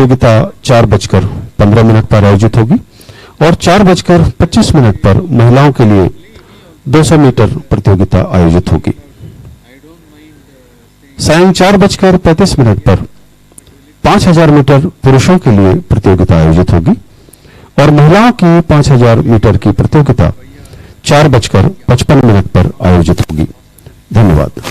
प्रतियोगिता 4:15 पर आयोजित होगी और 4:25 पर महिलाओं के लिए 200 मीटर प्रतियोगिता आयोजित होगी। सायं 4:35 पर 5000 मीटर पुरुषों के लिए प्रतियोगिता आयोजित होगी और महिलाओं की 5000 मीटर की प्रतियोगिता 4:55 पर आयोजित होगी। धन्यवाद।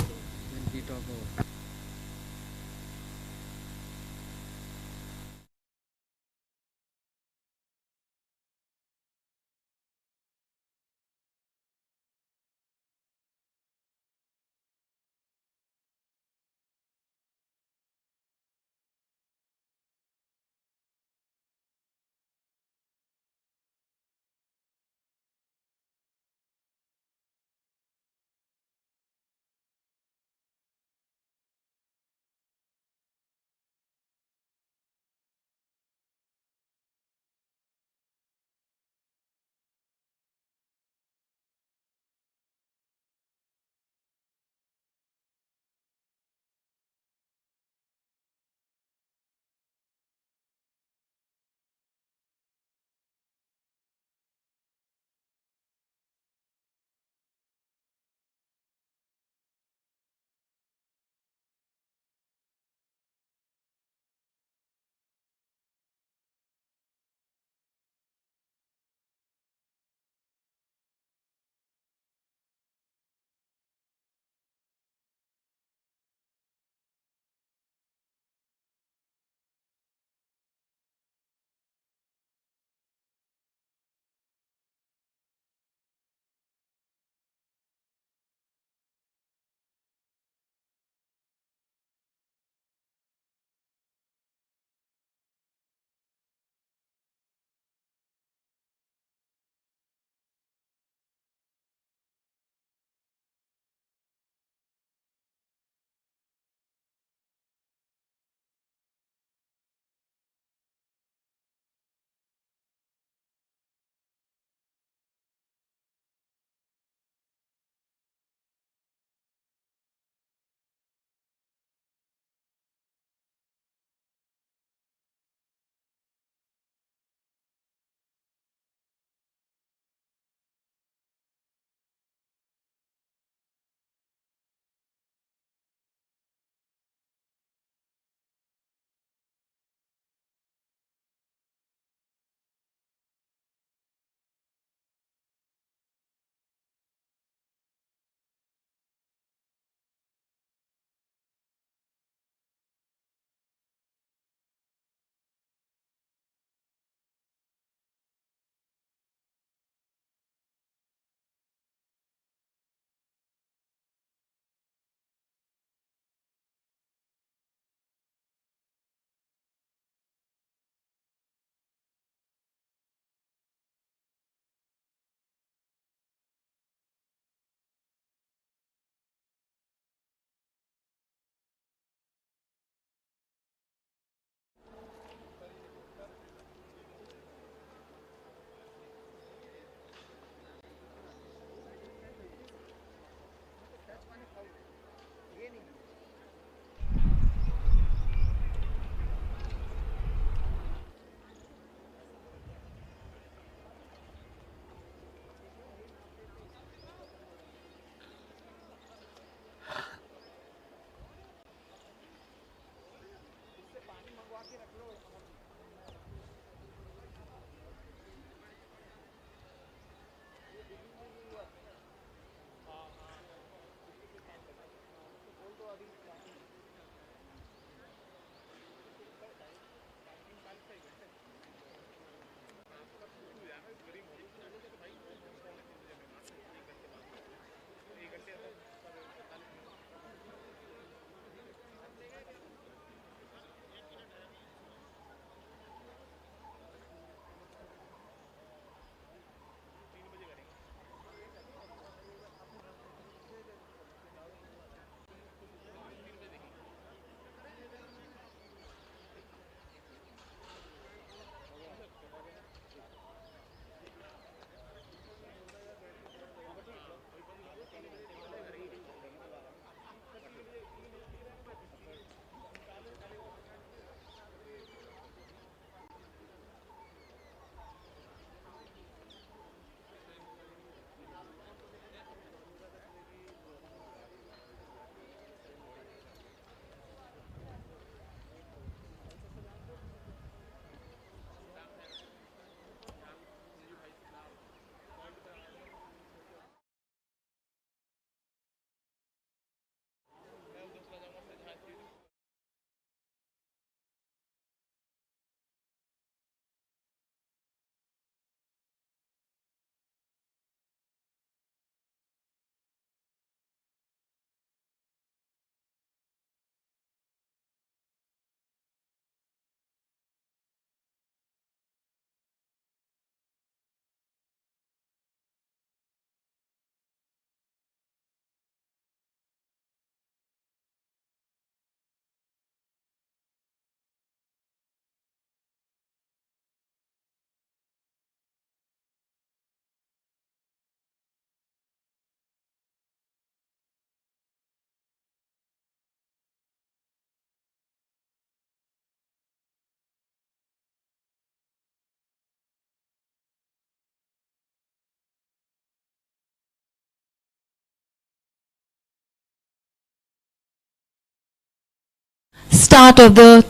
start of the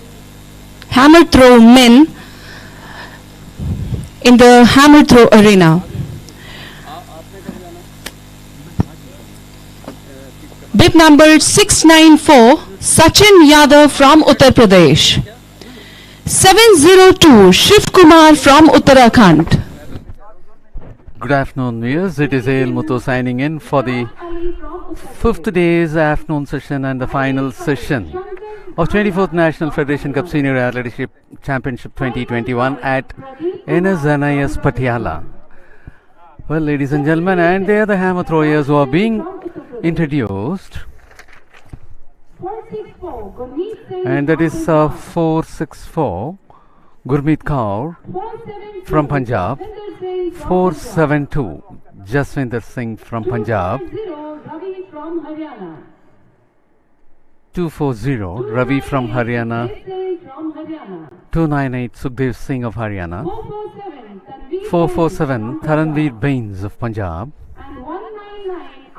hammer throw men in the hammer throw arena. Bib number 694, Sachin Yadav from Uttar Pradesh. 702, Shiv Kumar from Uttarakhand. Good afternoon, viewers. It is A.L. Muthu signing in for the 5th day's afternoon session and the final session of 24th National Federation Cup Senior Athletics Championship 2021 at NIS PATAILA. Well, ladies and gentlemen, and they are the hammer throwers who are being introduced. And that is 464, Gurmeet Kaur from Punjab. 472, Jaswinder Singh from Punjab. 240, Ravi from Haryana. 298, Sukhdev Singh of Haryana. 447, Taranveer Bains of Punjab.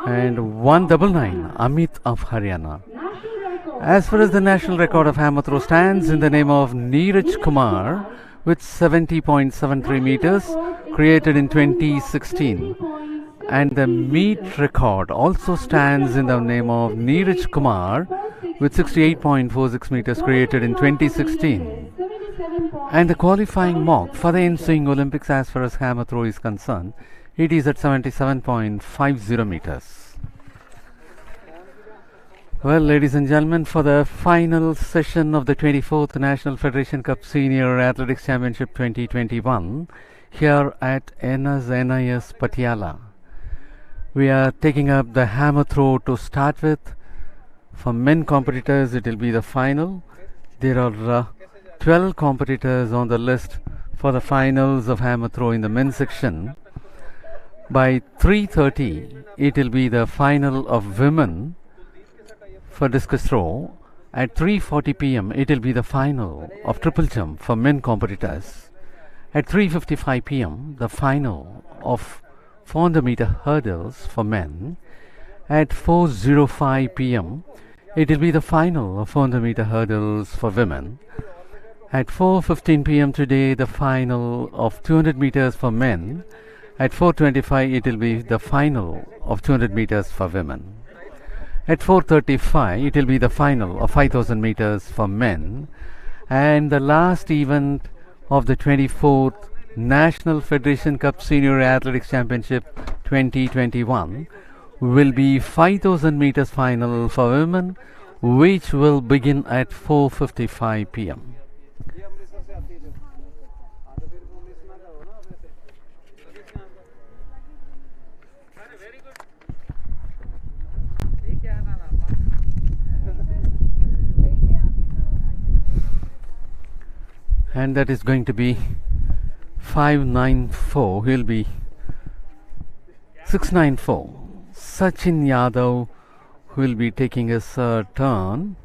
And 199, Amit of Haryana. As far as the national record of hammer throw stands in the name of Neeraj Kumar with 70.73 meters, created in 2016. And the meet record also stands in the name of Neeraj Kumar with 68.46 meters, created in 2016. And the qualifying mark for the ensuing Olympics as far as hammer throw is concerned, it is at 77.50 meters. Well, ladies and gentlemen, for the final session of the 24th National Federation Cup Senior Athletics Championship 2021 here at NIS PATAILA, we are taking up the hammer throw to start with. For men competitors, it will be the final. There are 12 competitors on the list for the finals of hammer throw in the men's section. By 3:30, it will be the final of women for discus throw. At 3:40 p.m. it will be the final of triple jump for men competitors. At 3:55 p.m. the final of 400 meter hurdles for men. At 4:05 p.m. it will be the final of 400 meter hurdles for women. At 4:15 p.m. today, the final of 200 meters for men. At 4:25 it will be the final of 200 meters for women. At 4:35 it will be the final of 5000 meters for men. And the last event of the 24th National Federation Cup Senior Athletics Championship 2021 will be 5000 meters final for women, which will begin at 4:55 p.m. And that is going to be 594. He'll be 694. Sachin Yadav will be taking his turn.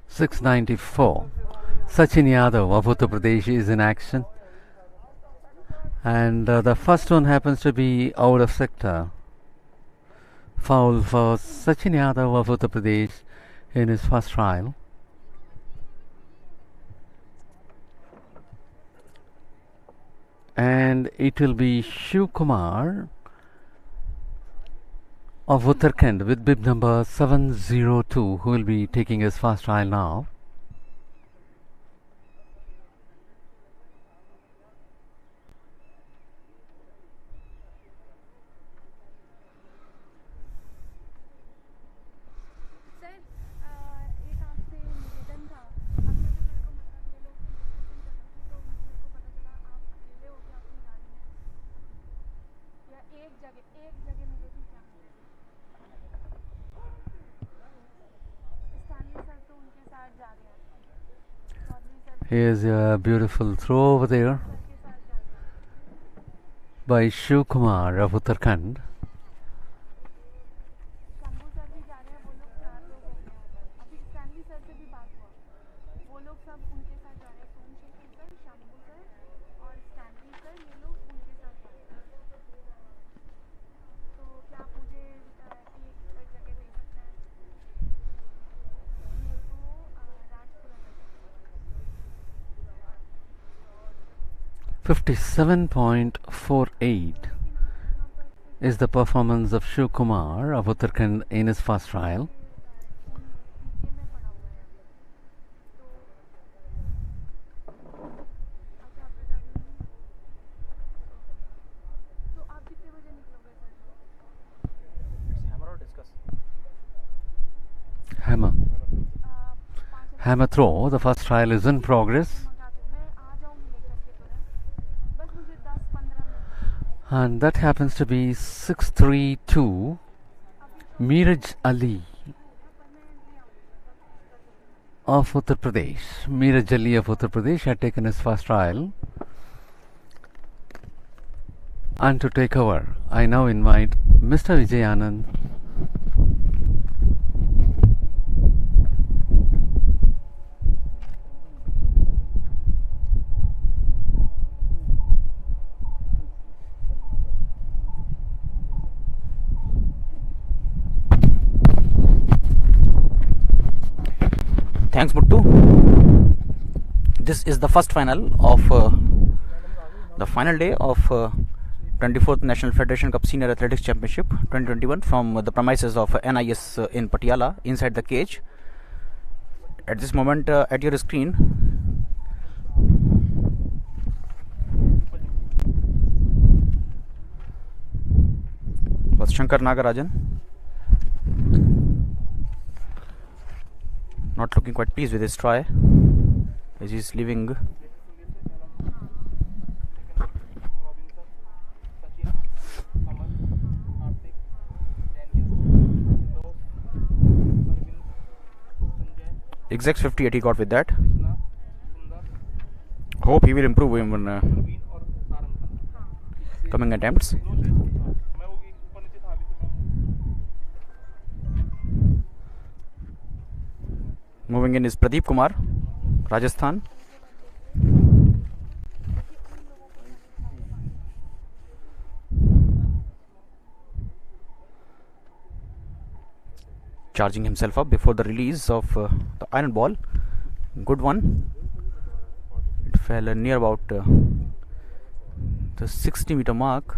.694. Sachin Yadav of Uttar Pradesh is in action. And the first one happens to be out of sector. Foul for Sachin Yadav of Uttar Pradesh in his first trial. And it will be Shiv Kumar of Uttarakhand with bib number 702 who will be taking his first trial now. Here's a beautiful throw over there by Shiv Kumar of Uttarakhand. 57.48 is the performance of Shiv Kumar of Uttarakhand in his first trial. Hammer. Hammer throw, the first trial is in progress. And that happens to be 632 Miraj Ali of Uttar Pradesh. Miraj Ali of Uttar Pradesh had taken his first trial. And to take over, I now invite Mr. Vijay Anand. Thanks, Muttu. This is the first final of the final day of 24th National Federation Cup Senior Athletics Championship 2021 from the premises of NIS in Patiala, inside the cage. At this moment, at your screen, was Shankar Nagarajan. Not looking quite pleased with his try as he is leaving. Exact 58 he got with that. Hope he will improve in coming attempts. Moving in is Pradeep Kumar, Rajasthan. Charging himself up before the release of the iron ball. Good one. It fell near about the 60-meter mark.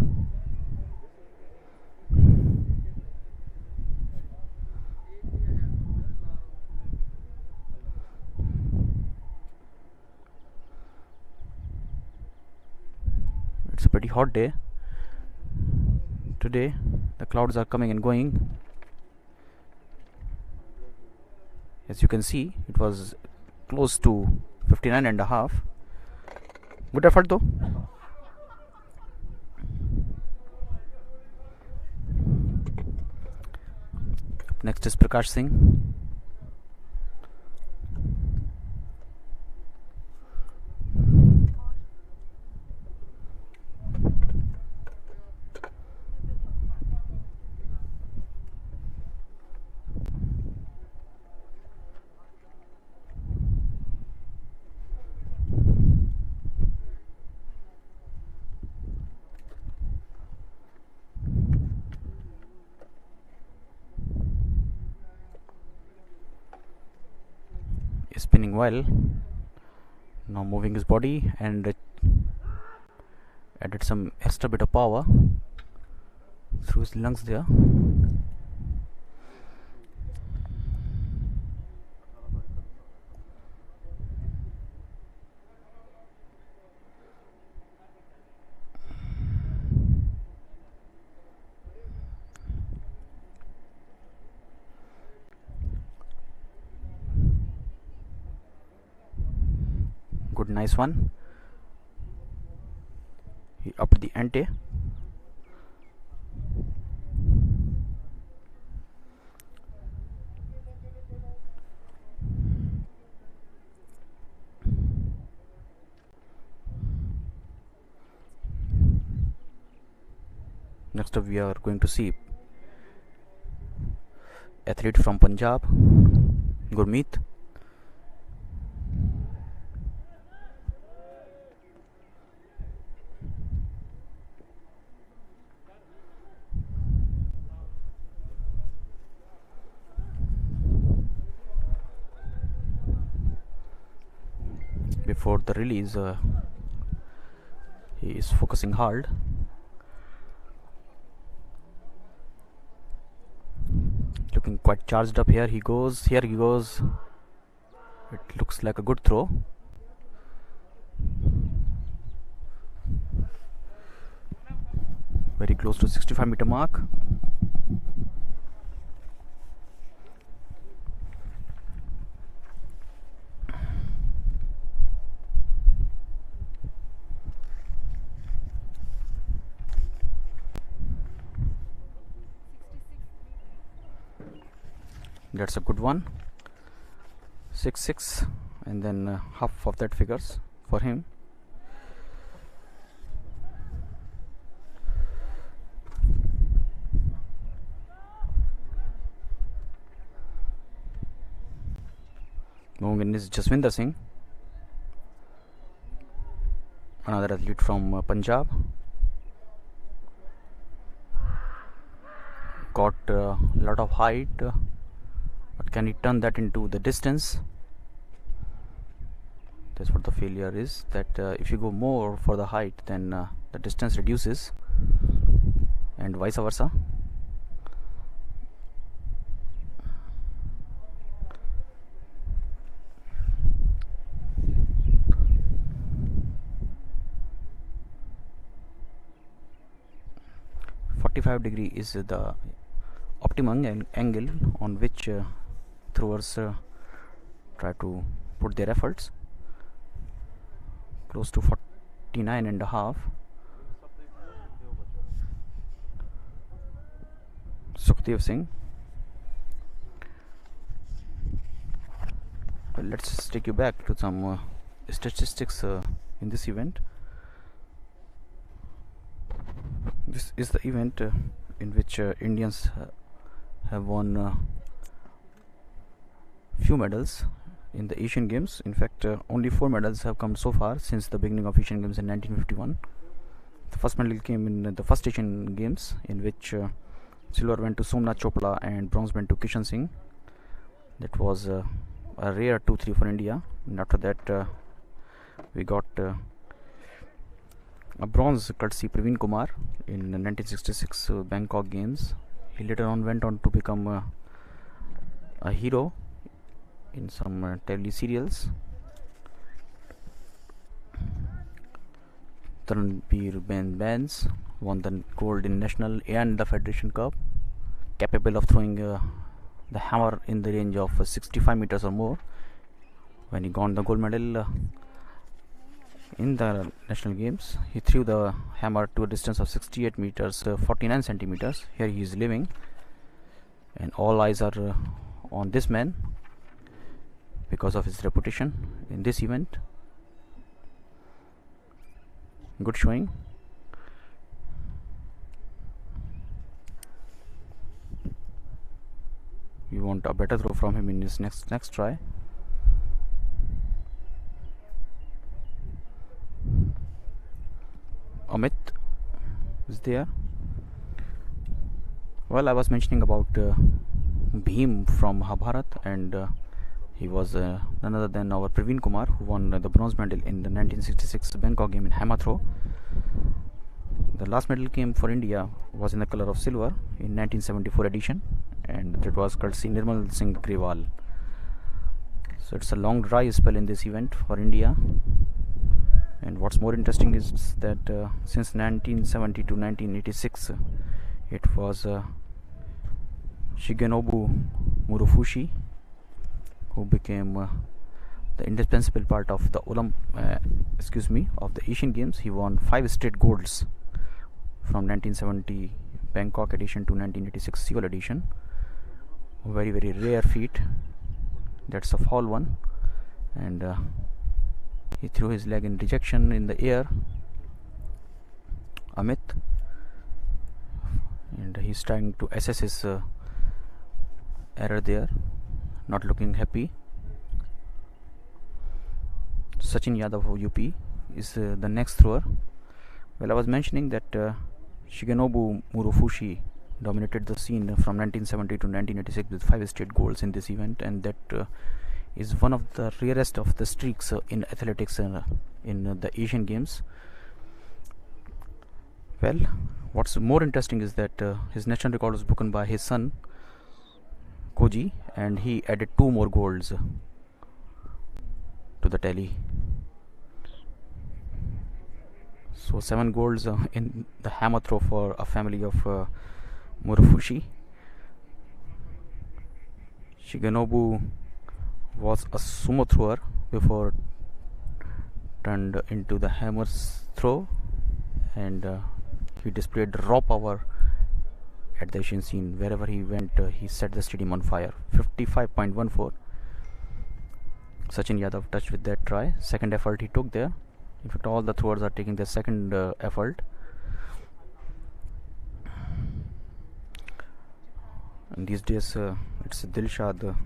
It's a pretty hot day today. The clouds are coming and going. As you can see, it was close to 59.5. Good effort though. Next is Prakash Singh. Spinning well, now moving his body and added some extra bit of power through his lungs there. Good, nice one. He upped the ante. Next up we are going to see athlete from Punjab, Gurmeet. Before the release, He is focusing hard. Looking quite charged up. Here he goes. It looks like a good throw. Very close to 65-meter mark. That's a good one. 6-6, and then half of that figures for him. Moving in is Jaswinder Singh, another athlete from Punjab. Got a lot of height, but can he turn that into the distance? That's what the failure is, that if you go more for the height, then the distance reduces, and vice versa. -45° is the optimum angle on which throwers try to put their efforts. Close to 49.5. Sukhdev Singh. Well, let's take you back to some statistics in this event. This is the event in which Indians have won few medals in the Asian Games. In fact, only 4 medals have come so far since the beginning of Asian Games in 1951. The first medal came in the first Asian Games, in which silver went to Somnath Chopra and bronze went to Kishan Singh. That was a rare 2-3 for India, and after that we got a bronze courtesy Praveen Kumar in 1966 Bangkok Games. He later on went on to become a hero in some tele-serials. Tanveer Benz won the gold in National and the Federation Cup, capable of throwing the hammer in the range of 65 meters or more. When he got the gold medal in the National Games, he threw the hammer to a distance of 68 meters 49 centimeters. Here he is living, and all eyes are on this man because of his reputation in this event. Good showing. We want a better throw from him in his next try. Amit is there. Well, I was mentioning about Bhim from Mahabharat, and he was none other than our Praveen Kumar, who won the bronze medal in the 1966 Bangkok game in hammer throw. The last medal came for India was in the color of silver in 1974 edition, and that was courtesy Nirmal Singh Grewal. So it's a long dry spell in this event for India. And what's more interesting is that since 1970 to 1986, it was Shigenobu Murofushi who became the indispensable part of the of the Asian Games. He won 5 straight golds from 1970 Bangkok edition to 1986 Seoul edition. A very, very rare feat. That's a foul one, and he threw his leg in rejection in the air, Amit, and he's trying to assess his error there, not looking happy. Sachin Yadav of UP is the next thrower. Well, I was mentioning that Shigenobu Murofushi dominated the scene from 1970 to 1986 with 5 straight golds in this event, and that is one of the rarest of the streaks in athletics in the Asian Games. Well, what's more interesting is that his national record was broken by his son Koji, and he added 2 more golds to the tally. So 7 golds in the hammer throw for a family of Murufushi. Shigenobu was a sumo thrower before turned into the hammer throw, and he displayed raw power at the Asian scene. Wherever he went, he set the stadium on fire. 55.14. Sachin Yadav touched with that try. Second effort he took there. In fact, all the throwers are taking their second effort. And these days, it's Dilshad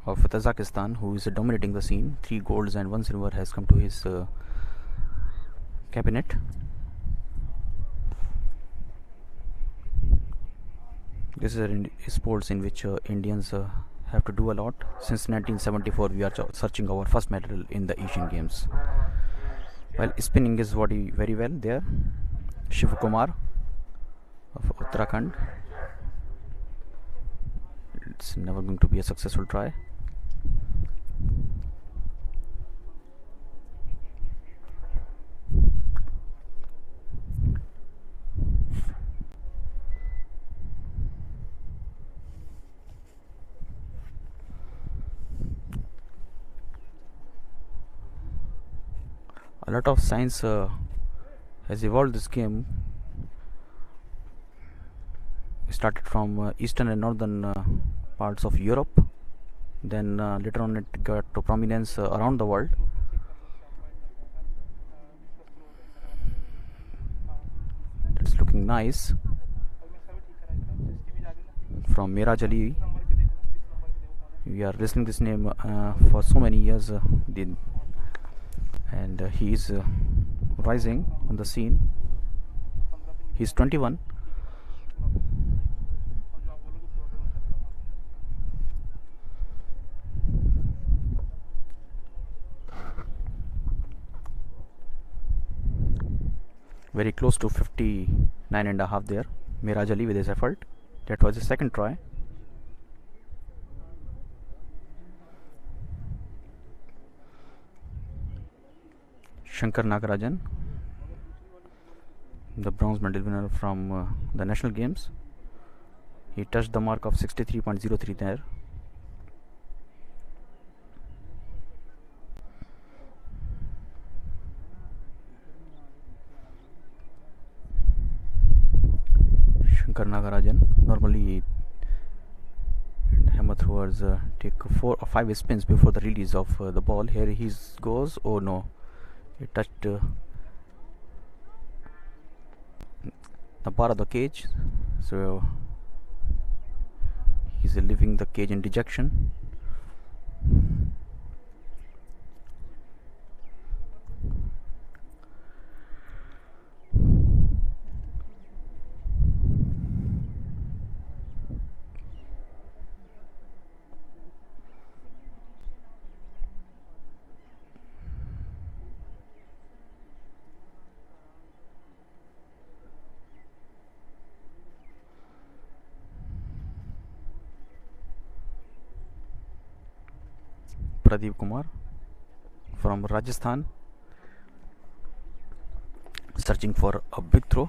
of Tajikistan who is dominating the scene. 3 golds and 1 silver has come to his cabinet. This is a sports in which Indians have to do a lot. Since 1974, we are searching our first medal in the Asian Games. Well, spinning is very well there. Shiv Kumar of Uttarakhand. It's never going to be a successful try. A lot of science has evolved this game. It started from eastern and northern parts of Europe, then later on it got to prominence around the world. It's looking nice. From Miraj Ali, we are listening this name for so many years, and he is rising on the scene. He's 21. Very close to 59.5 there. Miraj Ali with his effort. That was his second try. Shankar Nagarajan, the bronze medal winner from the national games. He touched the mark of 63.03 there. Shankar Nagarajan. Normally hammer throwers take 4 or 5 spins before the release of the ball. Here he goes. Oh no, he touched the bar of the cage, so he's leaving the cage in dejection. Pradeep Kumar from Rajasthan, searching for a big throw.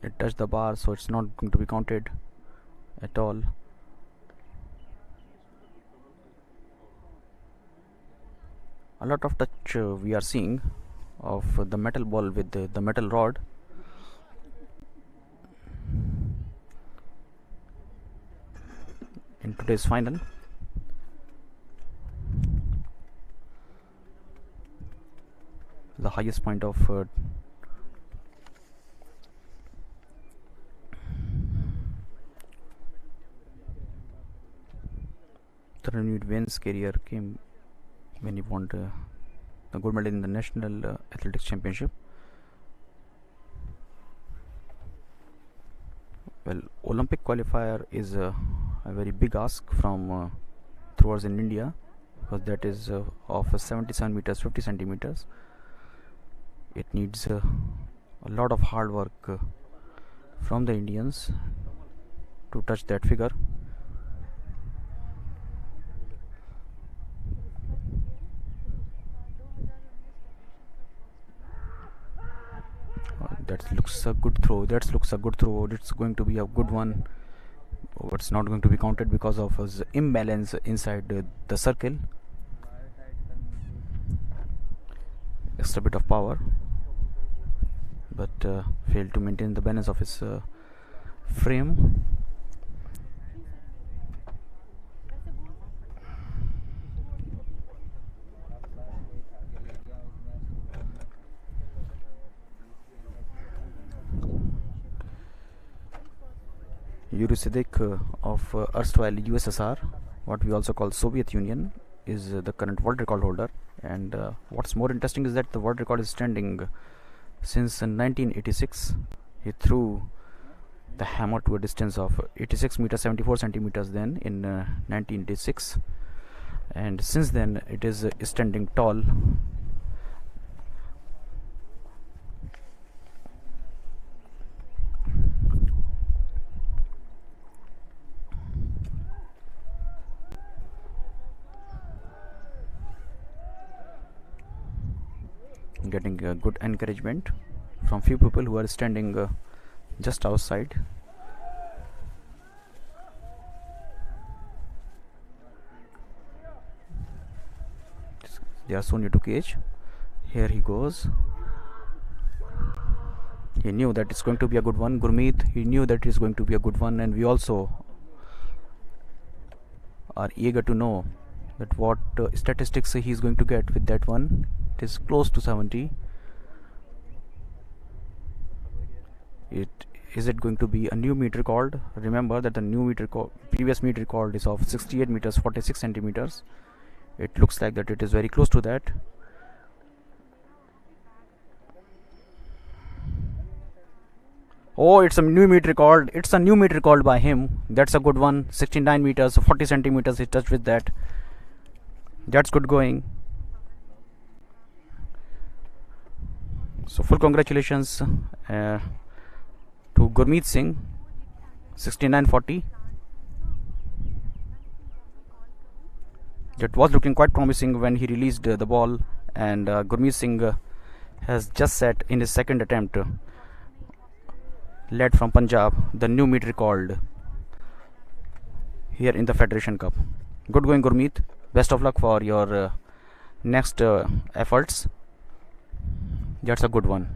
It touched the bar, so it's not going to be counted at all. A lot of touch we are seeing of the metal ball with the metal rod. In today's final. The highest point of Taranveer Vain's career came when he won the gold medal in the National Athletics Championship. Well, Olympic qualifier is a very big ask from throwers in India, because that is of 77 meters 50 centimeters. It needs a lot of hard work from the Indians to touch that figure. That looks a good throw. That looks a good throw. It's going to be a good one. Oh, it's not going to be counted because of his imbalance inside the circle. Extra bit of power, but failed to maintain the balance of his frame. Yuri Siddiq of erstwhile USSR, what we also call Soviet Union, is the current world record holder. And what's more interesting is that the world record is standing since 1986. He threw the hammer to a distance of 86 meters 74 centimeters then in 1986, and since then it is standing tall. Getting good encouragement from few people who are standing just outside. They are so near to cage. Here he goes. He knew that it's going to be a good one. Gurmeet, he knew that it's going to be a good one, and we also are eager to know that what statistics he is going to get with that one. It is close to 70. Is it going to be a new meet record? Remember that the new meet record, previous meet record, is of 68 meters 46 centimeters. It looks like that it is very close to that. Oh, it's a new meet record. It's a new meet record by him. That's a good one. 69 meters 40 centimeters he touched with that. That's good going. So full congratulations to Gurmeet Singh. 69.40. That was looking quite promising when he released the ball, and Gurmeet Singh has just set in his second attempt, led from Punjab, the new meet record here in the Federation Cup. Good going, Gurmeet. Best of luck for your next efforts. That's a good one.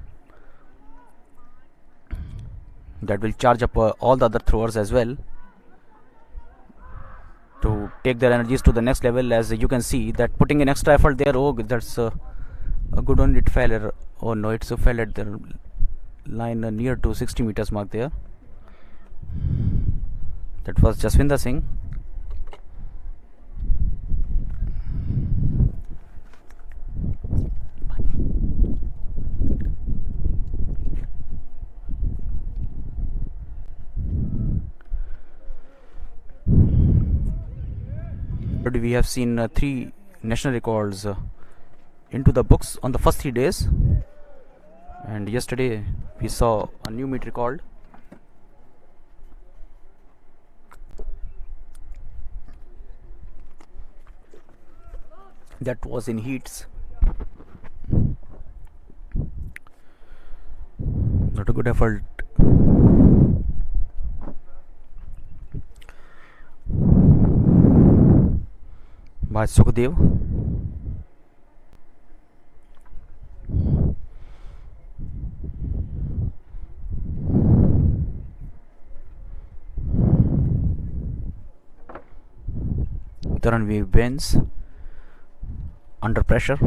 That will charge up all the other throwers as well to take their energies to the next level. As you can see that putting in extra effort there. Oh, that's a good one. It fell. Oh no, it's a fell at the line near to 60 meters mark there. That was Jaswinder Singh. We have seen 3 national records into the books on the first 3 days, and yesterday we saw a new meet record. That was in heats. Not a good effort. By Sukhdev. Taranveer Vain's under pressure.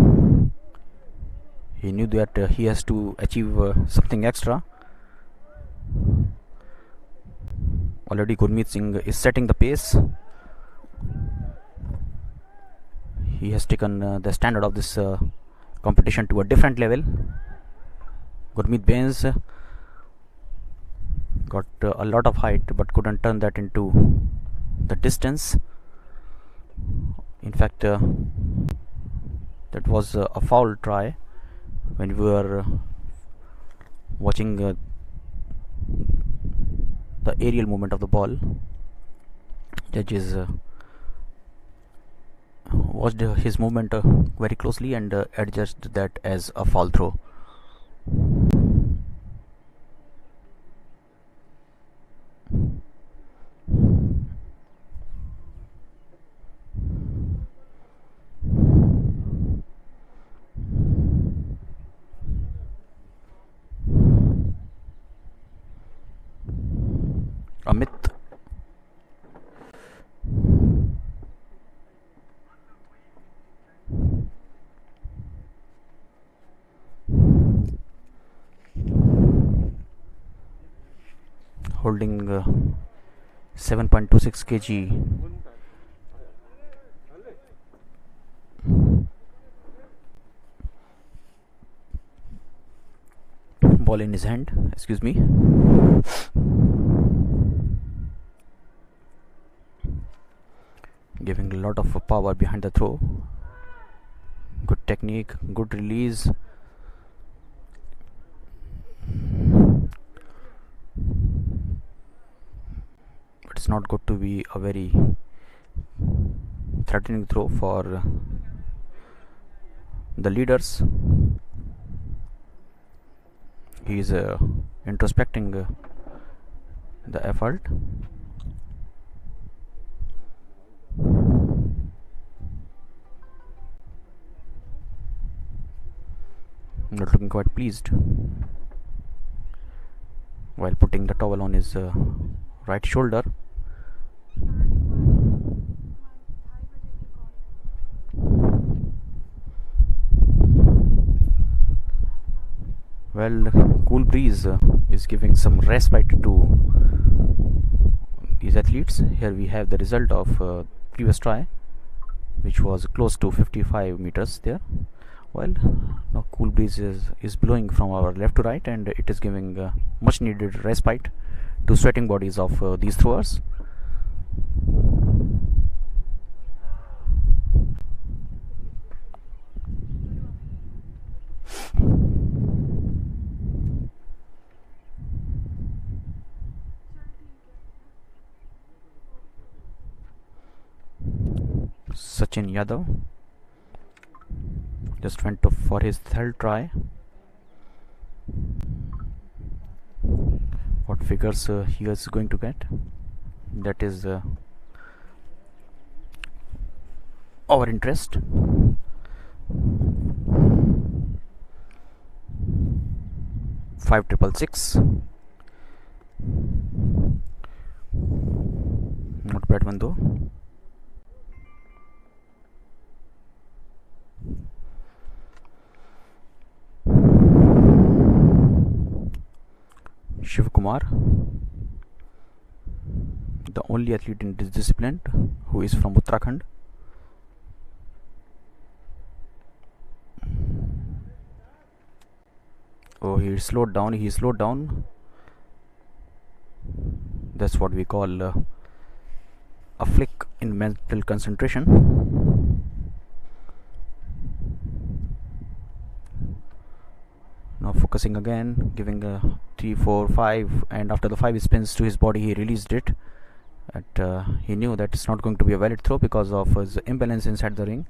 He knew that he has to achieve something extra. Already Gurmeet Singh is setting the pace. he has taken the standard of this competition to a different level. Gurmeet Bains got a lot of height but couldn't turn that into the distance. In fact, that was a foul try when we were watching the aerial movement of the ball. Judges watched his movement very closely and adjusted that as a foul throw. Amit holding 7.26 kg. Ball in his hand, excuse me. Giving a lot of power behind the throw. Good technique, good release. But it's not good to be a very threatening throw for the leaders. He is introspecting the effort. Not looking quite pleased while putting the towel on his right shoulder. Well, cool breeze is giving some respite to these athletes. Here we have the result of previous try, which was close to 55 meters there. Well, now cool breeze is blowing from our left to right, and it is giving much needed respite to sweating bodies of these throwers. Sachin Yadav just went for his third try. What figures he is going to get? That is our interest. Five 666. Not bad one though. Shiv Kumar, the only athlete in this discipline who is from Uttarakhand. Oh, he slowed down. That's what we call a flick in mental concentration. Now focusing again, giving a 3, 4, 5, and after the 5 spins to his body, he released it. He knew that it's not going to be a valid throw because of his imbalance inside the ring.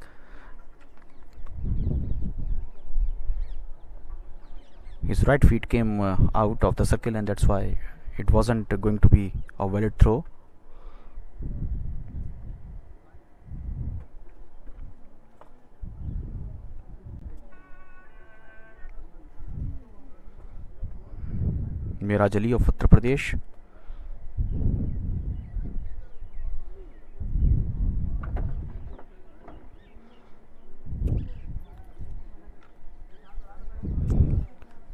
His right feet came out of the circle, and that's why it wasn't going to be a valid throw. Miraj Ali of Uttar Pradesh.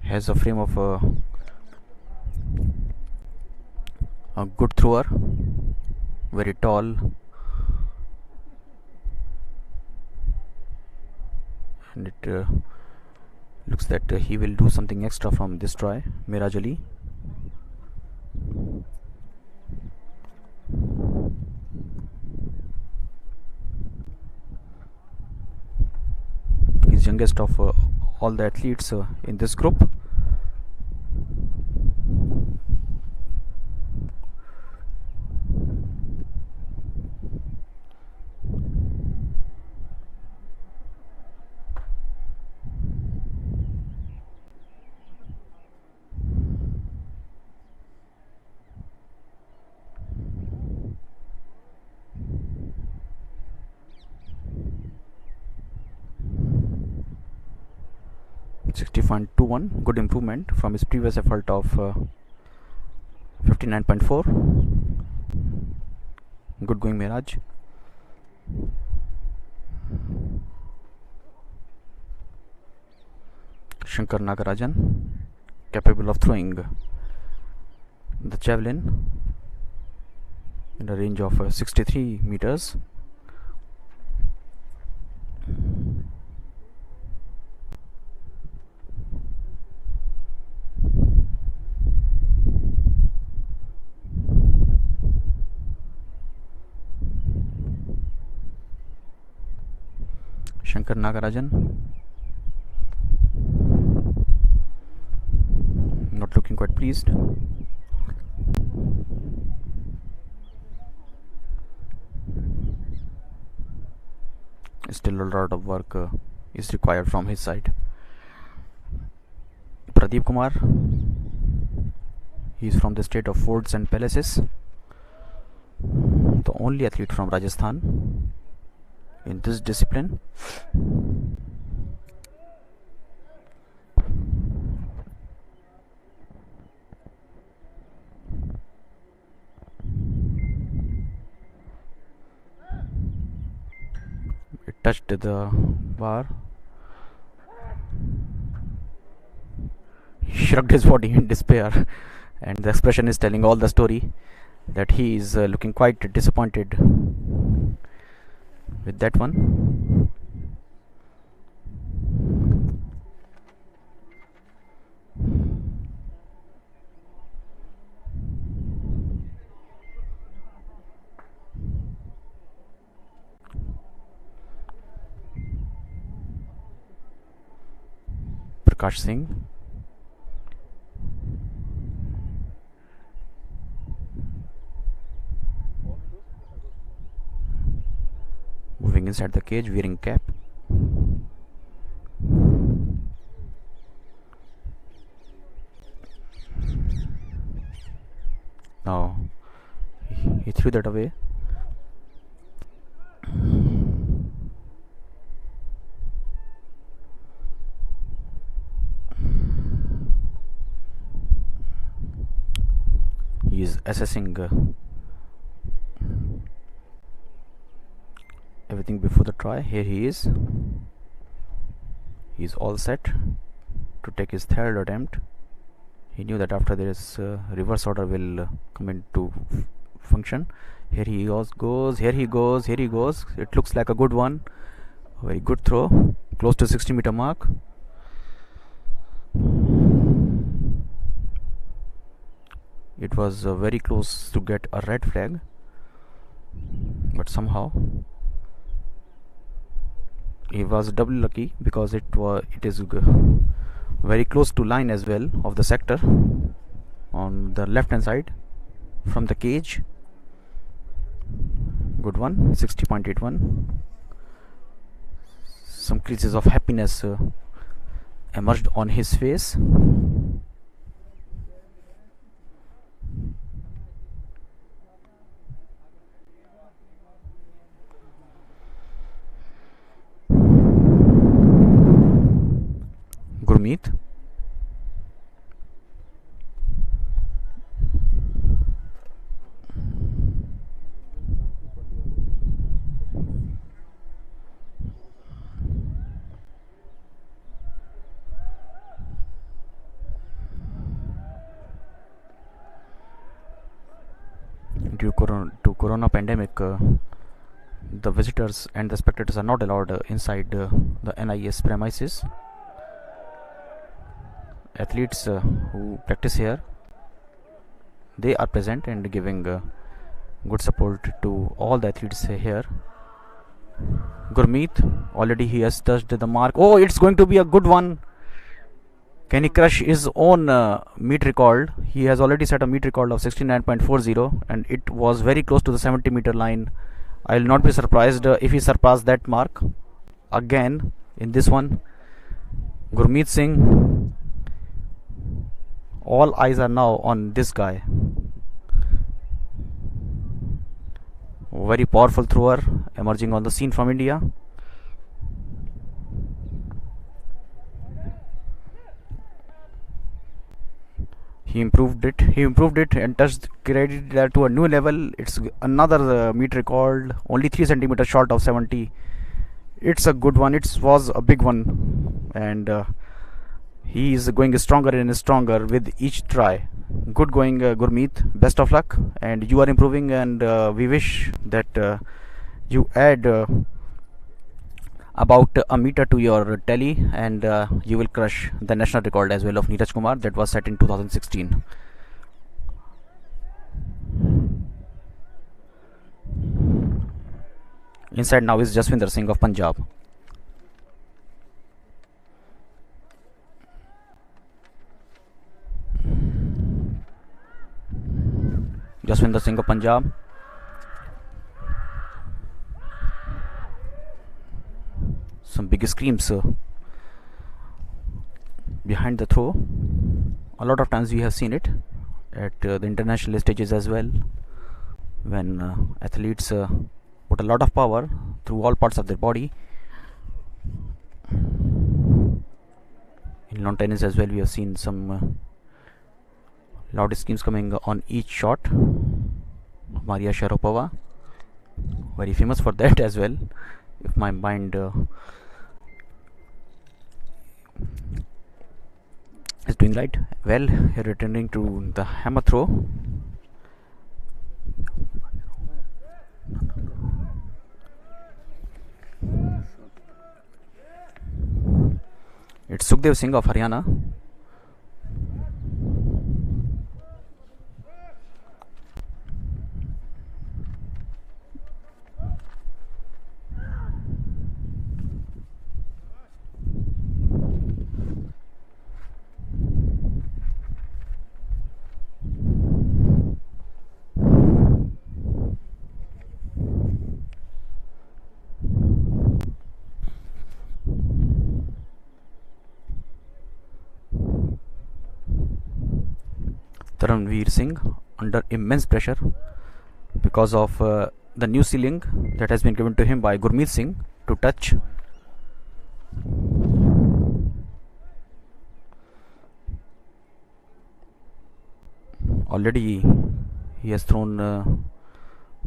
Has a frame of a good thrower, very tall. and it looks that he will do something extra from this try. Miraj Ali. He's youngest of all the athletes in this group. .21, good improvement from his previous effort of 59.4. Good going, Miraj. Shankar Nagarajan, capable of throwing the javelin in a range of 63 meters. Shankar Nagarajan, not looking quite pleased. Still a lot of work is required from his side. Pradeep Kumar, he is from the state of forts and palaces, the only athlete from Rajasthan in this discipline. It touched the bar. He shrugged his body in despair, and the expression is telling all the story that he is looking quite disappointed with that one. Prakash Singh, moving inside the cage, wearing cap. Now he threw that away. He is assessing everything before the try. Here he is. He is all set to take his third attempt. He knew that after this reverse order will come into function. Here he goes. Here he goes. Here he goes. It looks like a good one. A very good throw, close to 60-meter mark. It was very close to get a red flag, but somehow he was doubly lucky because it is very close to line as well of the sector on the left hand side from the cage. Good one, 60.81. Some creases of happiness emerged on his face. Gurmeet, due to corona pandemic, the visitors and the spectators are not allowed inside the NIS premises. Athletes who practice here, they are present and giving good support to all the athletes here. Gurmeet, already he has touched the mark. Oh, it's going to be a good one. Can he crush his own meet record? He has already set a meet record of 69.40 and it was very close to the 70-meter line. I will not be surprised if he surpassed that mark again in this one. Gurmeet Singh, all eyes are now on this guy. Very powerful thrower emerging on the scene from India. He improved it and touched, carried that to a new level. It's another meet record, only 3 centimeters short of 70. It's a good one. It was a big one, and he is going stronger and stronger with each try. Good going, Gurmeet. Best of luck, and you are improving, and we wish that you add about a meter to your tally, and you will crush the national record as well of Neeraj Kumar that was set in 2016. Inside now is Jaswinder Singh of Punjab. Jaswinder Singh of Punjab. Some big screams behind the throw. A lot of times we have seen it at the international stages as well, when athletes put a lot of power through all parts of their body. In lawn tennis as well, we have seen some loud screams coming on each shot. Maria Sharapova, very famous for that as well, if my mind is doing right. Well, here returning to the hammer throw. It's Sukhdev Singh of Haryana. Taranveer Singh under immense pressure because of the new ceiling that has been given to him by Gurmeet Singh to touch. Already he has thrown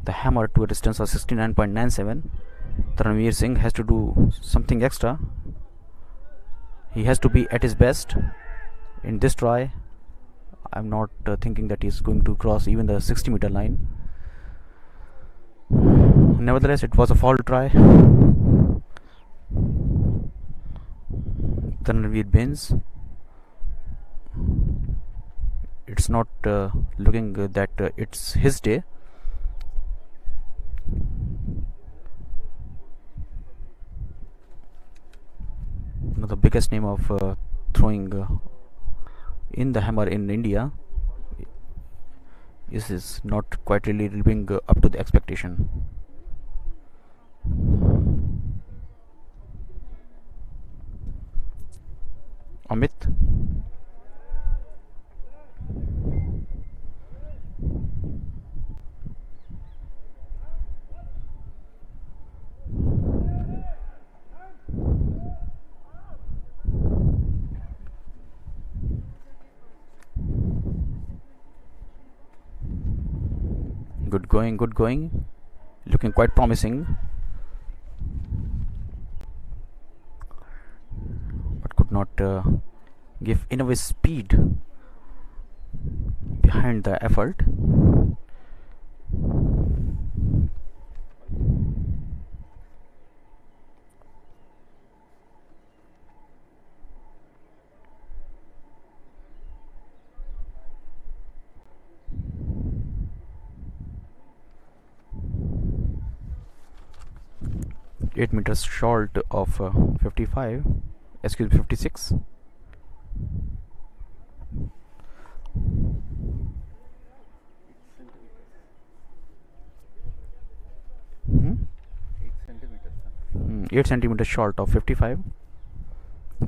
the hammer to a distance of 69.97. Taranveer Singh has to do something extra. He has to be at his best in this try. I'm not thinking that he's going to cross even the 60-meter line. Nevertheless, it was a foul try. Taranveer bends. It's not looking that it's his day. One of the biggest name of throwing in the hammer in India is not quite really living up to the expectation. Amit. Good going, looking quite promising, but could not give enough speed behind the effort. 8 meters short of 55, excuse me, 56. Hmm? 8 centimeters short of 55,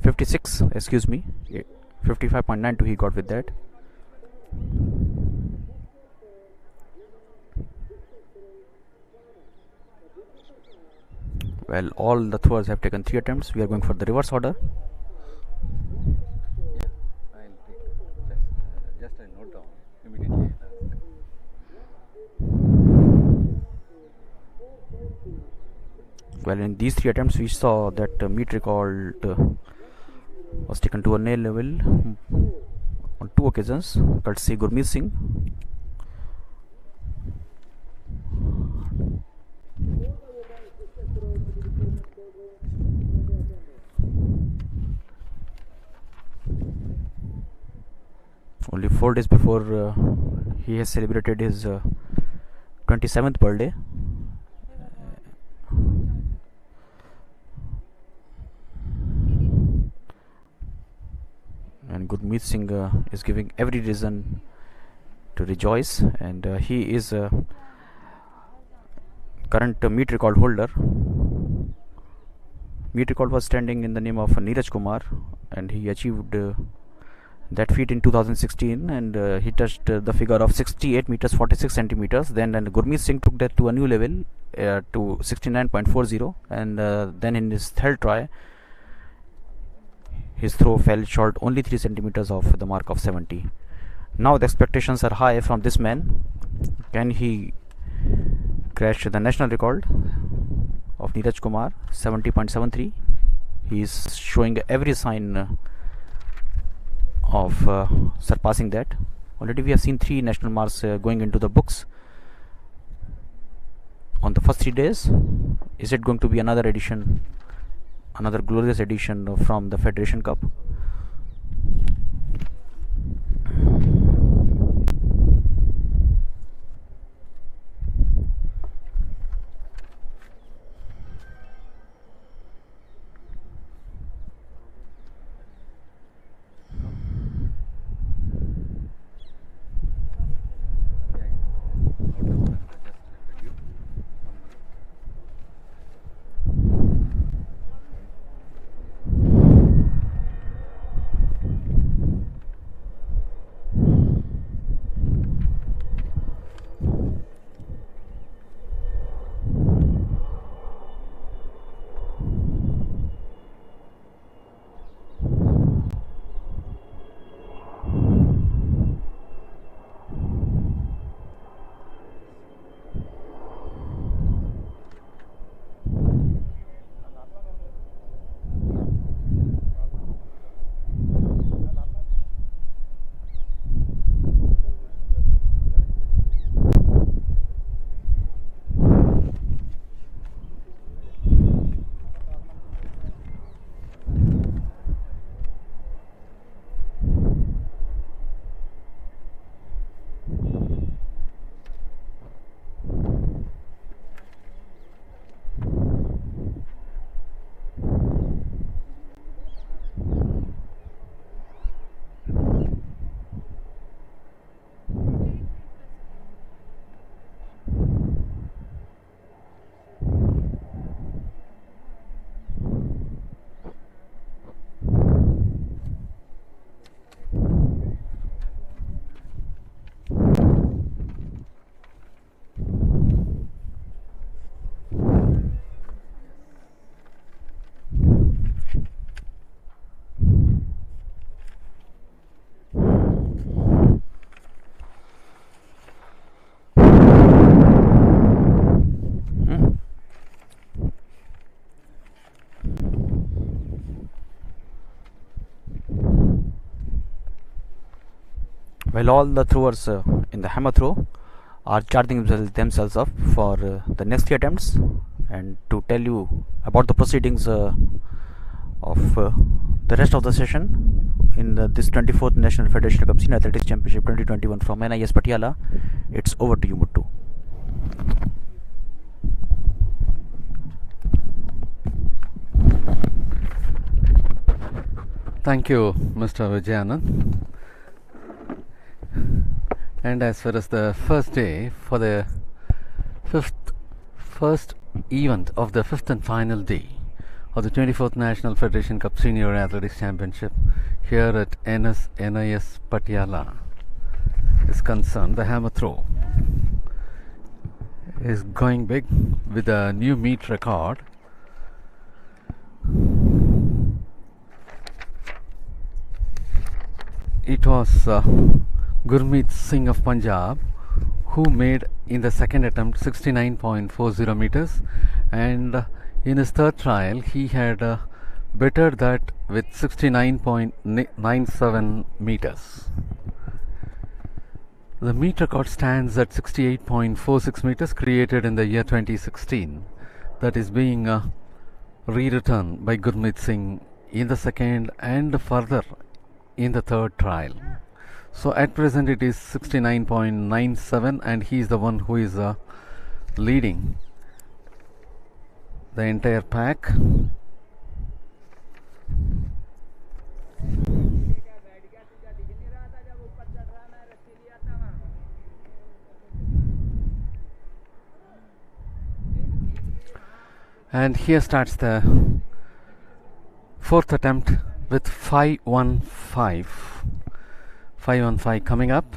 56, excuse me, 55.92 he got with that. Well, all the throwers have taken 3 attempts. We are going for the reverse order. Just I note down immediately. Well, in these 3 attempts we saw that meat record was taken to a nail level on 2 occasions, courtesy Gurmeet Singh. Only 4 days before he has celebrated his 27th birthday. And Gurmeet Singh is giving every reason to rejoice, and he is current meet record holder. Meet record was standing in the name of Neeraj Kumar, and he achieved that feat in 2016, and he touched the figure of 68 meters 46 centimeters. Then Gurmeet Singh took that to a new level to 69.40, and then in his third try his throw fell short only 3 centimeters of the mark of 70. Now the expectations are high from this man. Can he crash the national record of Neeraj Kumar, 70.73? He is showing every sign of surpassing that. Already we have seen 3 national marks going into the books on the first 3 days. Is it going to be another edition, another glorious edition from the Federation Cup? Well, all the throwers in the hammer throw are charging themselves up for the next 3 attempts. And to tell you about the proceedings of the rest of the session in this 24th National Federation Cup Senior Athletics Championship 2021 from NIS PATAILA, it's over to you, Muttu. Thank you, Mr. Vijayanand. And as far as the first day for the first event of the fifth and final day of the 24th National Federation Cup Senior Athletics Championship here at NIS Patiala is concerned, the hammer throw is going big with a new meet record. It was Gurmeet Singh of Punjab who made in the second attempt 69.40 meters, and in his third trial he had bettered that with 69.97 meters. The meet record stands at 68.46 meters, created in the year 2016, that is being rewritten by Gurmeet Singh in the second and further in the third trial. So at present it is 69.97, and he is the one who is leading the entire pack. And here starts the fourth attempt with 515 coming up.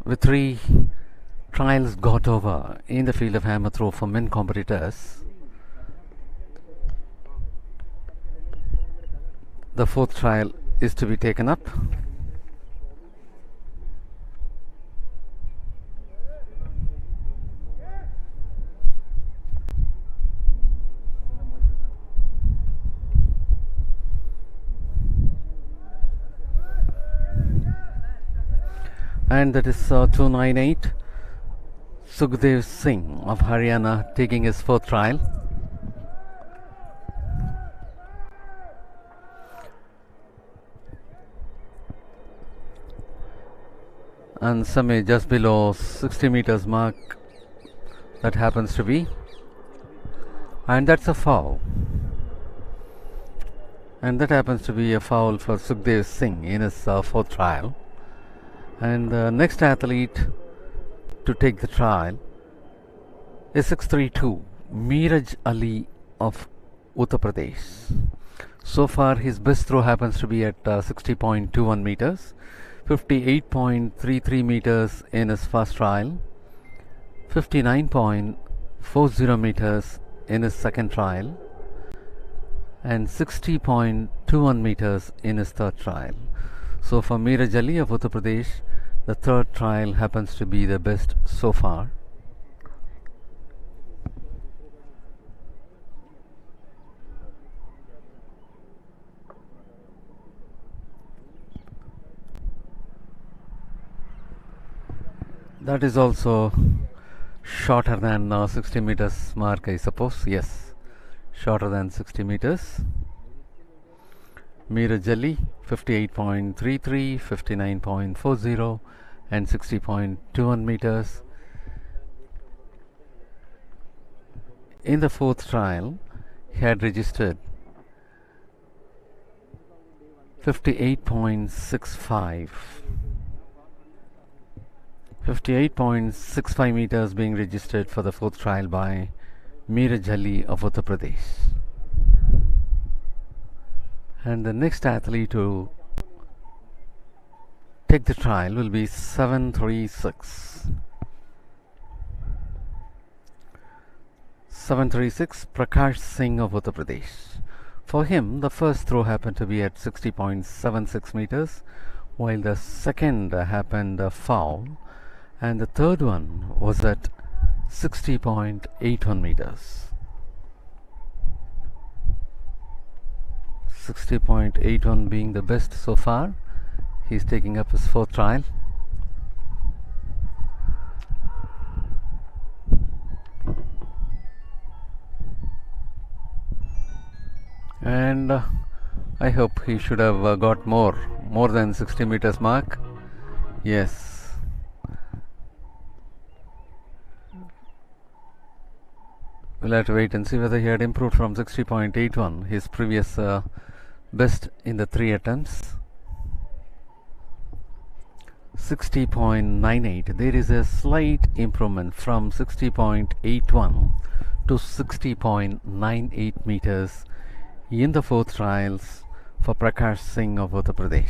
With 3 trials got over in the field of hammer throw for men competitors, the fourth trial is to be taken up. And that is 298. Sukhdev Singh of Haryana taking his fourth trial. And some just below 60 meters mark, that happens to be, and that's a foul. And that happens to be a foul for Sukhdev Singh in his fourth trial. And the next athlete to take the trial is 632, Miraj Ali of Uttar Pradesh. So far his best throw happens to be at 60.21 meters, 58.33 meters in his first trial, 59.40 meters in his second trial, and 60.21 meters in his third trial. So for Miraj Ali of Uttar Pradesh, the third trial happens to be the best so far. That is also shorter than 60 meters mark, I suppose. Yes, shorter than 60 meters. Miraj Ali 58.33, 59.40 and 60.21 meters. In the fourth trial he had registered 58.65. 58.65 meters being registered for the fourth trial by Miraj Ali of Uttar Pradesh. And the next athlete to take the trial will be 736. 736, Prakash Singh of Uttar Pradesh. For him, the first throw happened to be at 60.76 meters, while the second happened foul, and the third one was at 60.81 meters. 60.81 being the best so far. He's taking up his fourth trial. and I hope he should have got more than 60 meters mark. Yes, we'll have to wait and see whether he had improved from 60.81, his previous best in the 3 attempts. 60.98. There is a slight improvement from 60.81 to 60.98 meters in the 4th trials for Prakash Singh of Uttar Pradesh.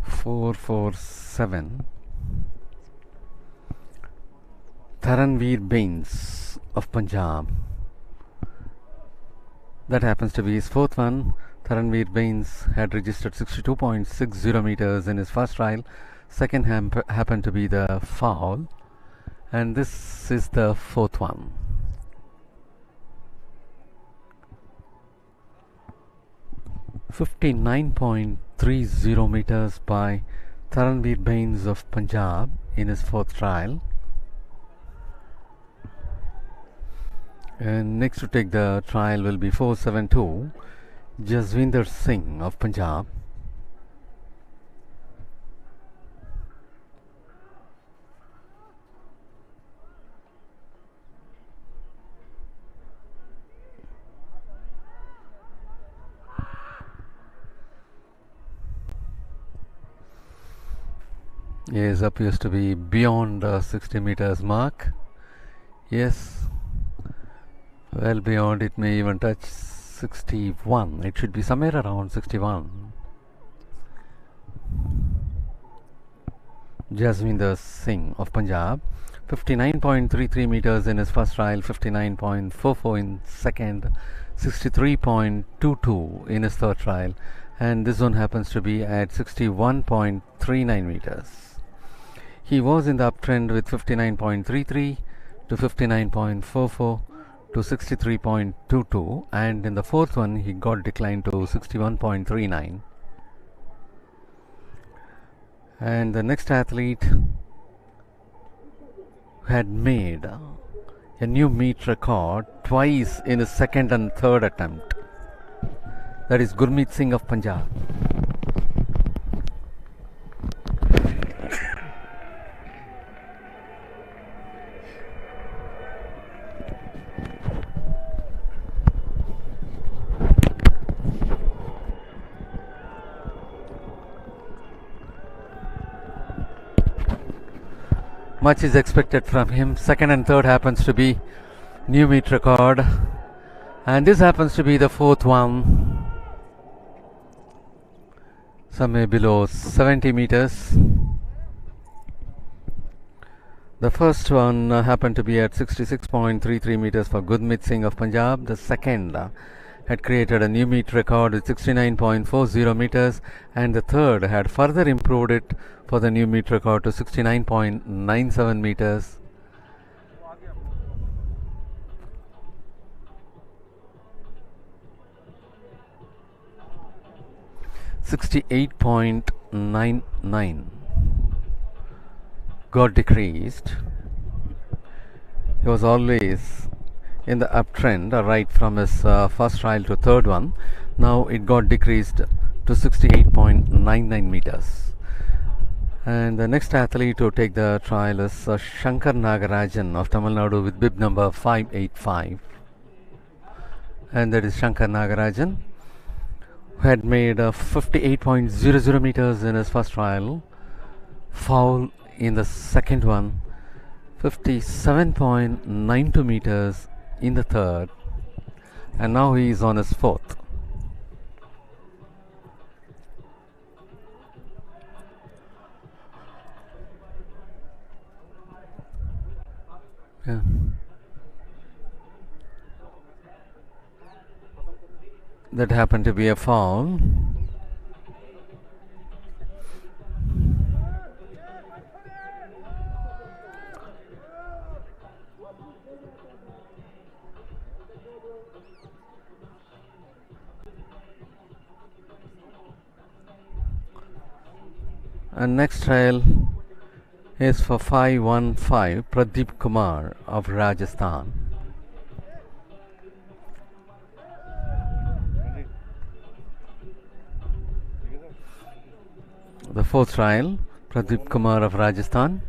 .447. Taranveer Bains of Punjab. That happens to be his 4th one. Taranveer Bains had registered 62.60 meters in his first trial. Second happened to be the foul, and this is the 4th one. .59.30 meters by Taranveer Bains of Punjab in his 4th trial. And next to take the trial will be 472, Jaswinder Singh of Punjab. Yes, appears to be beyond 60 meters mark. Yes, well beyond. It may even touch 61. It should be somewhere around 61. Jaswinder Singh of Punjab, 59.33 meters in his first trial, 59.44 in second, 63.22 in his third trial, and this one happens to be at 61.39 meters. He was in the uptrend with 59.33 to 59.44 to 63.22, and in the 4th one he got declined to 61.39. And the next athlete had made a new meet record twice in his 2nd and 3rd attempt. That is Gurmeet Singh of Punjab. Much is expected from him. 2nd and 3rd happens to be new meet record, and this happens to be the 4th one, somewhere below 70 meters. The first one happened to be at 66.33 meters for Gurmeet Singh of Punjab. The second had created a new meet record with 69.40 meters, and the third had further improved it for the new meet record to 69.97 meters. .99 got decreased. He was always in the uptrend right from his first trial to third one. Now it got decreased to 68.99 meters. And the next athlete to take the trial is Shankar Nagarajan of Tamil Nadu with bib number 585. And that is Shankar Nagarajan, who had made 58.00 meters in his first trial, foul in the second one, 57.92 meters in the third, and now he is on his 4th. Yeah. That happened to be a foul. And next trial is for 515 Pradeep Kumar of Rajasthan. The fourth trial, Pradeep Kumar of Rajasthan,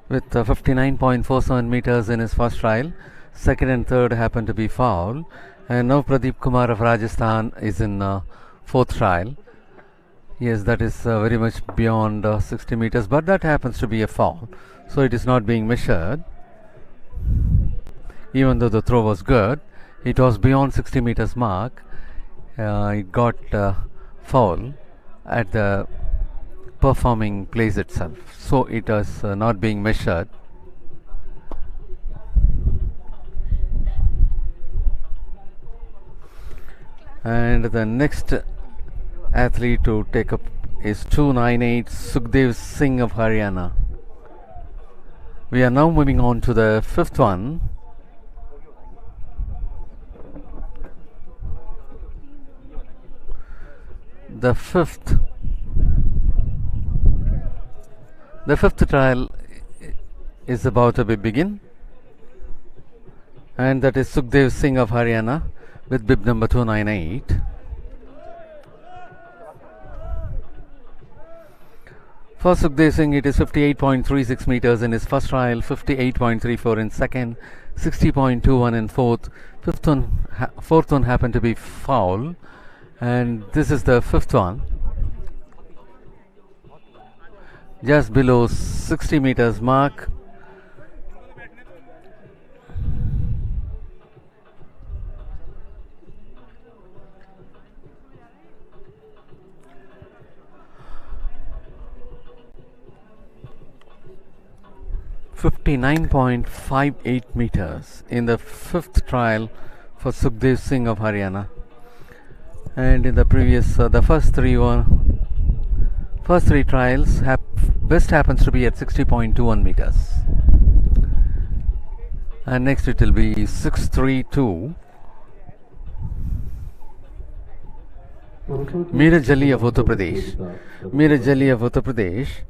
with 59.47 meters in his first trial. Second and third happened to be foul, and now Pradeep Kumar of Rajasthan is in fourth trial. Yes, that is very much beyond 60 meters, but that happens to be a foul, so it is not being measured. Even though the throw was good, it was beyond 60 meters mark. It got foul at the performing place itself, so it was not being measured. And the next athlete to take up is 298 Sukhdev Singh of Haryana. We are now moving on to the fifth one. The fifth trial is about to begin, and that is Sukhdev Singh of Haryana with bib number 298. For Sukhdev Singh, it is 58.36 meters in his first trial, 58.34 in second, 60.21 in fourth. Fourth one happened to be foul, and this is the fifth one, just below 60 meters mark. .58 meters in the fifth trial for Sukhdev Singh of Haryana, and in the previous the first three trials best happens to be at 60.21 meters, and next it will be 632 Meeraj Ali of Uttar Pradesh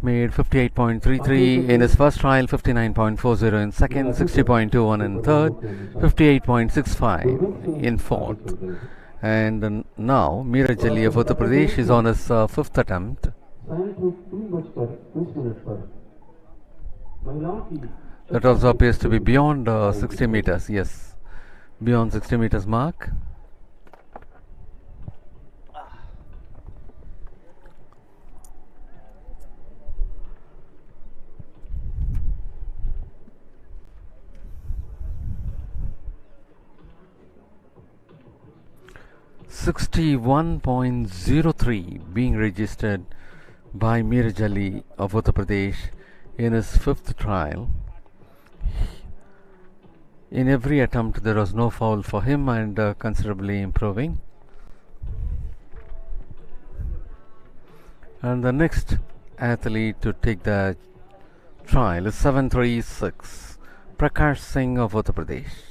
made 58.33 in his first trial, 59.40 in second, 60.21 in third, 58.65 in fourth. And now Meeraj Ali of Uttar Pradesh is on his fifth attempt. That also appears to be beyond 60 meters. Yes, beyond 60 meters mark. .03 being registered by Meeraj Ali of Uttar Pradesh in his fifth trial. In every attempt there was no foul for him, and considerably improving. And the next athlete to take the trial is 736 Prakash Singh of Uttar Pradesh.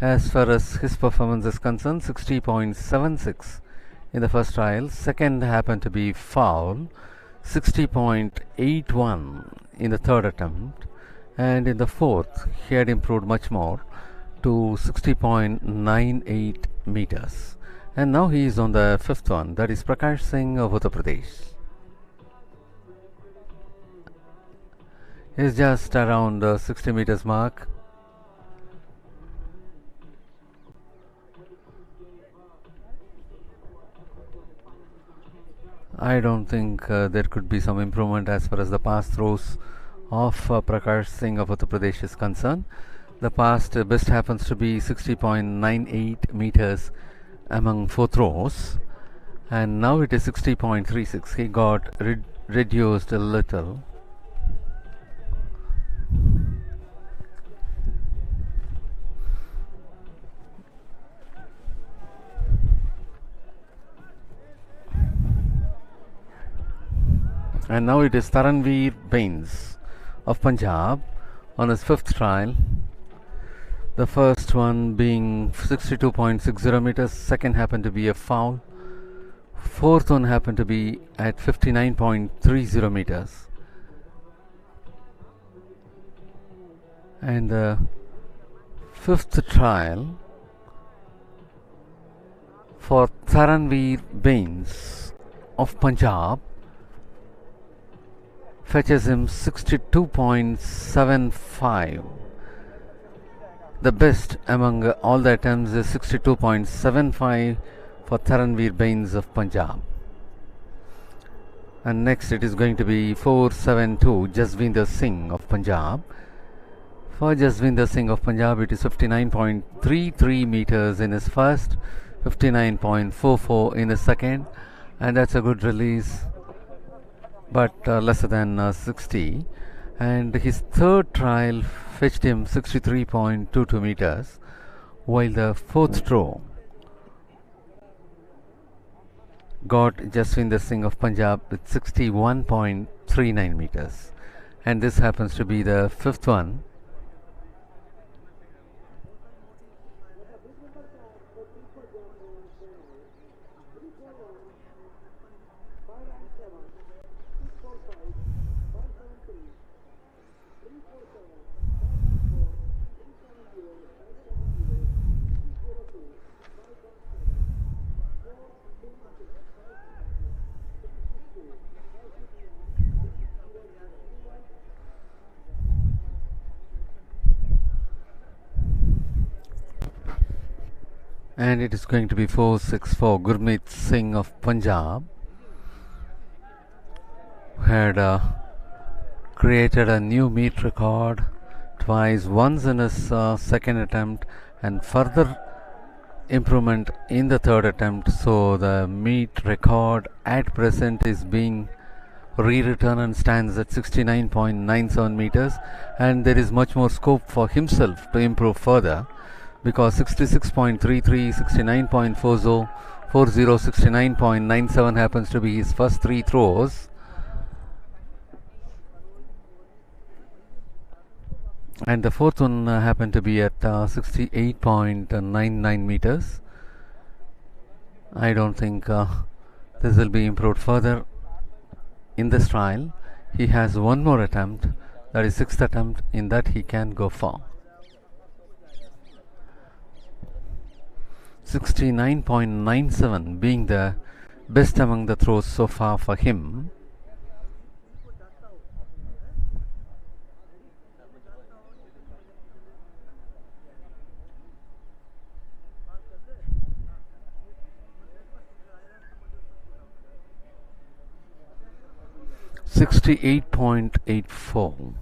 As far as his performance is concerned, 60.76 in the first trial. Second happened to be foul, 60.81 in the third attempt, and in the fourth he had improved much more to 60.98 meters. And now he is on the fifth one, that is Prakash Singh of Uttar Pradesh. He is just around 60 meters mark. I don't think there could be some improvement as far as the pass throws of Prakash Singh of Uttar Pradesh is concerned. The past best happens to be 60.98 meters among four throws, and now it is 60.36. He got reduced a little. And now it is Taranveer Bains of Punjab on his fifth trial. The first one being 62.60 meters, second happened to be a foul, fourth one happened to be at 59.30 meters. And the fifth trial for Taranveer Bains of Punjab fetches him 62.75. The best among all the attempts is 62.75 for Taranveer Bains of Punjab. And next it is going to be 472 Jasvinder Singh of Punjab. For Jasvinder Singh of Punjab, it is 59.33 meters in his first, 59.44 in his second, and that's a good release, but lesser than 60. And his third trial fetched him 63.22 meters, while the fourth throw got Jasvinder Singh of Punjab with 61.39 meters. And this happens to be the fifth one. And it is going to be 464 Gurmeet Singh of Punjab, who had created a new meet record twice, once in his second attempt and further improvement in the third attempt. So the meet record at present is being rewritten and stands at 69.97 meters, and there is much more scope for himself to improve further, because 66.33, 69.40, 69.97 happens to be his first three throws. And the fourth one happened to be at 68.99 meters. I don't think this will be improved further in this trial. He has one more attempt, that is sixth attempt, in that he can go for 69.97 being the best among the throws so far for him. .84.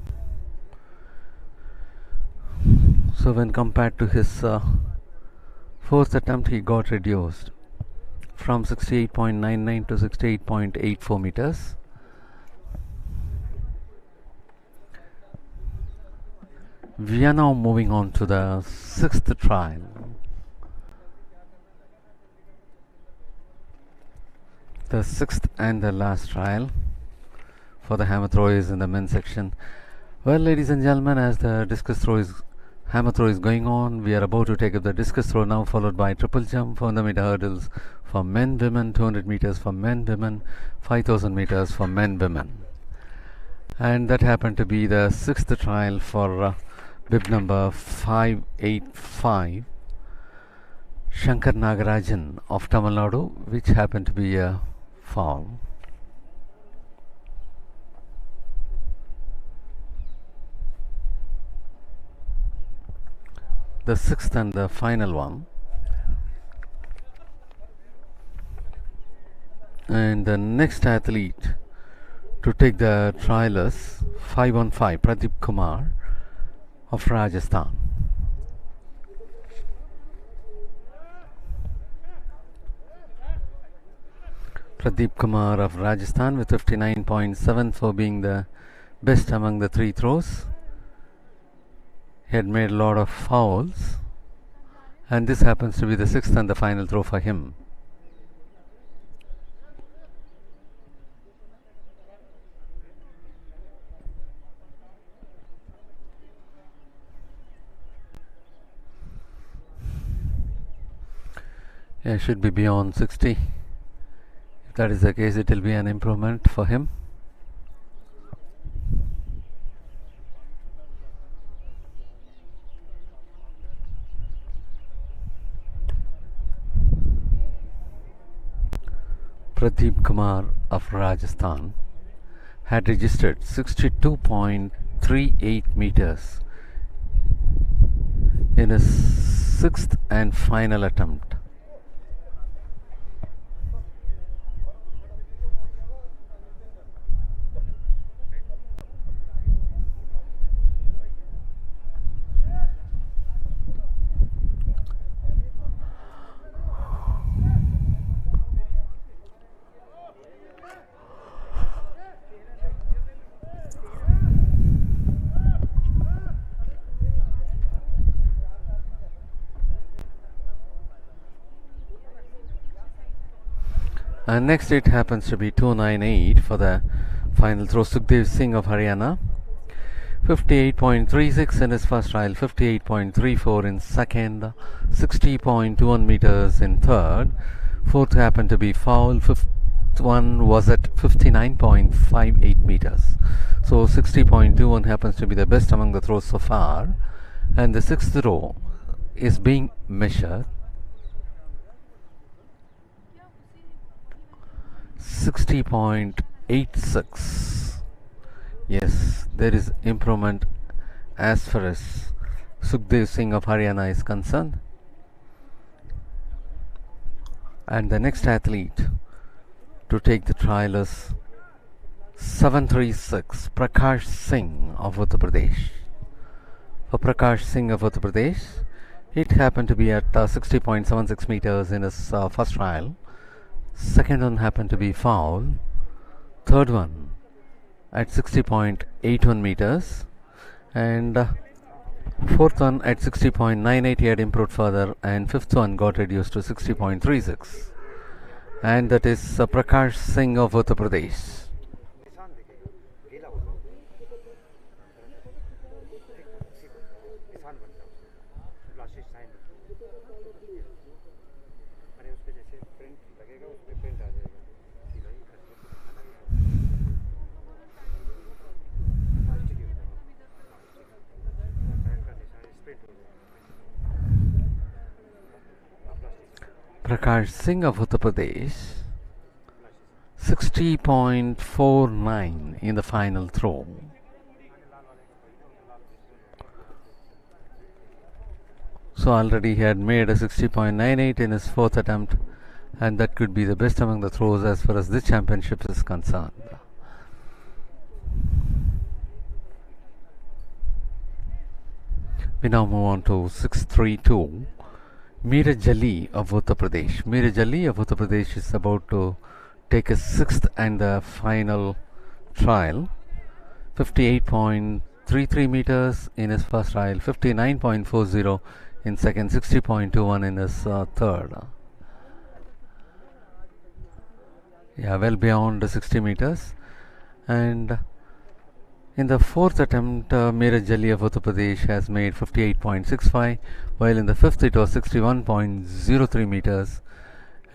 So when compared to his fourth attempt, he got reduced from 68.99 to 68.84 meters. We are now moving on to the sixth trial. The sixth and the last trial for the hammer throw is in the men's section. Well, ladies and gentlemen, as the hammer throw is going on, we are about to take up the discus throw now, followed by triple jump, 400 meter hurdles for men, women, 200 meters for men, women, 5000 meters for men, women. And that happened to be the sixth trial for bib number 585 Shankar Nagarajan of Tamil Nadu, which happened to be a foul. The sixth and the final one. And the next athlete to take the trial is 515 Pradeep Kumar of Rajasthan. Pradeep Kumar of Rajasthan with 59.74 being the best among the three throws. He had made a lot of fouls, and this happens to be the sixth and the final throw for him. Yeah, should be beyond 60 If that is the case, it will be an improvement for him. Pradeep Kumar of Rajasthan had registered 62.38 meters in his sixth and final attempt. And next it happens to be 298 for the final throw. Sukhdev Singh of Haryana, 58.36 in his first trial, 58.34 in second, 60.21 meters in third. Fourth happened to be foul. Fifth one was at 59.58 meters. So 60.21 happens to be the best among the throws so far. And the sixth throw is being measured. 60.86. Yes, there is improvement as far as Sukhdev Singh of Haryana is concerned. And the next athlete to take the trial is 736 Prakash Singh of Uttar Pradesh. For Prakash Singh of Uttar Pradesh, it happened to be at 60.76 meters in his first trial. Second one happened to be foul. Third one at 60.81 meters. And fourth one at 60.98, he had improved further. And fifth one got reduced to 60.36. And that is Prakash Singh of Uttar Pradesh. Prakash Singh of Uttar Pradesh, 60.49 in the final throw. So already he had made a 60.98 in his fourth attempt, and that could be the best among the throws as far as this championship is concerned. We now move on to 632. Meeraj Ali of Uttar Pradesh. Meeraj Ali of Uttar Pradesh is about to take his sixth and the final trial. 58.33 meters in his first trial, 59.40 in second, 60.21 in his third. Yeah, well beyond the 60 meters. And in the fourth attempt, Meeraj Ali of Uttar Pradesh has made 58.65, while in the fifth it was 61.03 meters,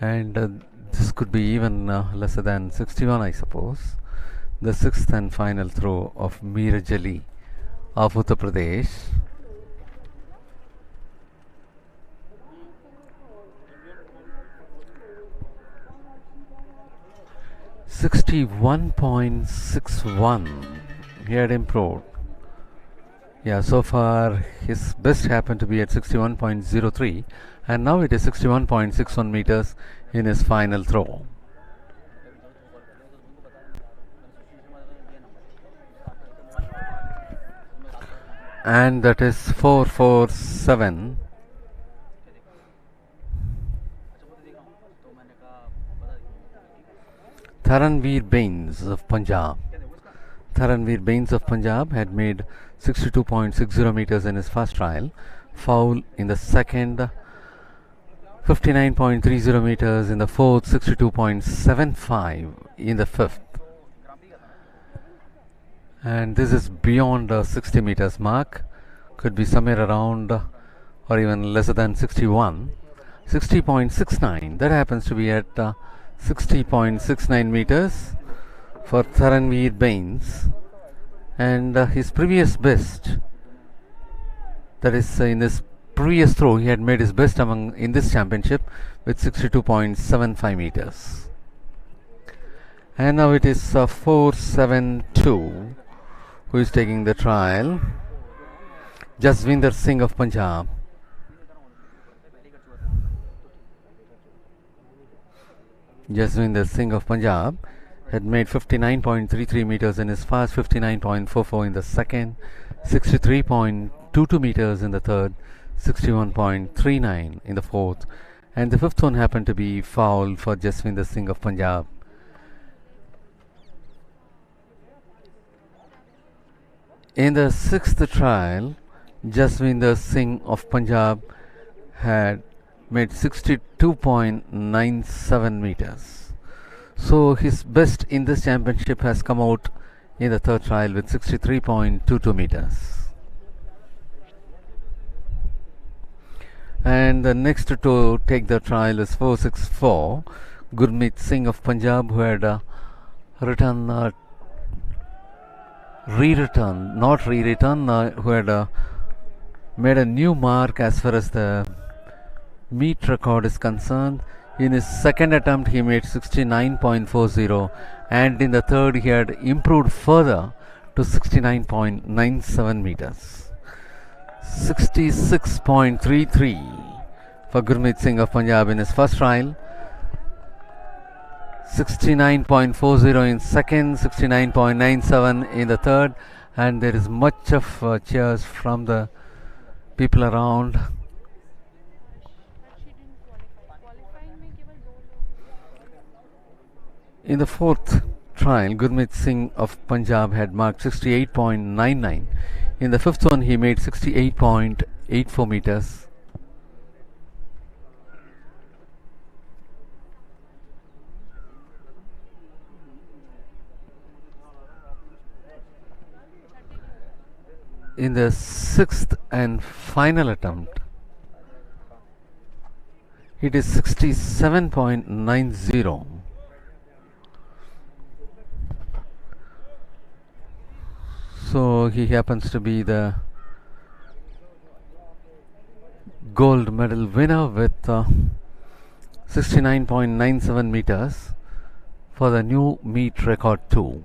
and this could be even lesser than 61, I suppose. The sixth and final throw of Meeraj Ali of Uttar Pradesh. .61. He had improved. Yeah, so far his best happened to be at 61.03, and now it is 61.61 meters in his final throw. And that is 447. Taranveer Bains of Punjab. Taranveer Bains of Punjab had made 62.60 meters in his first trial, foul in the second, 59.30 meters in the fourth, 62.75 in the fifth. And this is beyond the 60 meters mark, could be somewhere around or even lesser than 61. 60.69, that happens to be at 60.69 meters for Taranveer Bains, and his previous best, that is in his previous throw, he had made his best in this championship with 62.75 meters. And now it is 472 who is taking the trial. Jasvinder Singh of Punjab. Jasvinder Singh of Punjab had made 59.33 meters in his first, 59.44 in the second, 63.22 meters in the third, 61.39 in the fourth, and the fifth one happened to be foul for Jasvinder Singh of Punjab. In the sixth trial, Jasvinder Singh of Punjab had made 62.97 meters. So his best in this championship has come out in the third trial with 63.22 meters. And the next to take the trial is 464, Gurmeet Singh of Punjab, who had who had made a new mark as far as the meet record is concerned. In his second attempt he made 69.40, and in the third he had improved further to 69.97 meters. 66.33 for Gurmeet Singh of Punjab in his first trial, 69.40 in second, 69.97 in the third, and there is much of cheers from the people around. In the fourth trial, Gurmeet Singh of Punjab had marked 68.99. In the fifth one, he made 68.84 meters. In the sixth and final attempt, it is 67.90. So he happens to be the gold medal winner with 69.97 meters for the new meet record 2.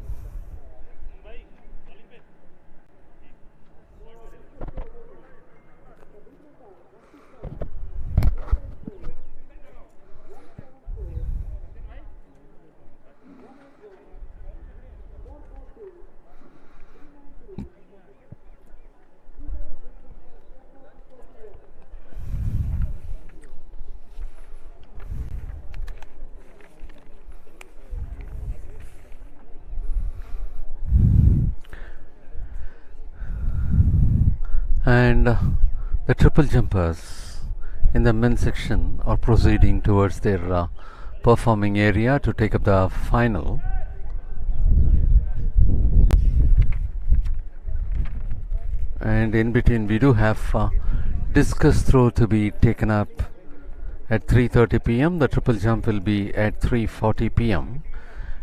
And the triple jumpers in the men's section are proceeding towards their performing area to take up the final. And in between we do have discus throw to be taken up at 3:30 p.m. The triple jump will be at 3:40 p.m.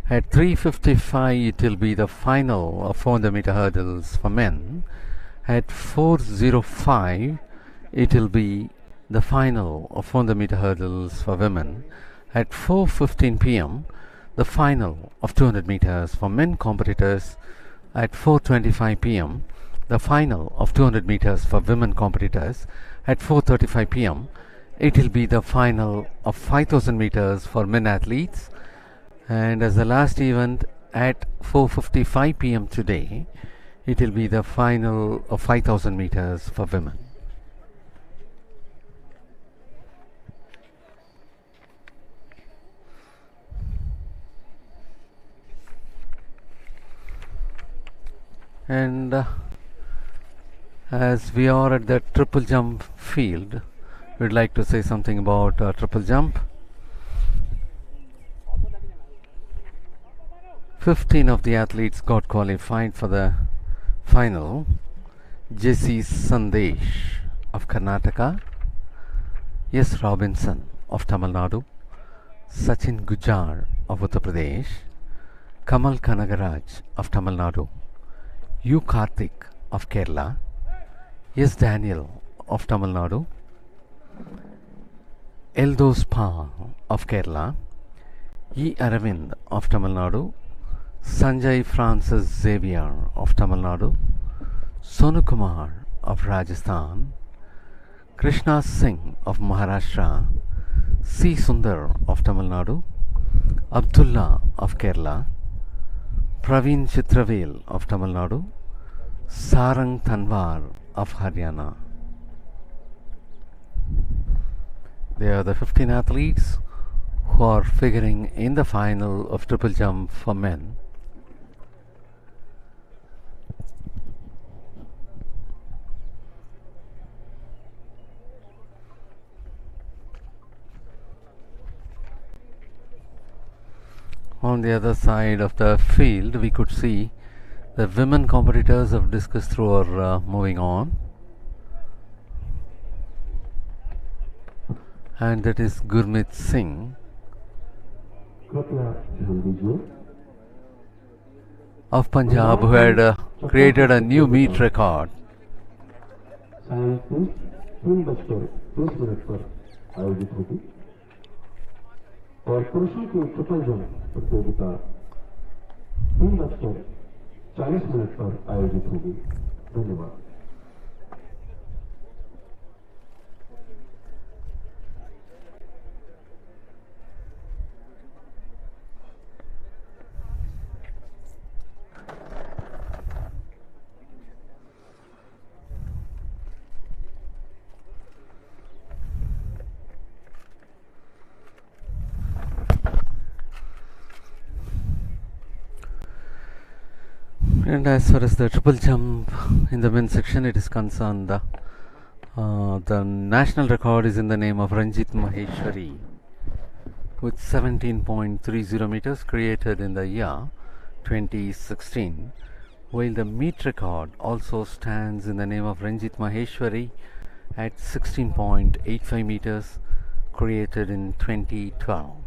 At 3:55 it will be the final of 400 meter hurdles for men. At 4:05 it will be the final of 400 meter hurdles for women. At 4:15 p.m. the final of 200 meters for men competitors. At 4:25 p.m. the final of 200 meters for women competitors. At 4:35 p.m. it will be the final of 5000 meters for men athletes. And as the last event, at 4:55 p.m. today, it will be the final of 5000 meters for women. And as we are at the triple jump field, we'd like to say something about triple jump. 15 of the athletes got qualified for the final. J.C. Sandesh of Karnataka, S. Robinson of Tamil Nadu, Sachin Gujar of Uttar Pradesh, Kamal Kanagaraj of Tamil Nadu, U. Karthik of Kerala, S. Daniel of Tamil Nadu, Eldos Pa of Kerala, E. Aravind of Tamil Nadu, Sanjay Francis Xavier of Tamil Nadu, Sonu Kumar of Rajasthan, Krishna Singh of Maharashtra, C. Sundar of Tamil Nadu, Abdullah of Kerala, Praveen Chitravel of Tamil Nadu, Sarang Tanwar of Haryana. They are the 15 athletes who are figuring in the final of triple jump for men. On the other side of the field, we could see the women competitors of discus throw are moving on, and that is Gurmeet Singh of Punjab, who had created a new meet record. और पुरुषों की triple jump प्रतियोगिता 3:40 पर आयोजित होगी। धन्यवाद। And as far as the triple jump in the men's section it is concerned, the national record is in the name of Ranjit Maheshwari with 17.30 meters, created in the year 2016, while the meet record also stands in the name of Ranjit Maheshwari at 16.85 meters, created in 2012.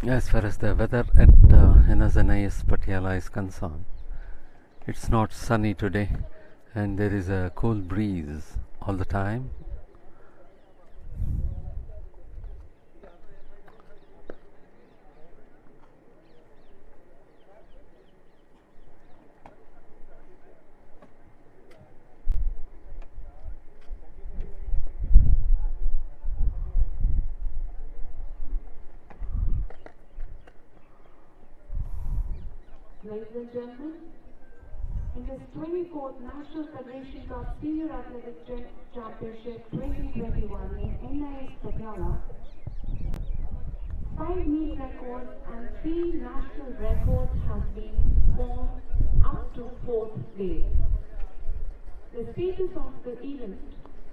As far as the weather at NIS Patiala is concerned, it's not sunny today and there is a cool breeze all the time. Ladies and gentlemen, in this 24th National Federation Cup Senior Athletics Championship 2021 in NIS Patiala, 5 meet records and 3 national records have been formed up to 4th place. The status of the event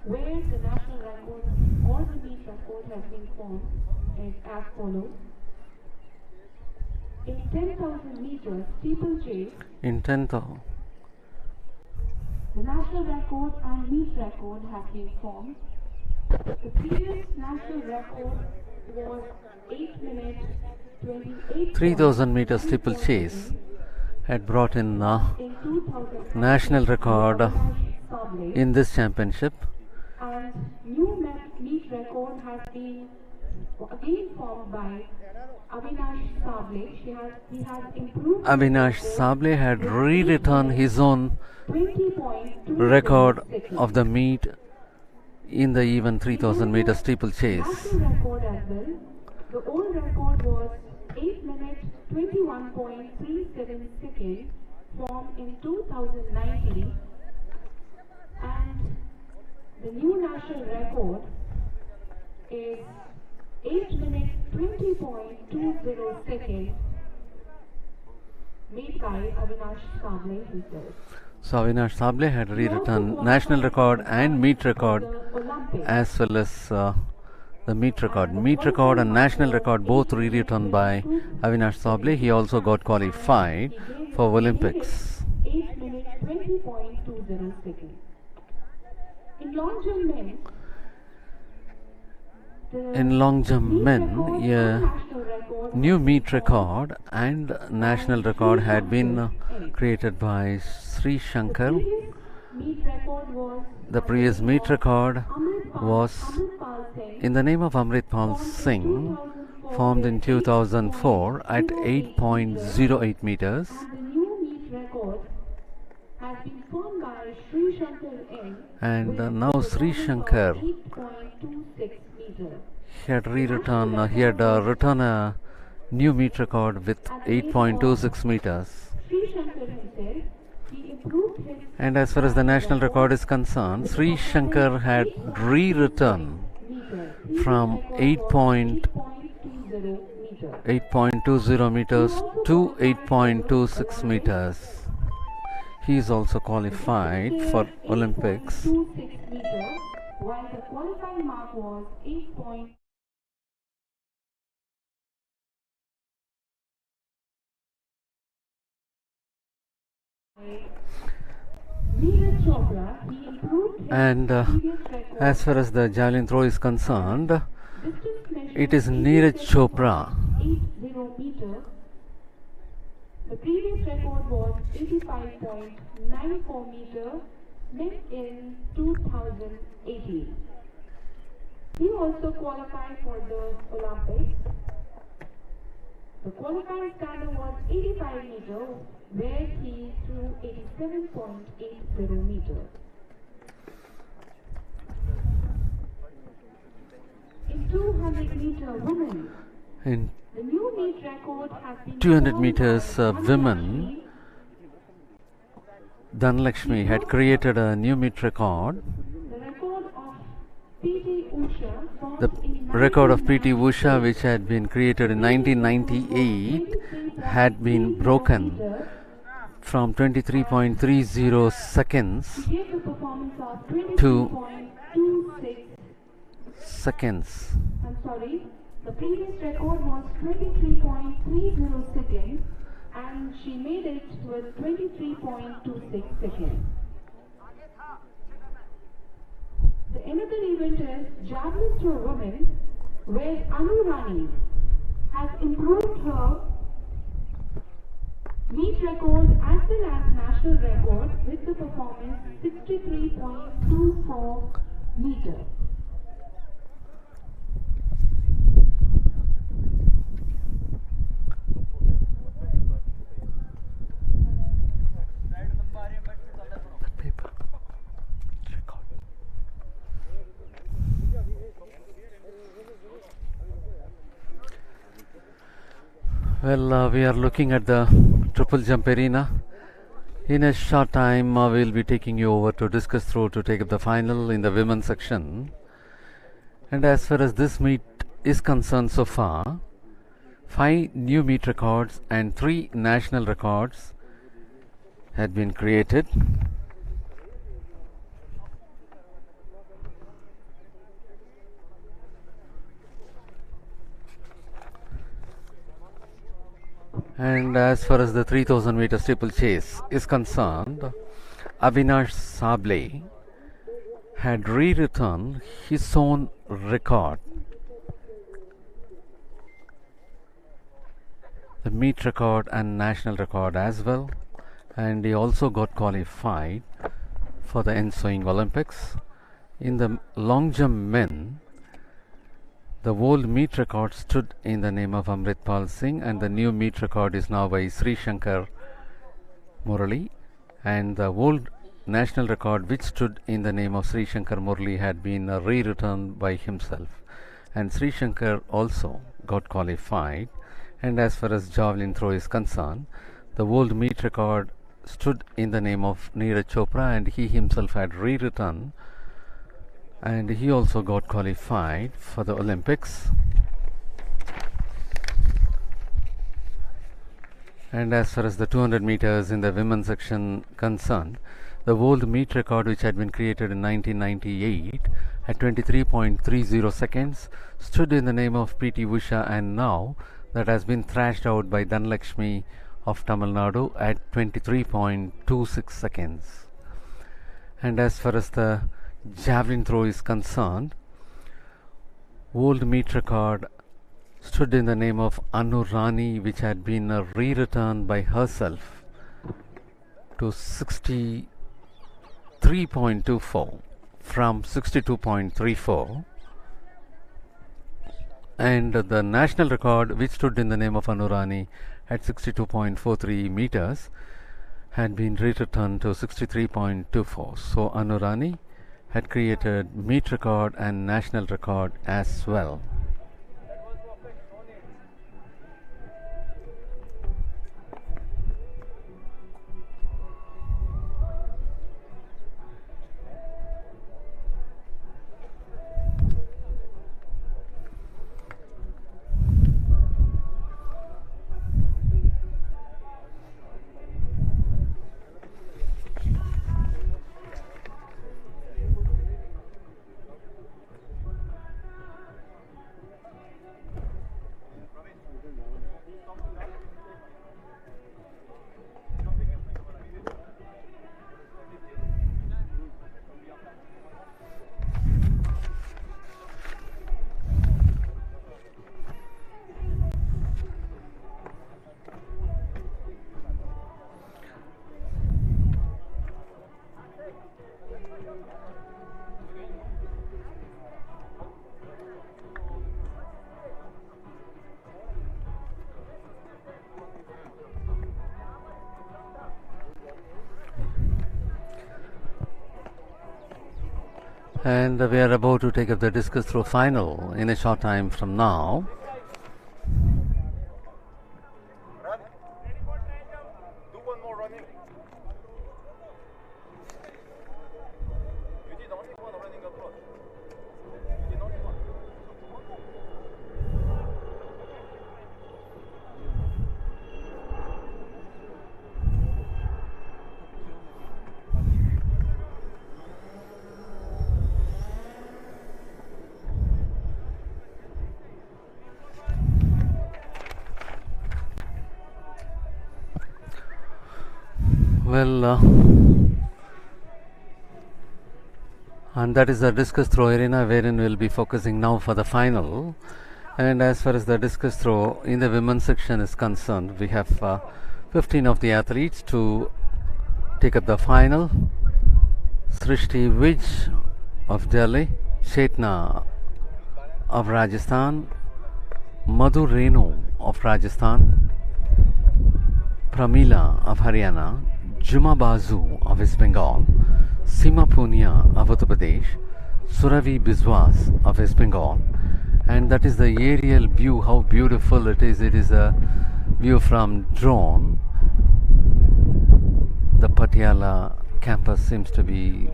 where the national record or the meet record has been formed is as follows. In 10,000 meters steeplechase, the national record and meet record have been formed. The previous national record was 8 minutes 28 3,000 meter steeplechase had brought in national record in this championship. And new meet record has been again formed by Avinash Sable. He has improved Avinash Sable had rewritten his own 20.2 record seconds. of the meet in the even 3000 meter steeplechase. National record as well. The old record was 8 minutes 21.37 seconds formed in 2019, and the new national record is 8 minutes 20.20 seconds made by Avinash Sable himself. So Avinash Sable had rewritten national record and meet record as well as the meet record. Meet record and national record both rewritten by Avinash Sable. He also got qualified for Olympics. 8 minutes 20.20 seconds. In long jump men, In long jump men, a new meet record and national record had been created by Sri Shankar. meet record was The previous meet record was in the name of Amritpal Singh, formed in 2004 at 8.08 meters. and the new meet record has been formed by Sri Shankar N. And now Sri Shankar 8.26 meters. he had written a new meet record with 8.26 meters. Sri Shankar himself, he improved his And as far as the national record is concerned, Sri Shankar had rewritten meter. from 8.20 meters to 8.26 meters. He is also qualified for Olympics. 26 meters, while the qualifying mark was 8. Neeraj Chopra, he improved his And previous record. as far as the javelin throw is concerned, Distance measured it is Neeraj Chopra 80 meters. The previous record was 85.94 meters, met in 2018. He also qualified for the Olympics. The qualifying standard was 85 meters, where he threw 87.80 meters. In 200 meter women, in the new meet record has been 200 formed meters by women. Dhanlakshmi had created a new meet record. The record of P.T. Usha formed The in record of P.T. Usha, which had been created in 1998, had been broken from 23.30 seconds gave the performance of to 23.26. seconds. I'm sorry, the previous record was 23.30 seconds, and she made it with 23.26 seconds. The another event is javelin throw women, where Anu Rani has improved her meet record as well as national record with the performance 63.24 meters. Paper. Record. Well, we are looking at the triple jump arena. In a short time, we'll be taking you over to discus throw to take up the final in the women's section. And as far as this meet is concerned so far, 5 new meet records and 3 national records had been created. And as far as the 3000 meter steeplechase is concerned, Avinash Sable had rewritten his own record, the meet record and national record as well, and he also got qualified for the ensuing Olympics. In the long jump men, The old meet record stood in the name of Amritpal Singh, and the new meet record is now by Sri Shankar Murali, and the old national record which stood in the name of Sri Shankar Murali had been rewritten by himself, and Sri Shankar also got qualified. And as far as javelin throw is concerned, the old meet record stood in the name of Neeraj Chopra, and he himself had rewritten, and he also got qualified for the Olympics. And as far as the 200 meters in the women's section concerned, the world meet record which had been created in 1998 at 23.30 seconds stood in the name of PT Usha, and now that has been thrashed out by Dhanlakshmi of Tamil Nadu at 23.26 seconds. And as far as the javelin throw is concerned, world meet record stood in the name of Anu Rani, which had been rewritten by herself to 63.24 from 62.34, and the national record which stood in the name of Anu Rani at 62.43 meters had been rewritten to 63.24. So Anu Rani had created meet record and national record as well. And we are about to take up the discus throw final in a short time from now. Well, and that is the discus throw arena wherein we will be focusing now for the final. And as far as the discus throw in the women's section is concerned, we have 15 of the athletes to take up the final. Srishti Vij of Delhi, Chetna of Rajasthan, Madhu Renu of Rajasthan, Pramila of Haryana, Juma Bazu of West Bengal, Sima Punia of Uttar Pradesh, Suravi Biswas of West Bengal, and that is the aerial view, how beautiful it is. It is a view from drone. The Patiala campus seems to be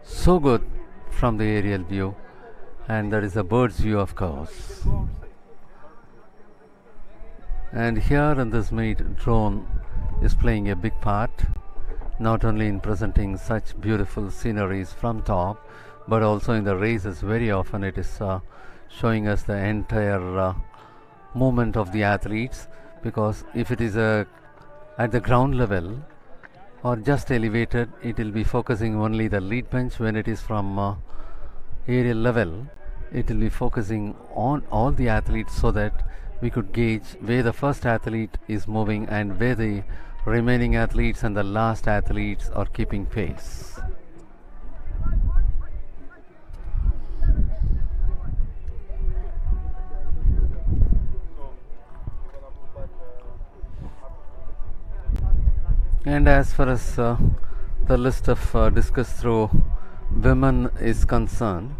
so good from the aerial view, and that is a bird's view, of course. And here in this meet, drone is playing a big part, not only in presenting such beautiful sceneries from top, but also in the races. Very often it is showing us the entire movement of the athletes, because if it is at the ground level or just elevated, it will be focusing only the lead bench. When it is from aerial level, it will be focusing on all the athletes, so that we could gauge where the first athlete is moving and where the remaining athletes and the last athletes are keeping pace. And as far as the list of discus throw women is concerned,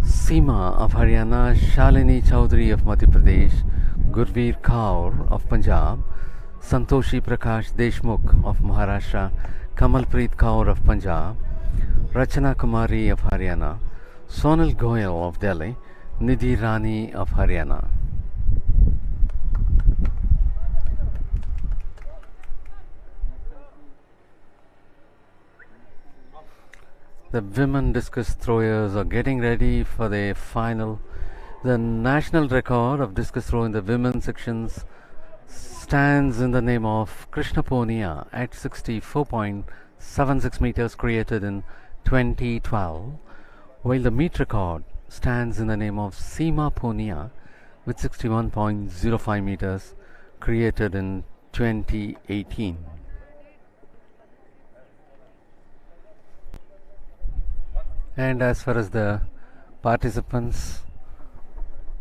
Seema of Haryana, Shalini Chowdhury of Madhya Pradesh, Gurveer Kaur of Punjab, Santoshi Prakash Deshmukh of Maharashtra, Kamalpreet Kaur of Punjab, Rachana Kumari of Haryana, Sonal Goyal of Delhi, Nidhi Rani of Haryana. The women discus throwers are getting ready for the final. The national record of discus throw in the women sections stands in the name of Krishna Ponia at 64.76 meters, created in 2012, while the meet record stands in the name of Seema Ponia with 61.05 meters, created in 2018. And as far as the participants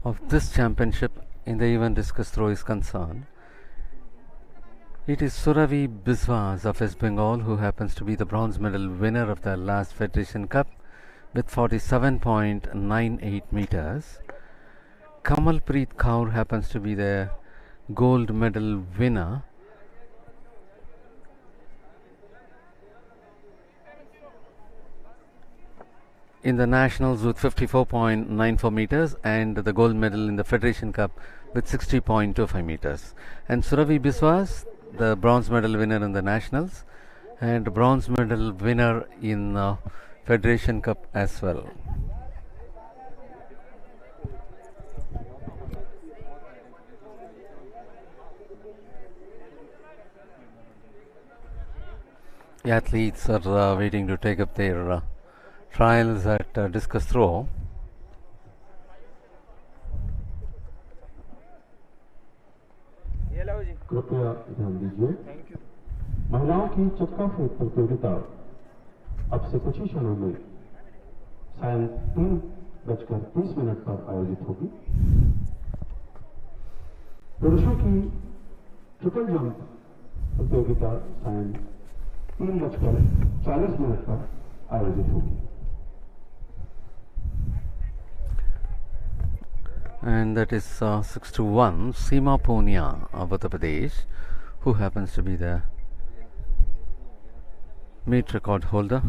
of this championship in the event discus throw is concerned, it is Suravi Biswas of West Bengal who happens to be the bronze medal winner of the last Federation Cup with 47.98 meters. Kamalpreet Kaur happens to be the gold medal winner in the nationals with 54.94 meters, and the gold medal in the Federation Cup with 60.25 meters. And Suravi Biswas, the bronze medal winner in the nationals and bronze medal winner in Federation Cup as well. The athletes are waiting to take up their trials at discus throw. कृपया ध्यान दीजिए, महिलाओं की चक्का फेंक प्रतियोगिता अब से कुछ ही क्षणों में सायं 3:30 पर आयोजित होगी। पुरुषों की ट्रिपल जंप प्रतियोगिता सायं 3:40 पर आयोजित होगी। And that is 6-1 Seema Ponia of Uttar Pradesh, who happens to be the meet record holder.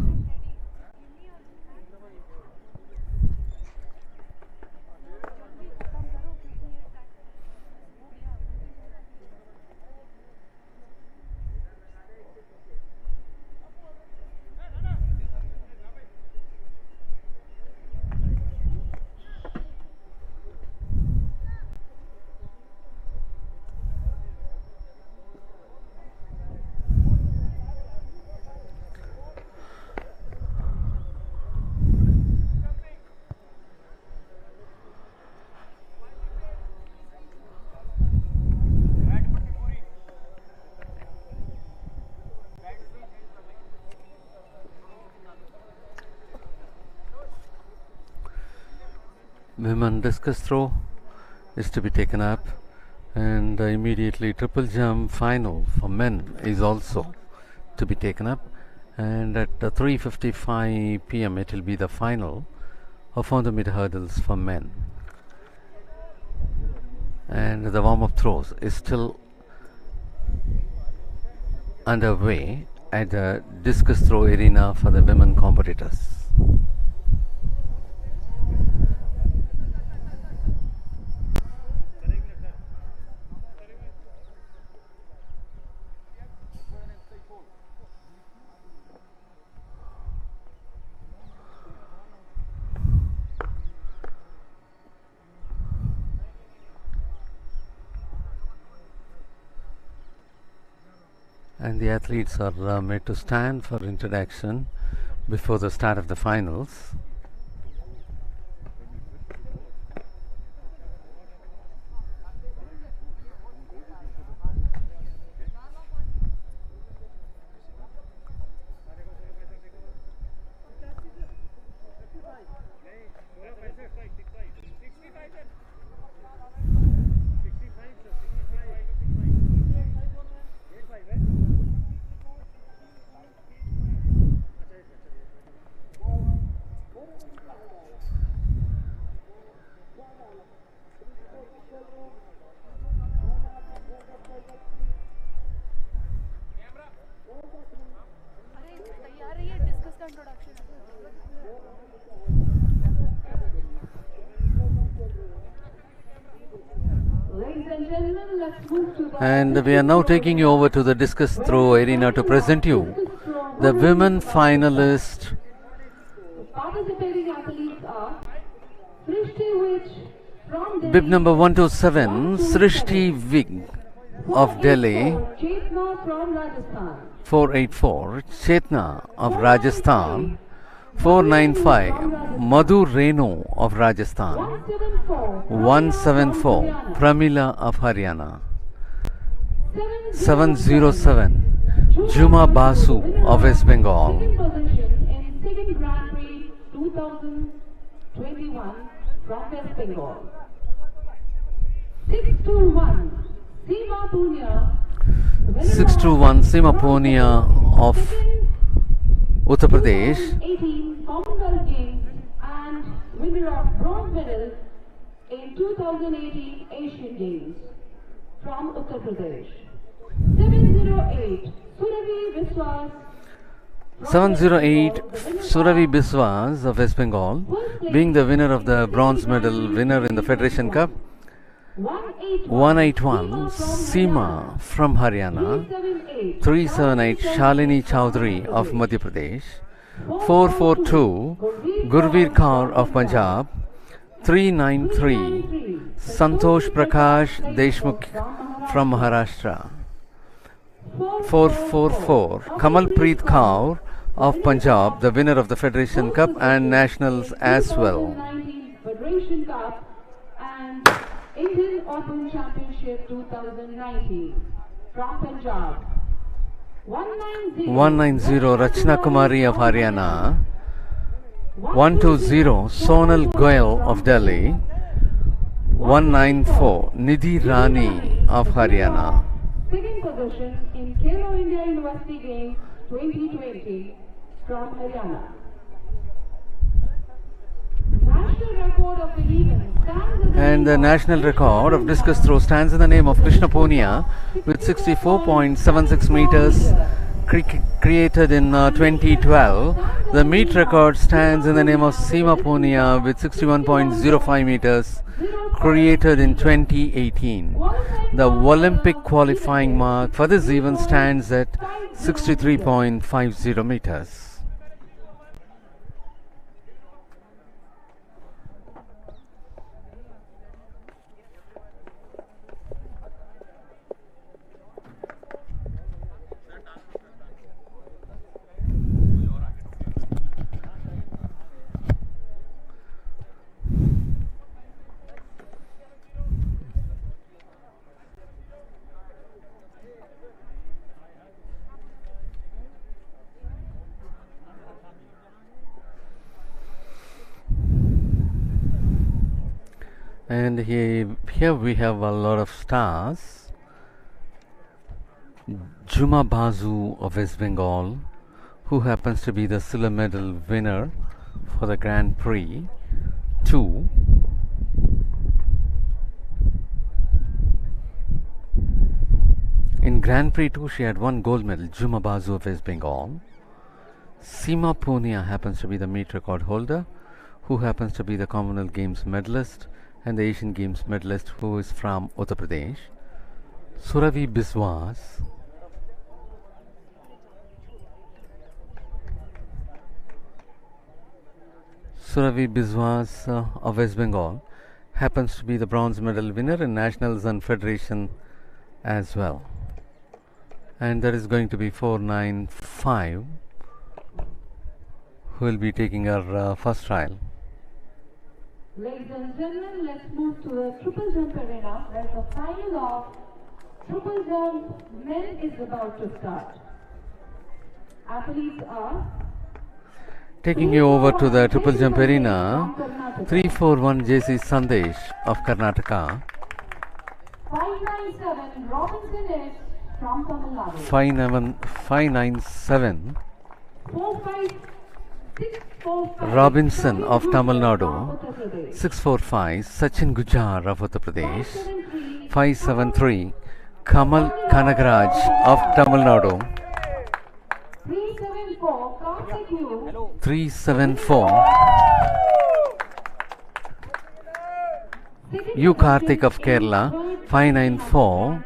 Women discus throw is to be taken up, and immediately triple jump final for men is also to be taken up, and at 3:55 p.m. it will be the final of 400 meter hurdles for men. And the warm-up throws is still underway at the discus throw arena for the women competitors. And the athletes are made to stand for introduction before the start of the finals. let's move to the And we are now taking you over to the discus throw arena to present you the women finalists. participating athletes are Srishti Wich from Delhi, Bib number 127, Srishti Vig of Delhi. 484, Chetna from Rajasthan, 484, Chetna of Rajasthan. 495, Madhu Renu of Rajasthan. 174, Pramila of Haryana. 707, Juma Basu of West Bengal. second position in second Grand Prix 2021 from West Bengal. 621, Seema Punia, 621, Seema Punia of Uttar Pradesh. 2018 Commonwealth Games and winner of bronze medal in 2018 Asian Games from Uttar Pradesh. 708 Surabhi Biswas. 708, Surabhi Biswas of West Bengal, being the winner of the bronze medal winner in the Federation Cup. 181, Seema from Haryana. 378, Shalini Chowdhury of Madhya Pradesh. 442, Gurveer Kaur of Punjab. 393, Santosh Prakash Deshmukh from Maharashtra. 444, Kamalpreet Kaur of Punjab, the winner of the Federation Cup and Nationals as well. 2019 Federation Cup and Indian Open Championship 2019 from Punjab. 190, Rachna Kumari of Haryana. 120, Sonal Goyal of Delhi. 194, Nidhi Rani of Haryana. Second position in Khelo India University Games 2020 from Haryana. National record of the event stands as And the national record of discus throw stands in the name of Krishna Punia with 64.76 meters created in 2012. The meet record stands in the name of Seema Punia with 61.05 meters created in 2018. The Olympic qualifying mark for this event stands at 63.50 meters. And here we have a lot of stars. Juma Basu of West Bengal, who happens to be the silver medal winner for the Grand Prix 2. In Grand Prix 2, she had one gold medal, Juma Basu of West Bengal. Seema Punia happens to be the meet record holder, who happens to be the Commonwealth Games medalist and the Asian Games medalist, who is from Uttar Pradesh. Surabhi Biswas, of West Bengal happens to be the bronze medal winner in Nationals and Federation as well. And there is going to be 495 who will be taking our first trial. Ladies and gentlemen, let's move to the triple jump arena where the final of triple jump men is about to start. Athletes are Taking you over to the triple jump arena, 341 JC Sandesh of Karnataka, 597 Robinson is from Tamil Nadu. 597 45645 Robinson of Tamil Nadu, Uttar Pradesh. 645 Sachin Gujar of Uttar Pradesh, 573 Kamal Kanagaraj of Tamil Nadu, 374 Karthik Yu. 374 U Karthik of Kerala, 594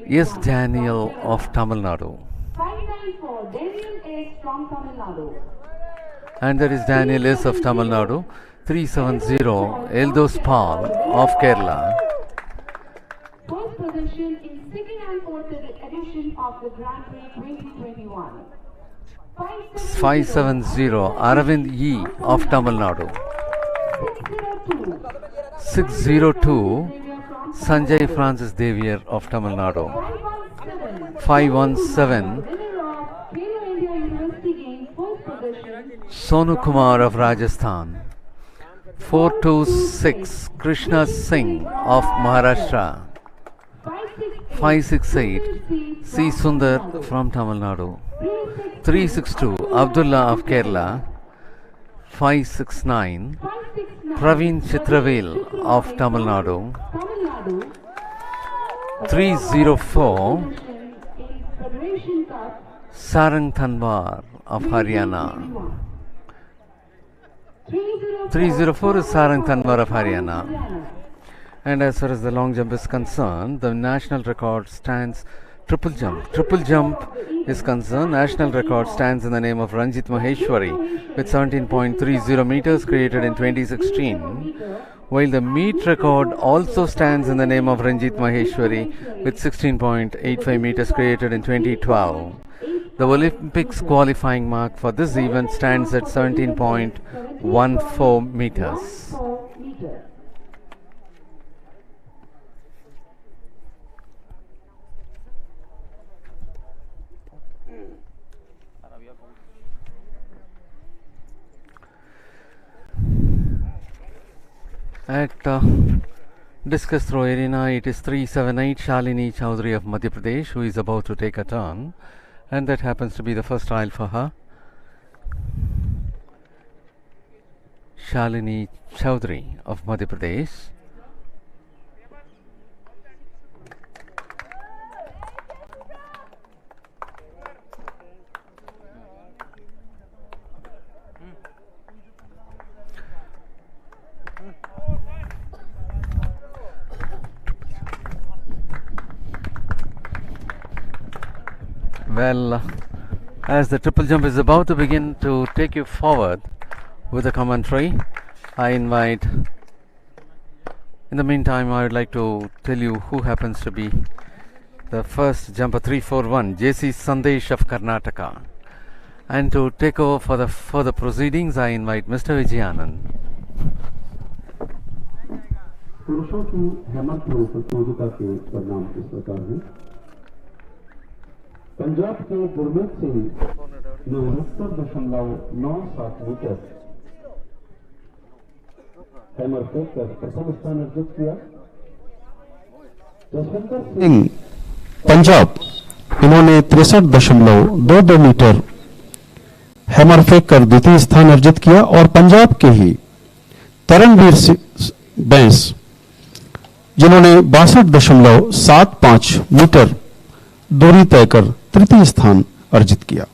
S. Daniel of Tamil Nadu. 594 Daniel S from Tamil Nadu. And there is Daniel S. of Tamil Nadu. 370 Eldos Paul of Kerala. First position in second and fourth edition of the Grand Prix 2021. 570 Aravind E. of Tamil Nadu. 602 Sanjay Francis Devier of Tamil Nadu. 517 Sonu Kumar of Rajasthan. 426 Krishna Singh of Maharashtra. 568 C. Sundar from Tamil Nadu. 362 Abdullah of Kerala. 569 Praveen Chitravel of Tamil Nadu. 304 Sarang Tanwar of Haryana. 304 is Sarang Tanwar of Haryana. And as far as the long jump is concerned, the national record stands triple jump. Triple jump is concerned, national record stands in the name of Ranjit Maheshwari with 17.30 meters created in 2016, while the meet record also stands in the name of Ranjit Maheshwari with 16.85 meters created in 2012. The Olympics qualifying mark for this event stands at 17.14 meters. At discus throw arena, it is 378 Shalini Chowdhury of Madhya Pradesh who is about to take a turn, and that happens to be the first trial for her. Shalini Chowdhury of Madhya Pradesh. Well, as the triple jump is about to begin to take you forward with the commentary, I invite, in the meantime, I would like to tell you who happens to be the first jumper 341, JC Sandesh of Karnataka. And to take over for the further proceedings, I invite Mr. Vijayanand. पुरुषों की Hemant throw प्रतियोगिता के परिणाम इस प्रकार हैं। पंजाब के गुरमीत सिंह ने 69.97 मीटर हैमर फेंक कर प्रथम स्थान अर्जित किया। जसविंदर सिंह पंजाब, इन्होंने 63.22 मीटर हैमर फेंक कर द्वितीय स्थान अर्जित किया और पंजाब के ही तरणवीर बैंस, जिन्होंने 62.75 मीटर दूरी तय कर तृतीय स्थान अर्जित किया।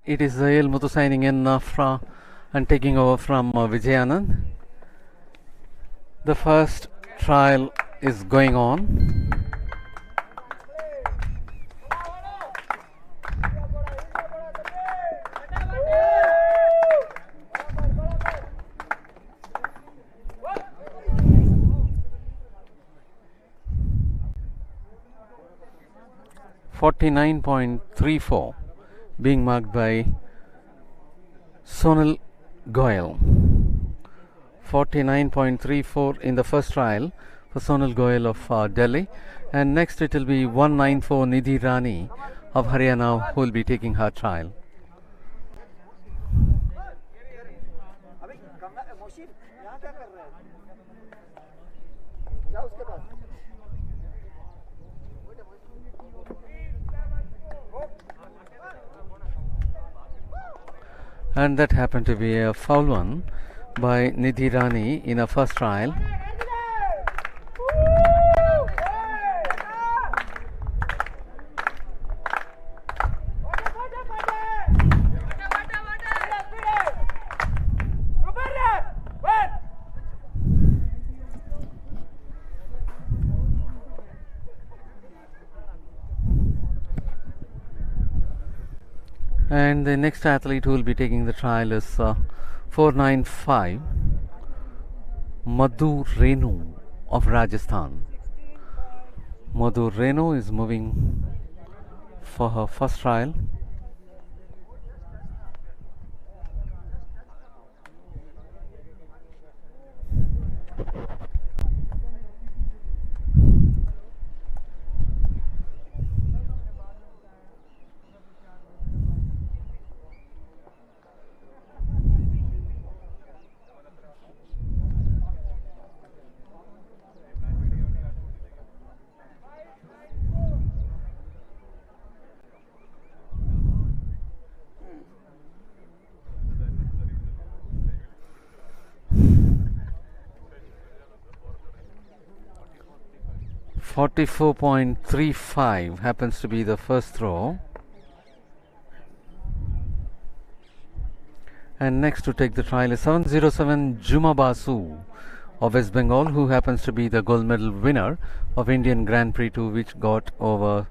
It is Zahil Muthu signing in and taking over from Vijayanand. The first trial is going on. .34 being marked by Sonal Goyal. 49.34 in the first trial for Sonal Goyal of Delhi, and next it will be 194 Nidhi Rani of Haryana who will be taking her trial. And that happened to be a foul one by Nidhi Rani in her first trial. And the next athlete who will be taking the trial is 495 Madhu Renu of Rajasthan. Madhu Renu is moving for her first trial. .34.35 happens to be the first throw. And next to take the trial is 707 Juma Basu of West Bengal, who happens to be the gold medal winner of Indian Grand Prix 2, which got over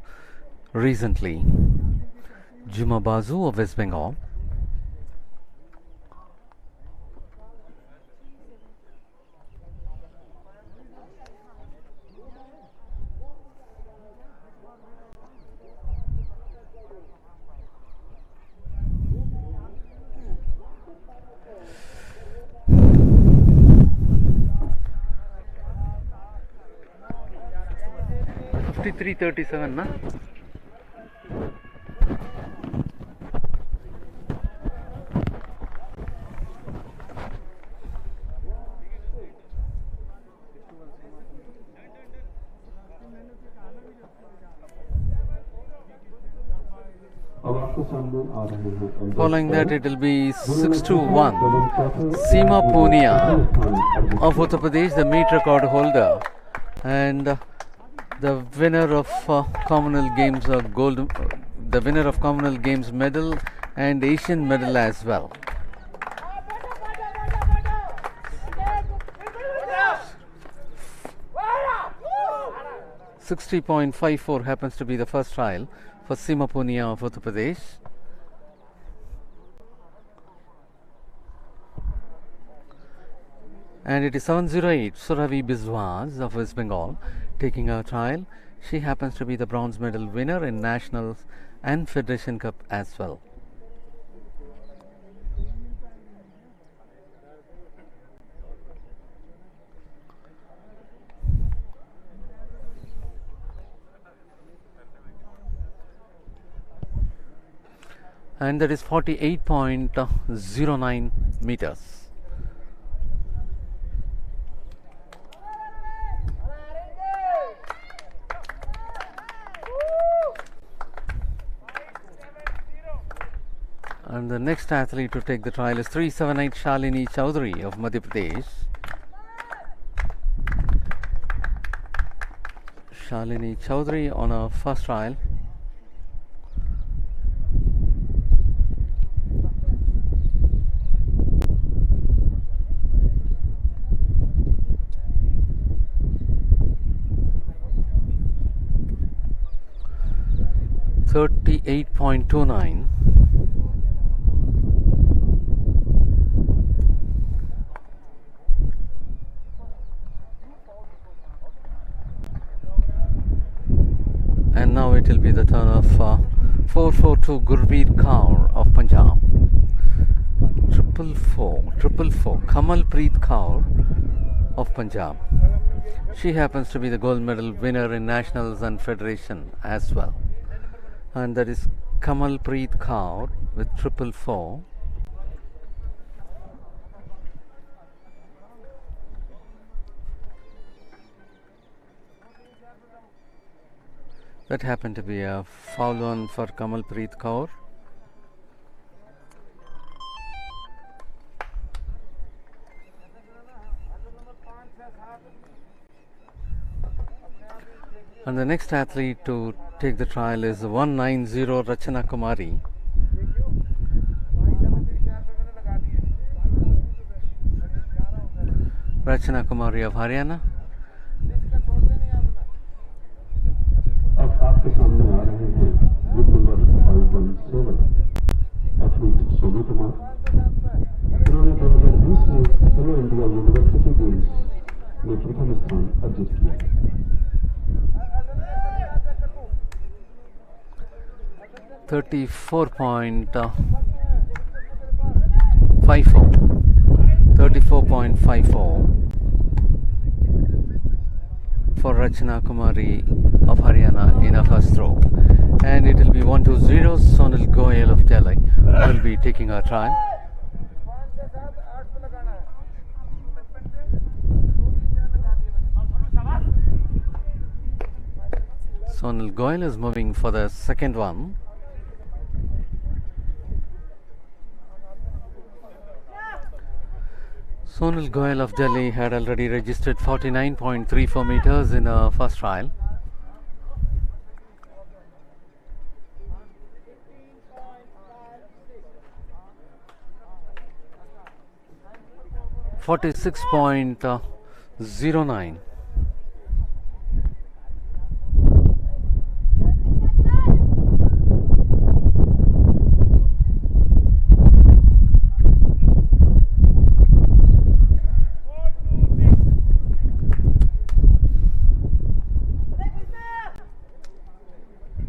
recently. Juma Basu of West Bengal. .53.37 na? Following that, it will be 6-1 Seema Punia of Uttar Pradesh, the meet record holder, and the winner of Commonwealth Games the winner of Commonwealth Games medal and Asian medal as well. .60.54 happens to be the first trial for Seema Punia of Uttar Pradesh. And it is 708 Surabhi Biswas of West Bengal taking her trial. She happens to be the bronze medal winner in Nationals and Federation Cup as well. And that is 48.09 meters. And the next athlete to take the trial is 378 Shalini Chowdhury of Madhya Pradesh. Shalini Chowdhury on her first trial. 38.29. And now it will be the turn of 442 Gurveer Kaur of Punjab. 444 Kamalpreet Kaur of Punjab. She happens to be the gold medal winner in nationals and federation as well. And that is Kamalpreet Kaur with 444. That happened to be a foul one for Kamalpreet Kaur. And the next athlete to take the trial is 190 Rachana Kumari. Rachana Kumari of Haryana. अब आपके सामने आ रहे हैं group number 517 athlete Sonu Kumar. इन्होंने 2020 में खेलो India university games में प्रथम स्थान अर्जित किया। 34.54 for Rachana Kumari of Haryana in a first throw. And it will be 1-0. Sonal Goyal of Delhi will be taking her trial. Sonal Goyal is moving for the second one. Sonal Goyal of Delhi had already registered 49.34 meters in her first trial. .09.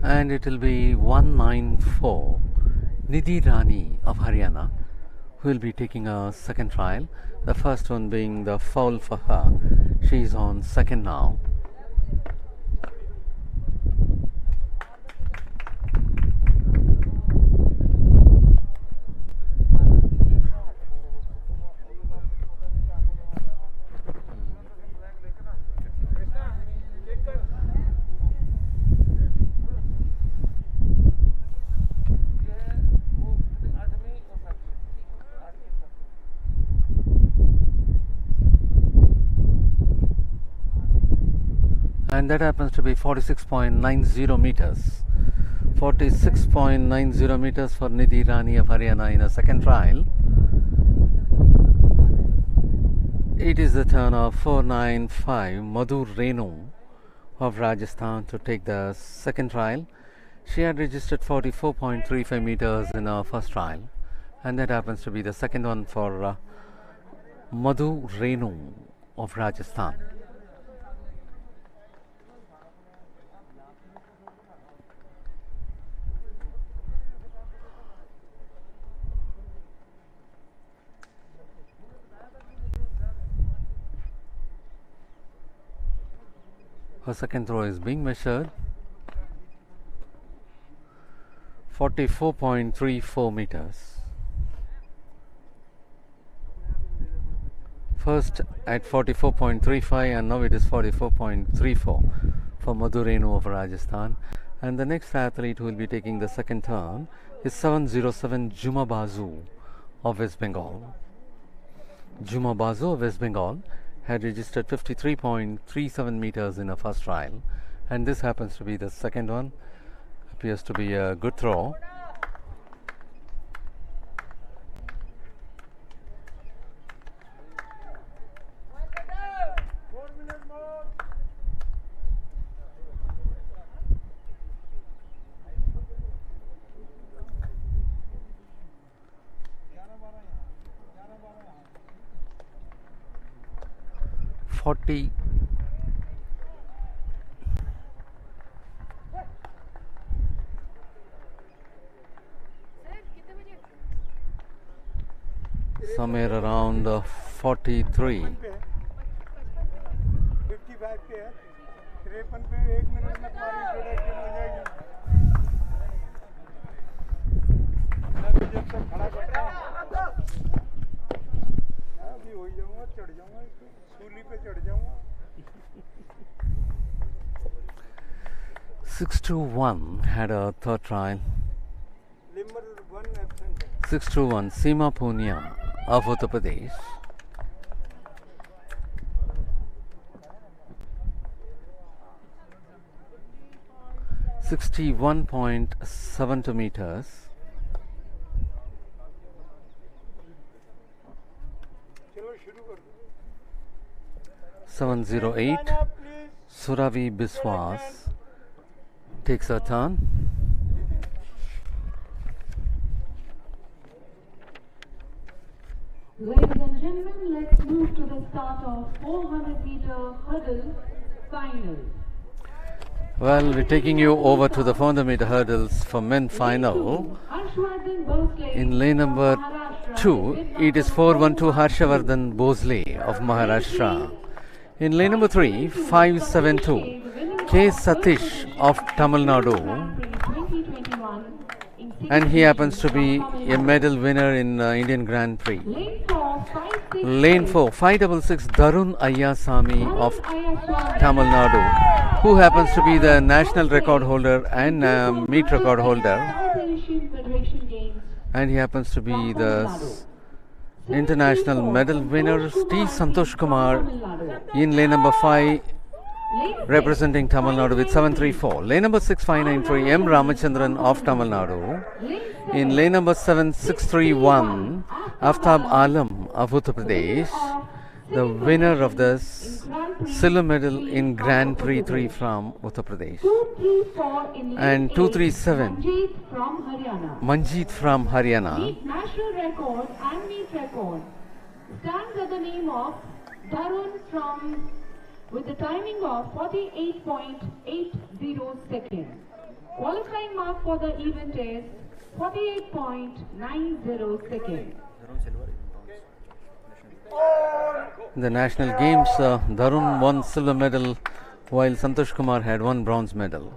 And it will be 194 Nidhi Rani of Haryana who will be taking a second trial. The first one being the foul for her. She is on second now. And that happens to be 46.90 meters. 46.90 meters for Nidhi Rani of Haryana in a second trial. It is the turn of 495 Madhu Renu of Rajasthan to take the second trial. She had registered 44.35 meters in her first trial. And that happens to be the second one for Madhu Renu of Rajasthan. Her second throw is being measured. 44.34 meters. First at 44.35 and now it is 44.34 for Madhu Renu of Rajasthan. And the next athlete who will be taking the second turn is 707 Juma Bazu of West Bengal. Juma Bazu of West Bengal had registered 53.37 meters in a first trial, and this happens to be the second one. Appears to be a good throw. 40. Somewhere around 43. 55 पे है 53 पे 1 minute में तुम्हारी introduction हो जाएगी मैं भी जब तक खड़ा करता हूँ अभी हो जाऊंगा चढ़ जाऊंगा सूली पे चढ़ जाऊंगा 621 had a third trial. Limber 1 absent 621 Seema Punia of Uttar Pradesh. .72 meters. चलो शुरू कर दो 708 Suravi Biswas takes her turn. Ladies and gentlemen, let's move to the start of 400-meter hurdle final. Well, we're taking you over to the 400-meter hurdles for men final. In lane number 2, it is 412 Harshavardhan Bosley of Maharashtra. In lane number 3, 572 K. Satish of Tamil Nadu. And he happens to be a medal winner in Indian Grand Prix. Lane 4, 566 Darun Ayyasamy of Tamil Nadu, who happens to be the national record holder and meet record holder. And he happens to be the international medal winner. T. Santosh Kumar in lane number 5, representing Tamil Nadu with 734. Lane number 6593 M. Ramachandran of Tamil Nadu. In lane number 7631 Aftab Alam of Uttar Pradesh, the winner of the silver medal in Grand Prix 3 from Uttar Pradesh. And 237 Manjeet from Haryana. National record and meet record stands at the name of Darun from with the timing of 48.80 seconds. Qualifying mark for the event is 48.90 seconds. In the national games, Darun won silver medal while Santosh Kumar had one bronze medal.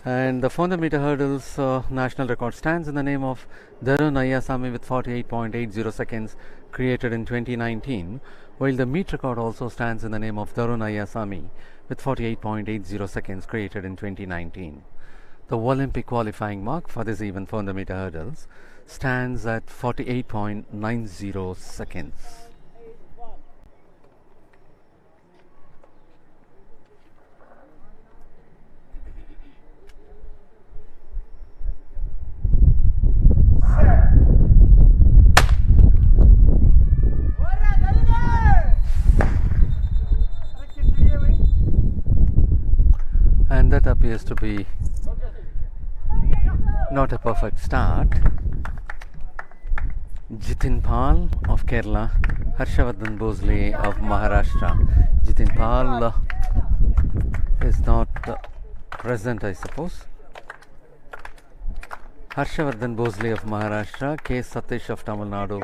And the 400-meter hurdles national record stands in the name of Darun Ayyasamy with 48.80 seconds, created in 2019, while the meet record also stands in the name of Darun Ayyasamy with 48.80 seconds, created in 2019. The Olympic qualifying mark for this event 400-meter hurdles stands at 48.90 seconds. And that appears to be not a perfect start. Jitin Pal of Kerala, Harshavardhan Bosley of Maharashtra. Jitin Pal is not present, I suppose. Harshavardhan Bosley of Maharashtra, K. Satish of Tamil Nadu,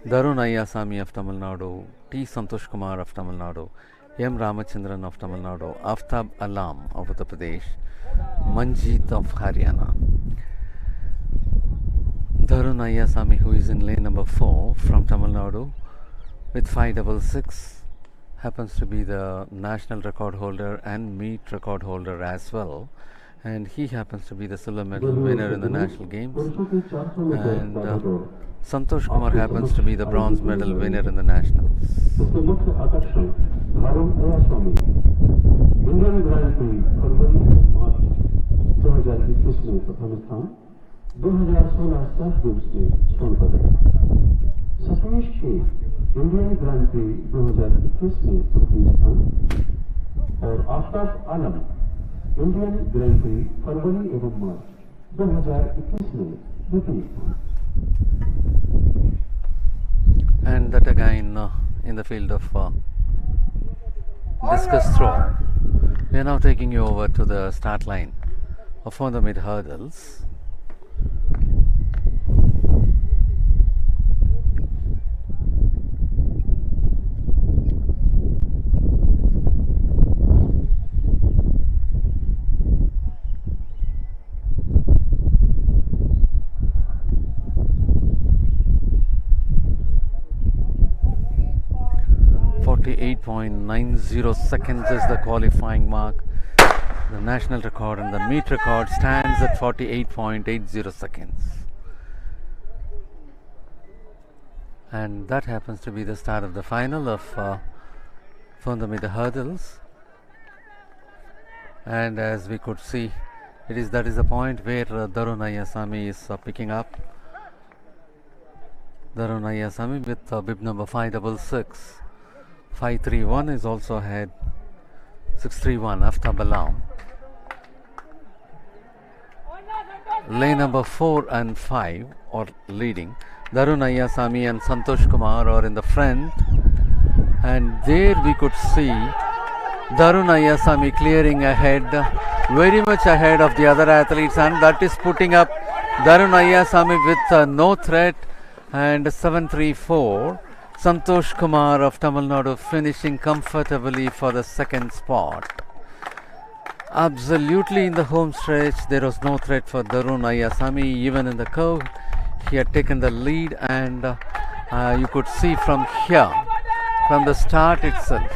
Darun Ayyasamy of Tamil Nadu, T. Santosh Kumar of Tamil Nadu, M. Ramachandran of Tamil Nadu, Aftab Alam of Uttar Pradesh, Manjeet of Haryana. Darun Ayyasamy, who is in lane number 4 from Tamil Nadu with 566, happens to be the national record holder and meet record holder as well. And he happens to be the silver medal winner in the national games. And Santosh Kumar happens to be the bronze medal winner in the nationals. Indian grand prix फरवरी मार्च 2021 में प्रथम स्थान, 2016 self games में स्वर्ण पदक। सतीश के Indian grand pre 2021 में प्रथम स्थान और आफ्ताब आलम इंडियन ग्रैंड प्री फरवरी एवं मार्च 2021 में द्वितीय स्थान। And that again in the field of discus throw. We are now taking you over to the start line of on the mid hurdles. .90 seconds is the qualifying mark. The national record and the meet record stands at 48.80 seconds. And that happens to be the start of the final of from the mid hurdles. And as we could see, that is the point where Darun Ayasami is picking up. Darun Ayasami with bib number 566. 531 is also ahead. 631 after Balam. Lane number 4 and 5 are leading. Darun Ayasami and Santosh Kumar are in the front, and there we could see Darun Ayasami clearing ahead, very much ahead of the other athletes, and that is putting up Darun Ayasami with no threat, and 734. Santosh Kumar of Tamil Nadu finishing comfortably for the second spot. Absolutely in the home stretch, there was no threat for Darun Ayasami. Even in the curve, he had taken the lead, and you could see from here, from the start itself,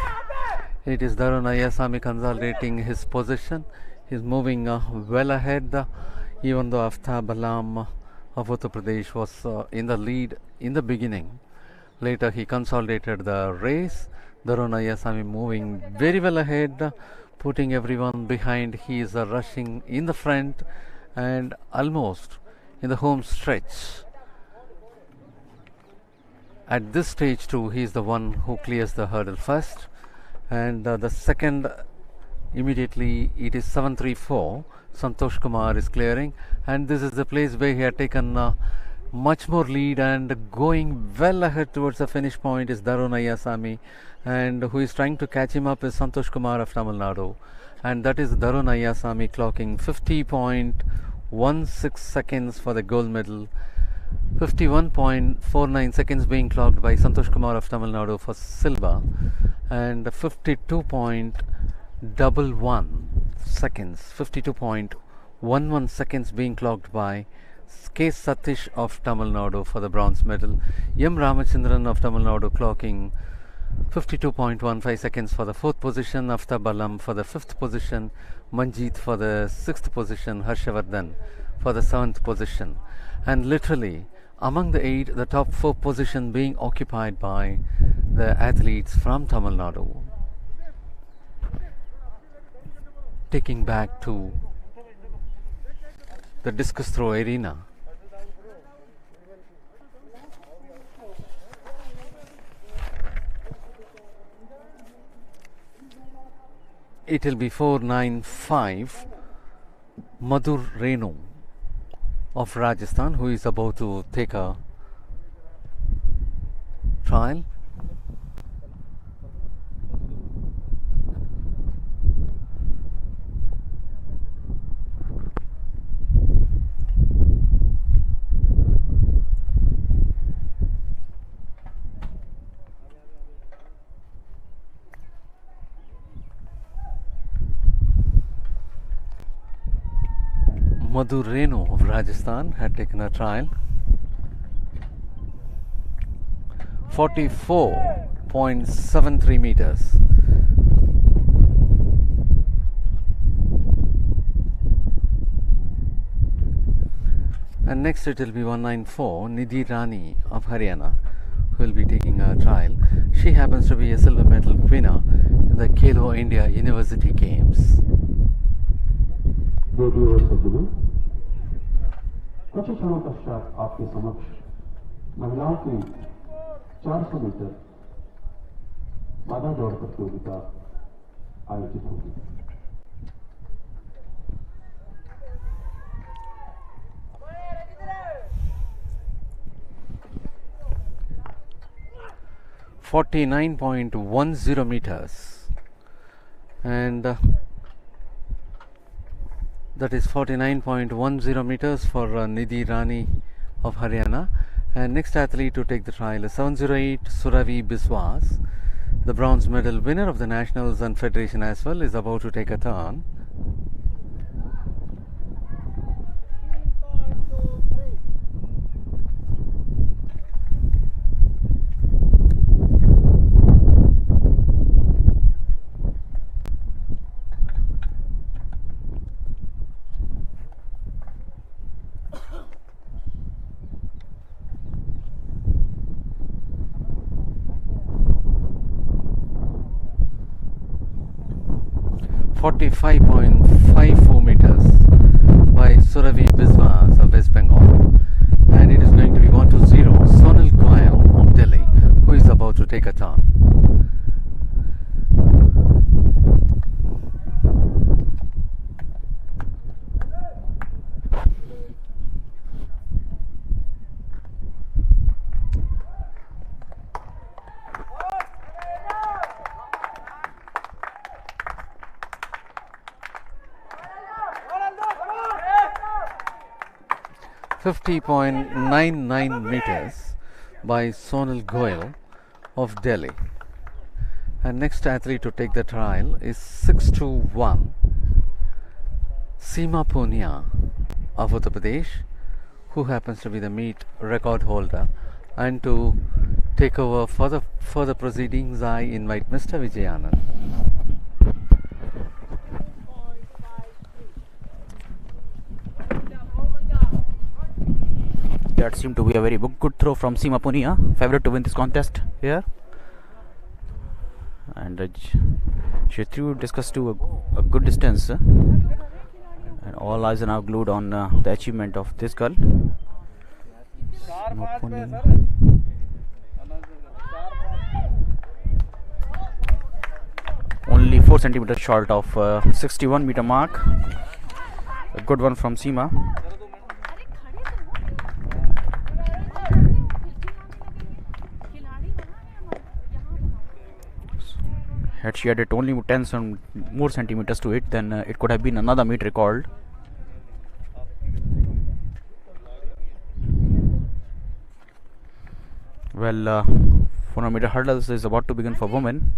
it is Darun Ayasami consolidating his position. He is moving well ahead, even though Aftab Balam of Uttar Pradesh was in the lead in the beginning. Later he consolidated the race. Darun Ayasami moving very well ahead, putting everyone behind. He is rushing in the front and almost in the home stretch. At this stage too, he is the one who clears the hurdle first, and the second immediately it is 734. Santosh Kumar is clearing, and this is the place where he had taken much more lead, and going well ahead towards the finish point is Darun Ayasami, and who is trying to catch him up is Santosh Kumar of Tamil Nadu, and that is Darun Ayasami clocking 50.16 seconds for the gold medal, 51.49 seconds being clocked by Santosh Kumar of Tamil Nadu for silver, and 52.11 seconds being clocked by K. Satish of Tamil Nadu for the bronze medal. M. Ramachandran of Tamil Nadu clocking 52.15 seconds for the 4th position, Aftab Balam for the 5th position, Manjeet for the 6th position, Harshavardhan for the 7th position. And literally among the 8, the top 4 position being occupied by the athletes from Tamil Nadu. Taking back to the discus throw arena. It will be 495 Madhur Renu of Rajasthan, who is about to take a trial. Madhur Renu of Rajasthan had taken a trial. 44.73 meters. And next it will be 194 Nidhi Rani of Haryana, who will be taking a trial. She happens to be a silver medal winner in the Khelo India University Games. देवी और सज्जनों, कुछ क्षणों पश्चात आपके समक्ष महिलाओं की 400 metre बाधा दौड़ प्रतियोगिता आयोजित होगी। 49.10 meters. and that is 49.10 meters for Nidhi Rani of Haryana. And next athlete to take the trial is 708 Suravi Biswas. The bronze medal winner of the nationals and federation as well is about to take a turn. .54 meters by Suravi Biswas of West Bengal, and it is going to be 1-0 Sonal Goyal of Delhi, who is about to take a turn. .99 meters by Sonal Goyal of Delhi. And next athlete to take the trial is 621 Seema Punia of Uttar Pradesh, who happens to be the meet record holder. And to take over for the proceedings, I invite Mr. Vijayanand. That seemed to be a very good throw from Seema Punia, favorite to win this contest here. And she threw discus to a good distance. And all eyes are now glued on the achievement of this girl. Seema Punia. Only 4 centimeters short of 61 meter mark. A good one from Seema. Had she added only 10 more centimeters to it, then it could have been another meet record. Well, 400 meter hurdles is about to begin for women.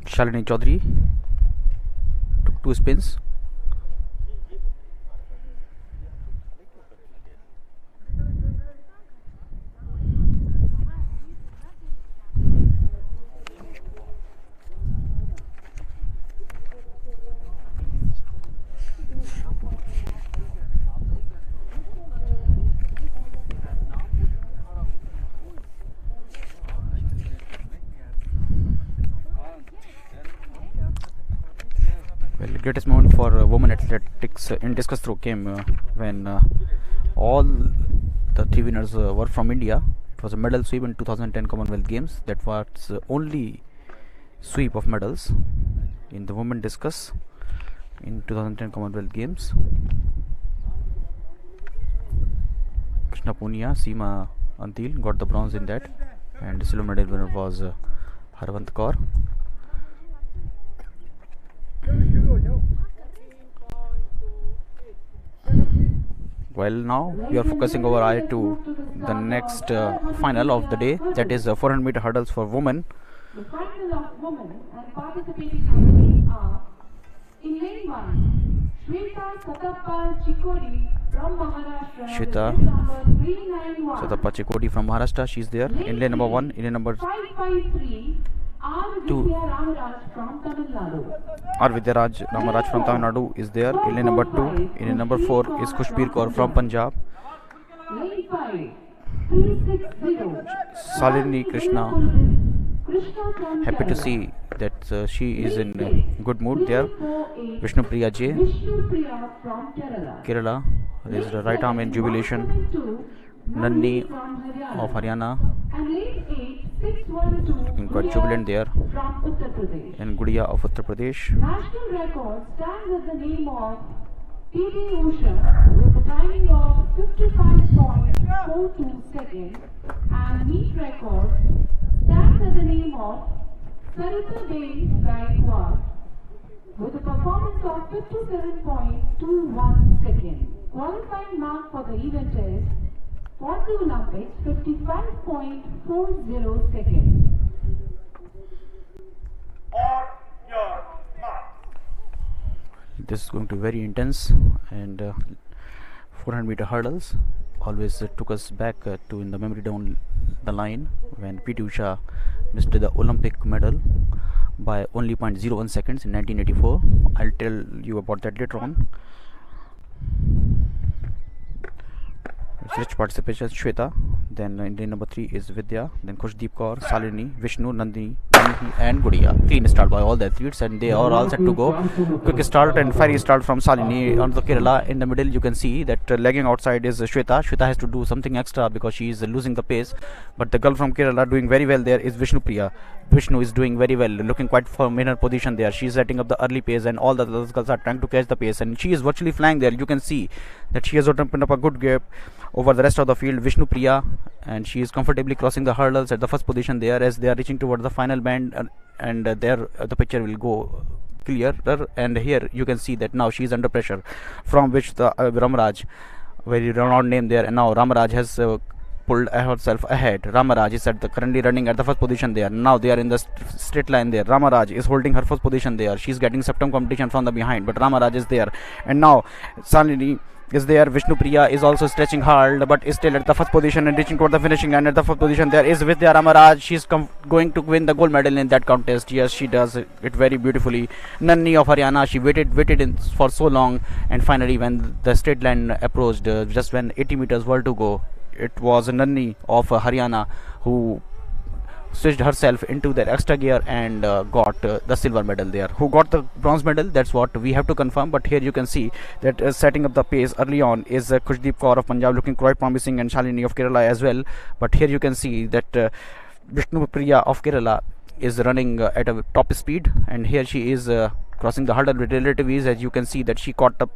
Shalini Chaudhary took 2 spins. Well, the greatest moment for women athletics in discus throw came when all the 3 winners were from India. It was a medal sweep in 2010 Commonwealth Games. That was the only sweep of medals in the women discus in 2010 Commonwealth Games. Krishna Punia, Seema Antil got the bronze in that, and the silver medal winner was Harvant Kaur. Well, now we are focusing our eye to the next final of the day, that is 400 meter hurdles for women. The final of women and participating athletes are in lane 1, Shweta Satappa Chikodi from Maharashtra. Shweta Number 391. Satappa Chikodi from Maharashtra, she is there in lane number 1. In lane number 553. Two. Ramaraj from Tamil Nadu. R. Vidyaraj Ramaraj from Tamil Nadu is there in lane number 2. In lane number 4 is Khushbir Kaur from Punjab. Lane 5, 360. Salini Krishna, happy to see that she is in good mood there. Vishnu Priya J, Vishnupriya from Kerala, raised the right arm in jubilation. Nanni of Haryana. And lane 8, 612 quite jubilant there. from Uttar Pradesh. And Gudiya of Uttar Pradesh. National record stands at the name of P.T. Usha with a timing of 55.42 seconds, and meet record stands at the name of Sarita Bay Gaikwad with a performance of 57.21 seconds. Qualifying mark for the event is for the Olympics 55.40 seconds. On your mark. This is going to be very intense, and 400-meter hurdles always took us back to in the memory down the line when P.T. Usha missed the Olympic medal by only 0.01 seconds in 1984. I'll tell you about that later on. Rich participation, Shweta. Then Indian number 3 is Vidya. Then Kushdeep Kaur, Salini, Vishnu, Nandini, and Gudiya. Clean start by all the athletes, and they are all set to go. Quick start and fiery start from Salini on the Kerala. In the middle, you can see that lagging outside is Shweta. Shweta has to do something extra because she is losing the pace. But the girl from Kerala doing very well there is Vishnu Priya. Vishnu is doing very well, looking quite firm in her position there. She is setting up the early pace, and all the other girls are trying to catch the pace, and she is virtually flying there. You can see that she has opened up a good gap over the rest of the field. Vishnu Priya, and she is comfortably crossing the hurdles at the first position there as they are reaching towards the final band, and there the picture will go clearer. And here you can see that now she is under pressure, from which the Ramaraj, very renowned name there, and now Ramaraj has pulled herself ahead. Ramaraj is currently running at the first position there. Now they are in the straight line there. Ramaraj is holding her first position there. She is getting septum competition from the behind, but Ramaraj is there. And now Salini is there. Vishnu Priya is also stretching hard, but is still at the first position and reaching toward the finishing line. At the first position there is Vidya Ramaraj. She is going to win the gold medal in that contest. Yes, she does it very beautifully. Nanni of Haryana, she waited for so long, and finally when the straight line approached, just when 80 meters were to go, it was Nanni of Haryana who switched herself into the extra gear and got the silver medal there. Who got the bronze medal? That's what we have to confirm. But here you can see that setting up the pace early on is Kushdeep Kaur of Punjab, looking quite promising, and Shalini of Kerala as well. But here you can see that Vishnu Priya of Kerala is running at a top speed, and here she is crossing the hurdle with relative ease. As you can see that she caught up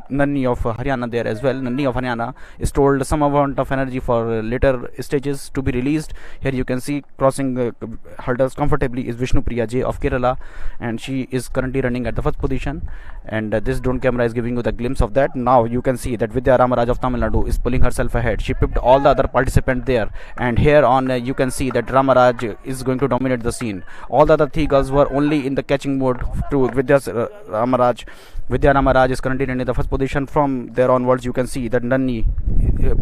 Nanni of Haryana there as well. Nanni of Haryana is told some amount of energy for later stages to be released. Here you can see crossing hurdles comfortably is Vishnu Priya J of Kerala, and she is currently running at the first position, and this drone camera is giving you the glimpse of that. Now you can see that Vidya Ramaraj of Tamil Nadu is pulling herself ahead. She pipped all the other participants there, and here on you can see that Ramaraj is going to dominate the scene. All the other 3 girls were only in the catching mode to Vidya Ramaraj. Vidya Ramaraj is currently in the first position. From there onwards, you can see that Nanni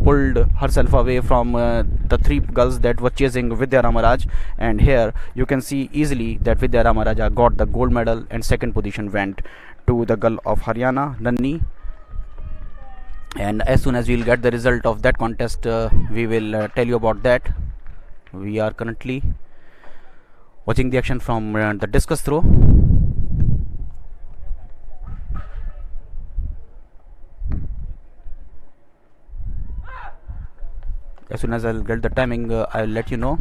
pulled herself away from the 3 girls that were chasing Vidya Ramaraj, and here you can see easily that Vidya Ramaraj got the gold medal, and second position went to the girl of Haryana, Nanni. And as soon as we will get the result of that contest, we will tell you about that. We are currently watching the action from the discus throw. As soon as I'll get the timing, I'll let you know.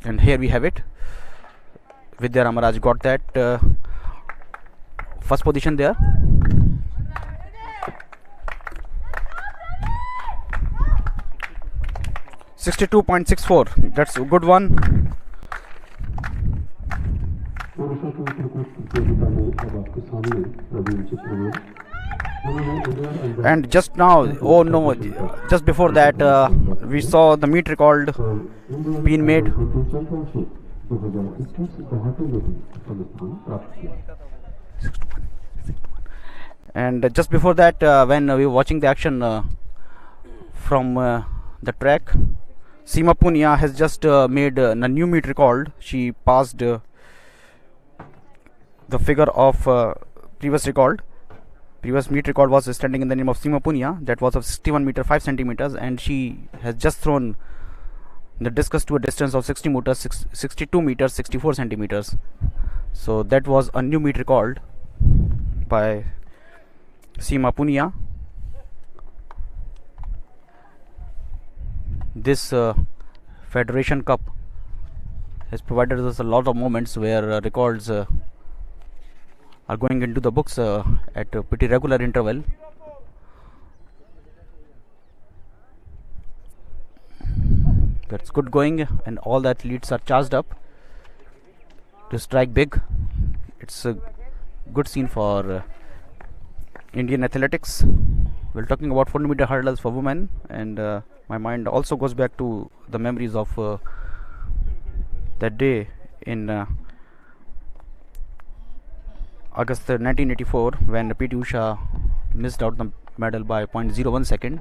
And here we have it. Vidya Ramaraj got that first position there. .64. That's a good one. पुरुषों की cricket प्रतियोगिता में अब आपके सामने Praveen चित्रवेद। And just now, oh no, just before that, we saw the meet record being made. And just before that, when we were watching the action from the track, Seema Punia has just made a new meet record. She passed the figure of previous record. Previous meet record was standing in the name of Seema Punia, that was of 61 meter 5 centimeters, and she has just thrown the discus to a distance of 62 meters 64 centimeters. So that was a new meet record by Seema Punia. this Federation Cup has provided us a lot of moments where records are going into the books at a pretty regular interval. That's good going, and all the athletes are charged up to strike big. It's a good scene for Indian athletics. We're talking about 400-meter hurdles for women, and my mind also goes back to the memories of that day in August 1984 when PT Usha missed out the medal by 0.01 second,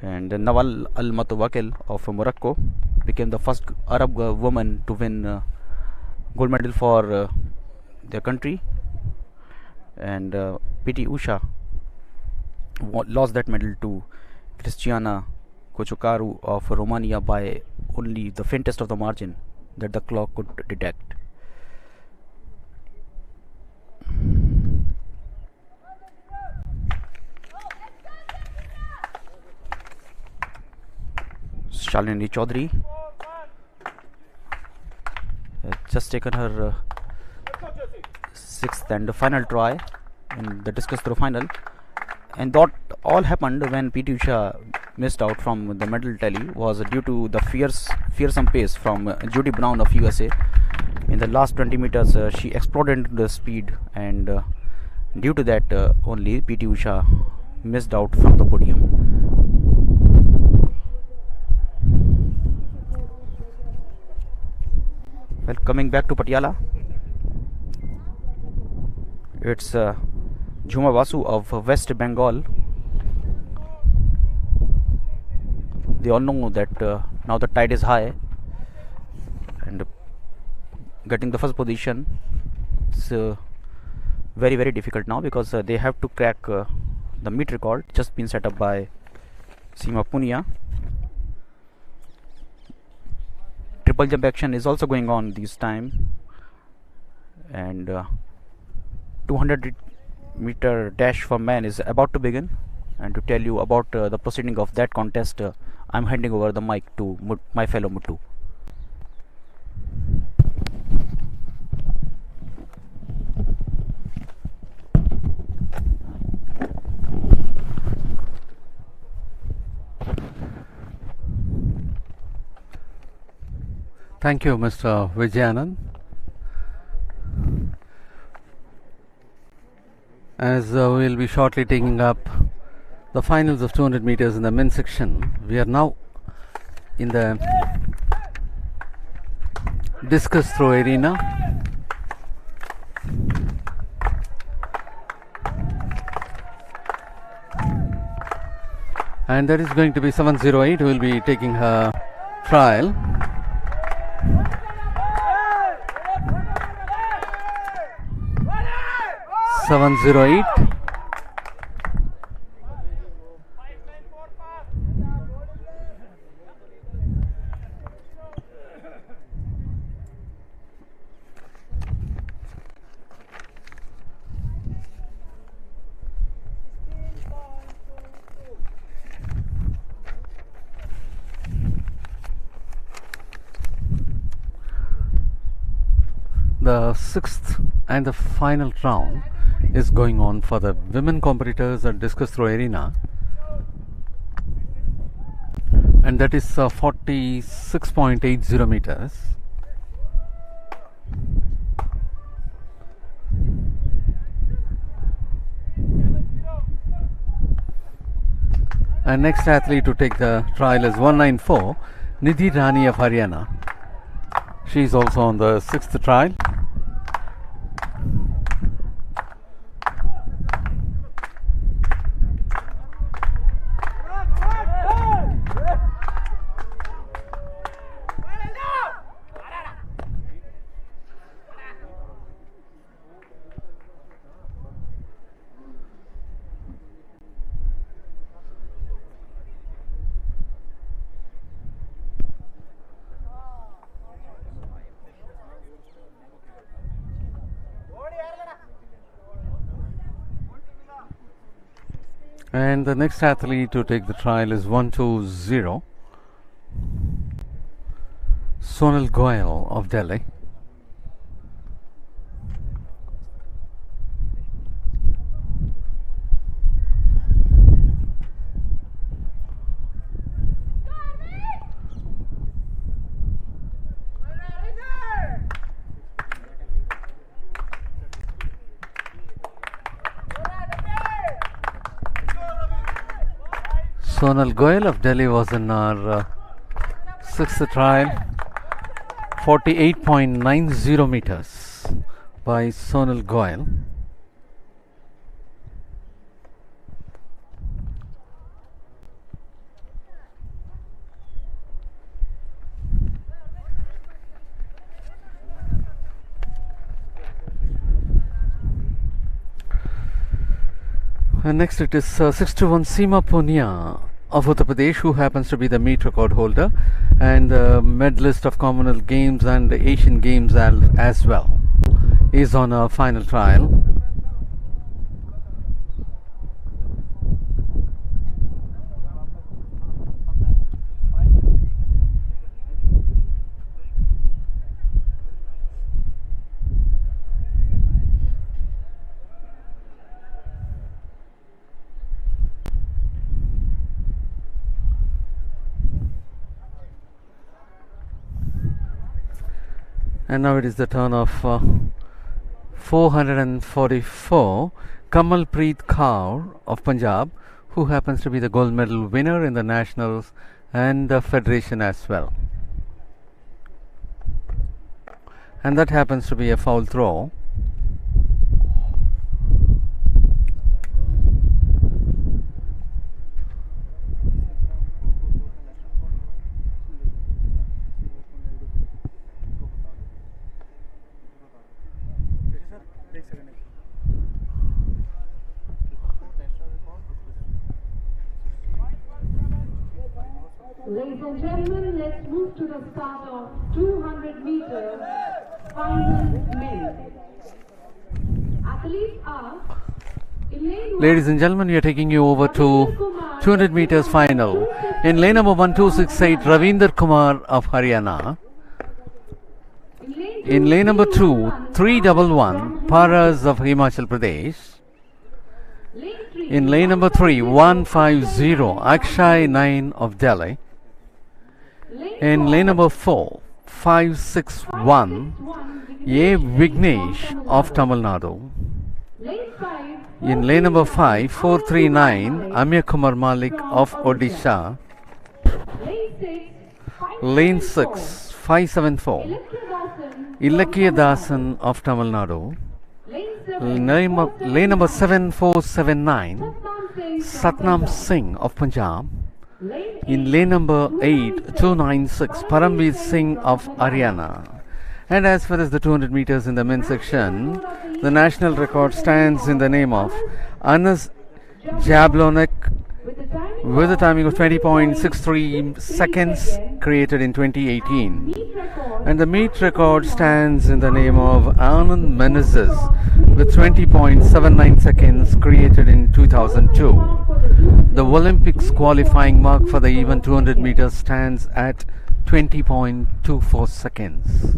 and Nawal Al Matawakil of Morocco became the first Arab woman to win gold medal for their country, and PT Usha lost that medal to Cristiana Kochokaru of Romania by only the faintest of the margin that the clock could detect. Shalini Chaudhary has just taken her sixth and final try in the discus throw final, and that all happened when PT Usha missed out from the medal tally was due to the fearsome pace from Judy Brown of USA. In the last 20 meters she exploded into the speed, and due to that only PT Usha missed out from the podium. Well, coming back to Patiala, it's Jhuma Basu of West Bengal. They all know that now the tide is high, and getting the first position is very, very difficult now, because they have to crack the meet record just been set up by Seema Punia. Triple jump action is also going on this time, and 200-meter dash for men is about to begin. And to tell you about the proceeding of that contest, I'm handing over the mic to my fellow Muttu. Thank you, Mr. Vijayanand. As we'll be shortly taking up the finals of 200 meters in the men's section, we are now in the discus throw arena. And that is going to be 708 who will be taking her trial. (708) The sixth and the final round is going on for the women competitors at discus throw arena, and that is 46.80 meters. And next athlete to take the trial is 194 Nidhi Rani of Haryana. She is also on the sixth trial. And the next athlete to take the trial is 120 Sonal Goyal of Delhi. Sonal Goyal of Delhi was in our sixth trial, 48.90 meters by Sonal Goyal. And next it is 6-1 Seema Punia of Uttar Pradesh, who happens to be the meet record holder and the medalist of Commonwealth Games and Asian Games as well, is on a final trial. And now it is the turn of 444 Kamalpreet Kaur of Punjab, who happens to be the gold medal winner in the nationals and the federation as well. And that happens to be a foul throw. Ladies and gentlemen, let's move to the start of 200 meters final men. Athletes are Ladies and gentlemen, we are taking you over to 200 meters final. In lane number 1268, Ravinder Kumar of Haryana. In lane number 2, 311, Paras of Himachal Pradesh. In lane number 3, 150, Akshay 9 of Delhi. In lane number 4, 561, A. Vignesh of Tamil Nadu. In lane number 5, 439, Amya Kumar Malik of Odisha. Lane 6, 574, Ilakya Dasan of Tamil Nadu. Lane number 7479, Satnam Singh of Punjab. In lane number 8, 296, Paramveer Singh of Haryana. And as far as the 200 meters in the men's section, the national record stands in the name of Anas Jablonek with a timing of 20.63 seconds, created in 2018. And the meet record stands in the name of Anand Menezes with 20.79 seconds, created in 2002. The Olympics qualifying mark for the even 200 meters stands at 20.24 seconds.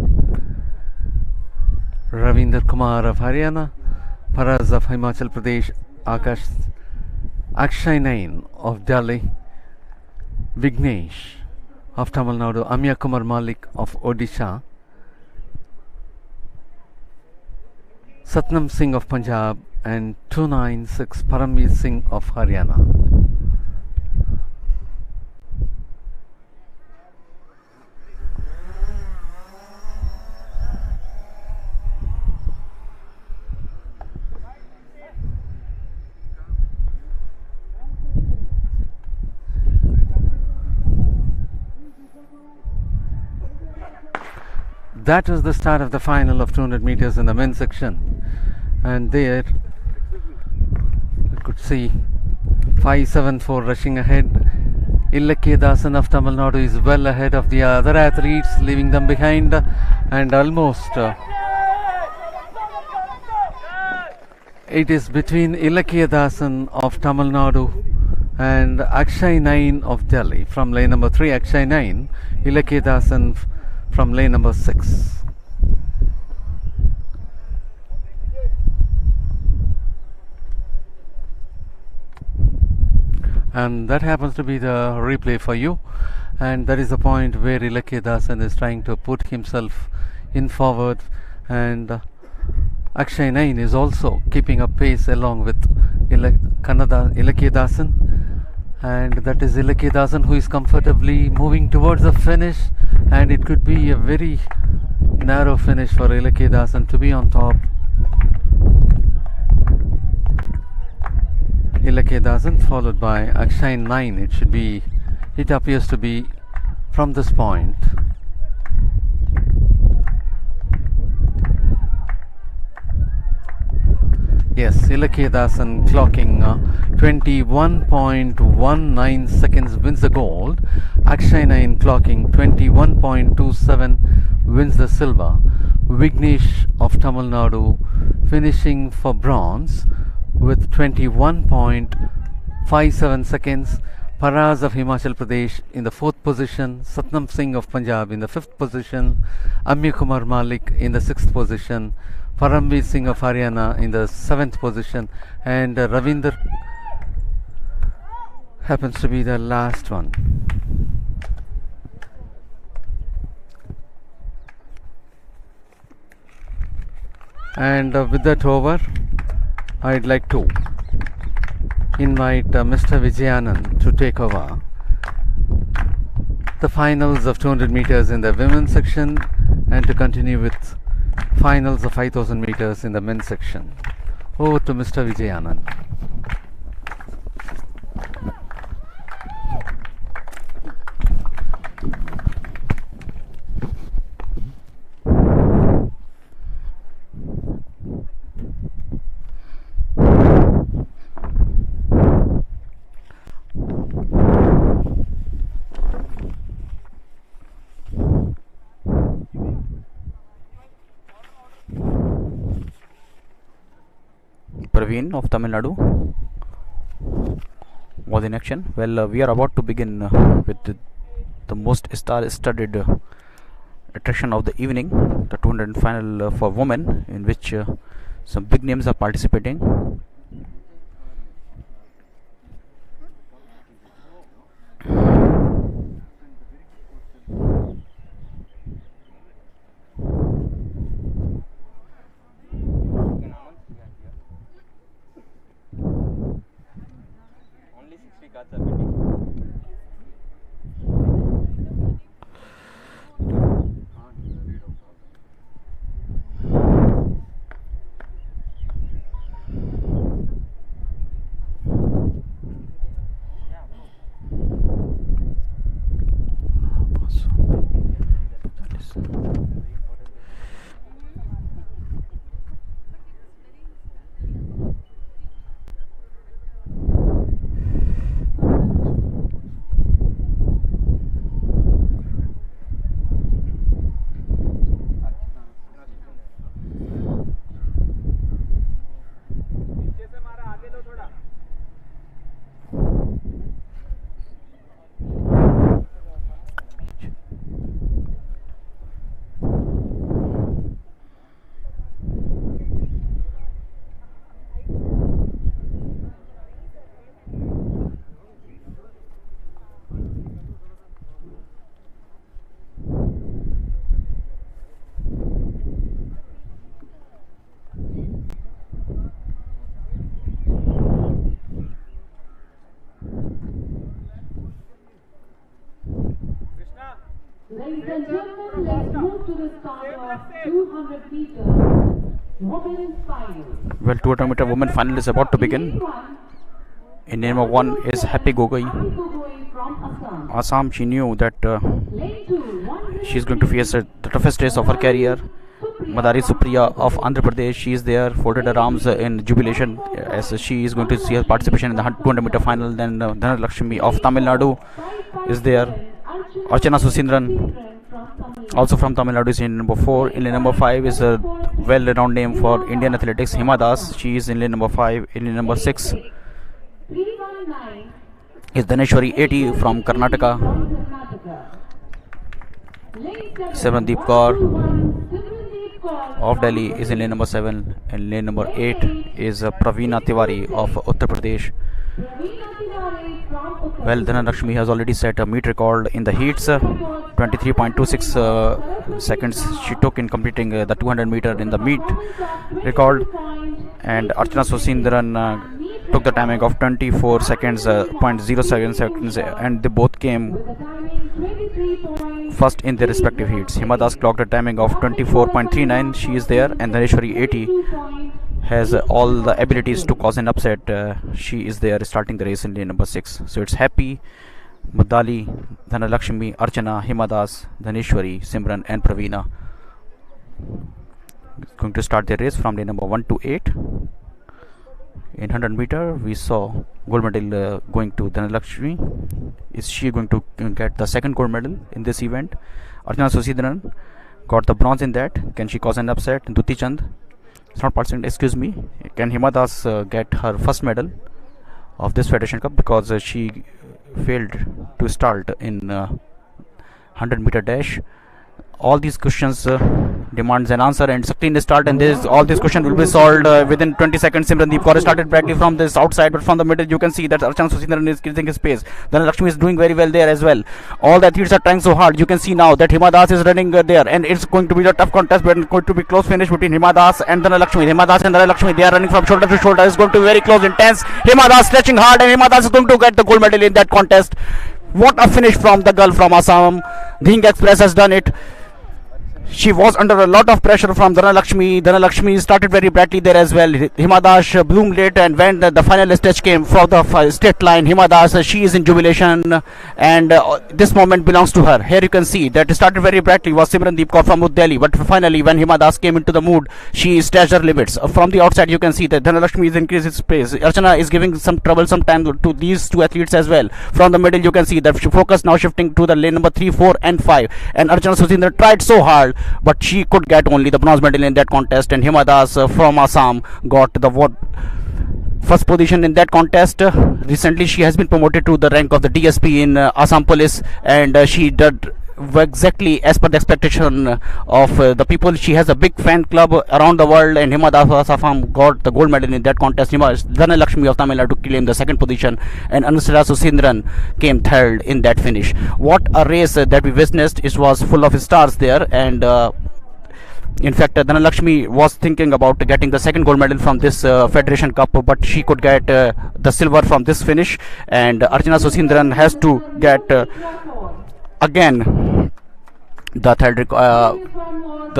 Ravinder Kumar of Haryana, Paras of Himachal Pradesh, Akshay 9 of Delhi, Vignesh of Tamil Nadu, Amya Kumar Malik of Odisha, Satnam Singh of Punjab, and 296 Paramveer Singh of Haryana. That was the start of the final of 200 meters in the men's section, and there you could see 574 rushing ahead. Ilakya Dasan of Tamil Nadu is well ahead of the other athletes, leaving them behind, and almost it is between Ilakya Dasan of Tamil Nadu and Akshay 9 of Delhi. From lane number 3, Akshay 9, Ilakya Dasan from lane number 6. And that happens to be the replay for you, and that is the point where Ilakyedasan is trying to put himself in forward, and Akshay 9 is also keeping up pace along with Ilakyedasan, and that is Ilakyedasan who is comfortably moving towards the finish, and it could be a very narrow finish for Ilakyedasan to be on top. Ilakyedasan followed by Akshay 9. It appears to be from this point. Yes, Ilakyedasan clocking 21.19 seconds wins the gold. Akshay 9 clocking 21.27 wins the silver. Vignesh of Tamil Nadu finishing for bronze with 21.57 seconds. Paraz of Himachal Pradesh in the 4th position, Satnam Singh of Punjab in the 5th position, Amya Kumar Malik in the 6th position, Paramveer Singh of Haryana in the 7th position, and Ravinder happens to be the last one. And with that over, I'd like to invite Mr. Vijayanand to take over the finals of 200 meters in the women's section and to continue with finals of 5000 meters in the men's section. Over to Mr. Vijayanand. Praveen of Tamil Nadu was in action. Well, we are about to begin with the most star-studded attraction of the evening, the 200 final for women, in which some big names are participating. Ladies and gentlemen, let's move to the start of 200 meters women's final. Well, 200 meter women final is about to begin. In name of one is Happy Gogoi. From Assam, she knew that she is going to face the toughest race of her career. Madari Supriya of Andhra Pradesh, she is there, folded her arms in jubilation as she is going to see her participation in the 200 meter final. Then Dhanar Lakshmi of Tamil Nadu is there. Archana Susindran, also from Tamil Nadu, is in number 4. In lane number 5 is a well-renowned name for Indian athletics, Hima Das. She is in lane number 5. In lane number 6 is Dhaneshwari 80 from Karnataka. Simrandeep Kaur of Delhi is in lane number 7, and lane number 8 is Praveena Tiwari of Uttar Pradesh. Well, Dhanalakshmi has already set a meet record in the heats. 23.26 seconds she took in completing the 200 meter in the meet record, and Archana Susindran took the timing of 24 seconds, 0.07 seconds, and they both came first in their respective heats. Hima Das clocked a timing of 24.39. She is there, and Dhaneshwari 80 has all the abilities to cause an upset. She is there starting the race in lane number 6. So it's Happy, Madali, Dhanalakshmi, Archana, Hima Das, Dhaneshwari, Simran and Praveena going to start their race from lane number 1 to 8. In 100 meter we saw gold medal going to Dhanalakshmi. Is she going to get the second gold medal in this event? Archana Susindran got the bronze in that. Can she cause an upset? Duti Chand, it's not percent, excuse me. Can Hima Das get her first medal of this Federation Cup, because she failed to start in 100 meter dash? All these questions demands an answer, and Sakti start, and all these questions will be solved within 20 seconds. Simrandeep Kaur started brightly from this outside, but from the middle you can see that Archana Susindran is increasing his pace. Dhanalakshmi is doing very well there as well. All the athletes are trying so hard. You can see now that Hima Das is running there, and it's going to be a tough contest, but it's going to be close finish between Hima Das and Dhanalakshmi. Hima Das and Dhanalakshmi, they are running from shoulder to shoulder. It's going to be very close, intense. Hima Das stretching hard, and Hima Das is going to get the gold medal in that contest. What a finish from the girl from Assam. Dhing Express has done it. She was under a lot of pressure from Dhanalakshmi. Dhanalakshmi started very brightly there as well. Hima Das bloomed late, and when the final stretch came for the straight line, Hima Das, she is in jubilation, and this moment belongs to her. Here you can see that it started very brightly was Simrandeep Kaur from Ud Delhi, but finally when Hima Das came into the mood, she stretched her limits. From the outside you can see that Dhanalakshmi is increasing its pace. Archana is giving some trouble sometimes to these two athletes as well. From the middle you can see that focus now shifting to the lane number 3, 4 and 5, and Archana Susindran tried so hard, but she could get only the bronze medal in that contest, and Hima Das from Assam got the first position in that contest. Recently she has been promoted to the rank of the DSP in Assam Police, and she did exactly as per the expectation of the people. She has a big fan club around the world, and Hima Das of Assam got the gold medal in that contest. Dhanalakshmi of Tamil Nadu claimed the second position, and Archana Susindran came third in that finish. What a race that we witnessed. It was full of stars there, and in fact Dhanalakshmi was thinking about getting the second gold medal from this Federation Cup, but she could get the silver from this finish, and Archana Susindran has to get again the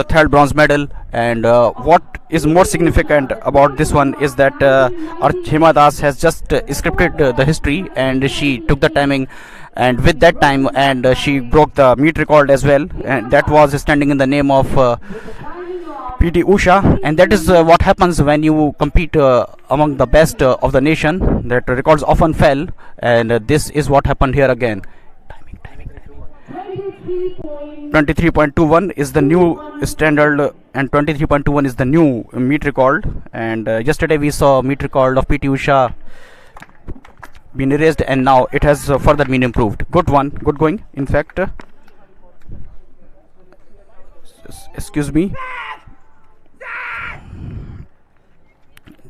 third bronze medal. And what is more significant about this one is that Hima Das has just scripted the history, and she took the timing, and with that time, and she broke the meet record as well, and that was standing in the name of PT Usha. And that is what happens when you compete among the best of the nation, that records often fell, and this is what happened here again. 23.21 is the new standard, and 23.21 is the new meet record. And yesterday we saw meet record of PT Usha been erased, and now it has further been improved. Good one, good going. In fact, excuse me,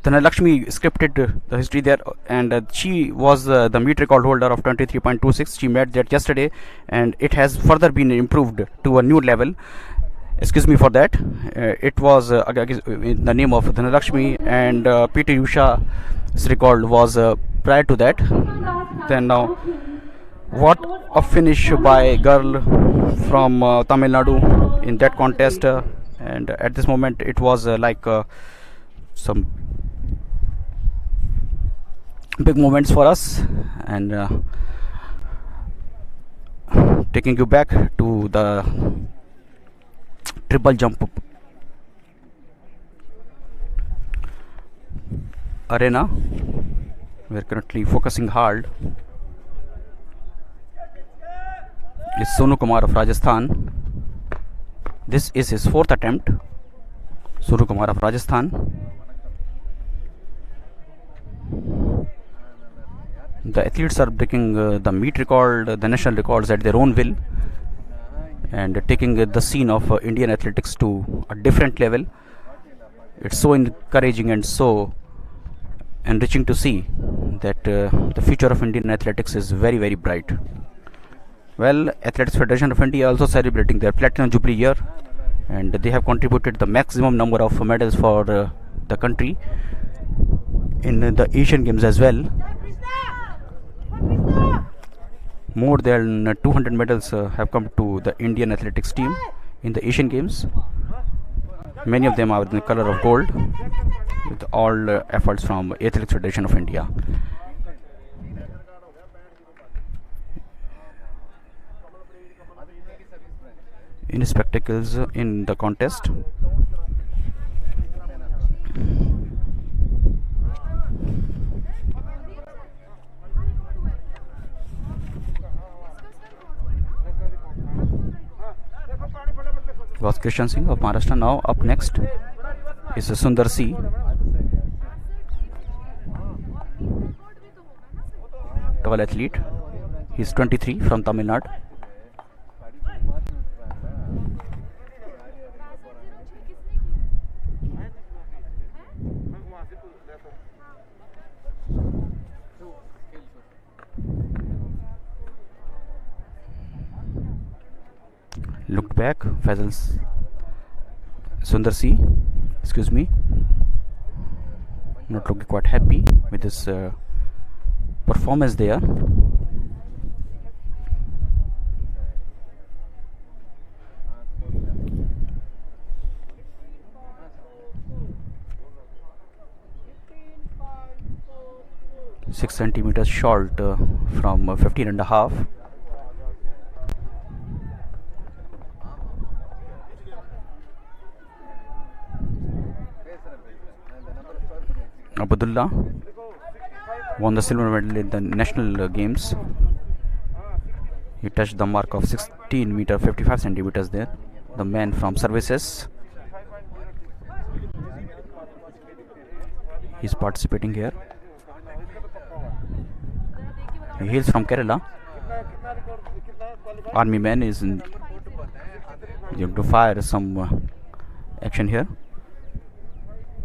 Dhanalakshmi scripted the history there, and she was the meet record holder of 23.26. She made that yesterday, and it has further been improved to a new level. Excuse me for that. It was in the name of Dhanalakshmi, and PT Usha's record was prior to that. Then now, what a finish by girl from Tamil Nadu in that contest, and at this moment it was like some big moments for us, and taking you back to the triple jump arena. We are currently focusing hard. Is Sonu Kumar of Rajasthan. This is his fourth attempt. Sonu Kumar of Rajasthan. The athletes are breaking the meet record, the national records at their own will. and taking the scene of Indian athletics to a different level. It's so encouraging and so enriching to see that the future of Indian athletics is very, very bright. Well, Athletics Federation of India also celebrating their platinum jubilee year, and they have contributed the maximum number of medals for the country in the Asian Games as well. More than 200 medals have come to the Indian athletics team in the Asian Games. Many of them are in the color of gold, with all efforts from Athletics Federation of India. In spectacles in the contest, was Krishan Singh of Maharashtra. Now up next is Sundar C. Tall athlete. He's 23 from Tamil Nadu. Looked back, Fazal's Sundar C, excuse me, not looking quite happy with his performance there. Six centimeters short from 15.5. Abdullah won the silver medal in the national games. He touched the mark of 16 meter 55 centimeters there. The man from services, he's participating here. He hails from Kerala. Army man is going to fire some action here.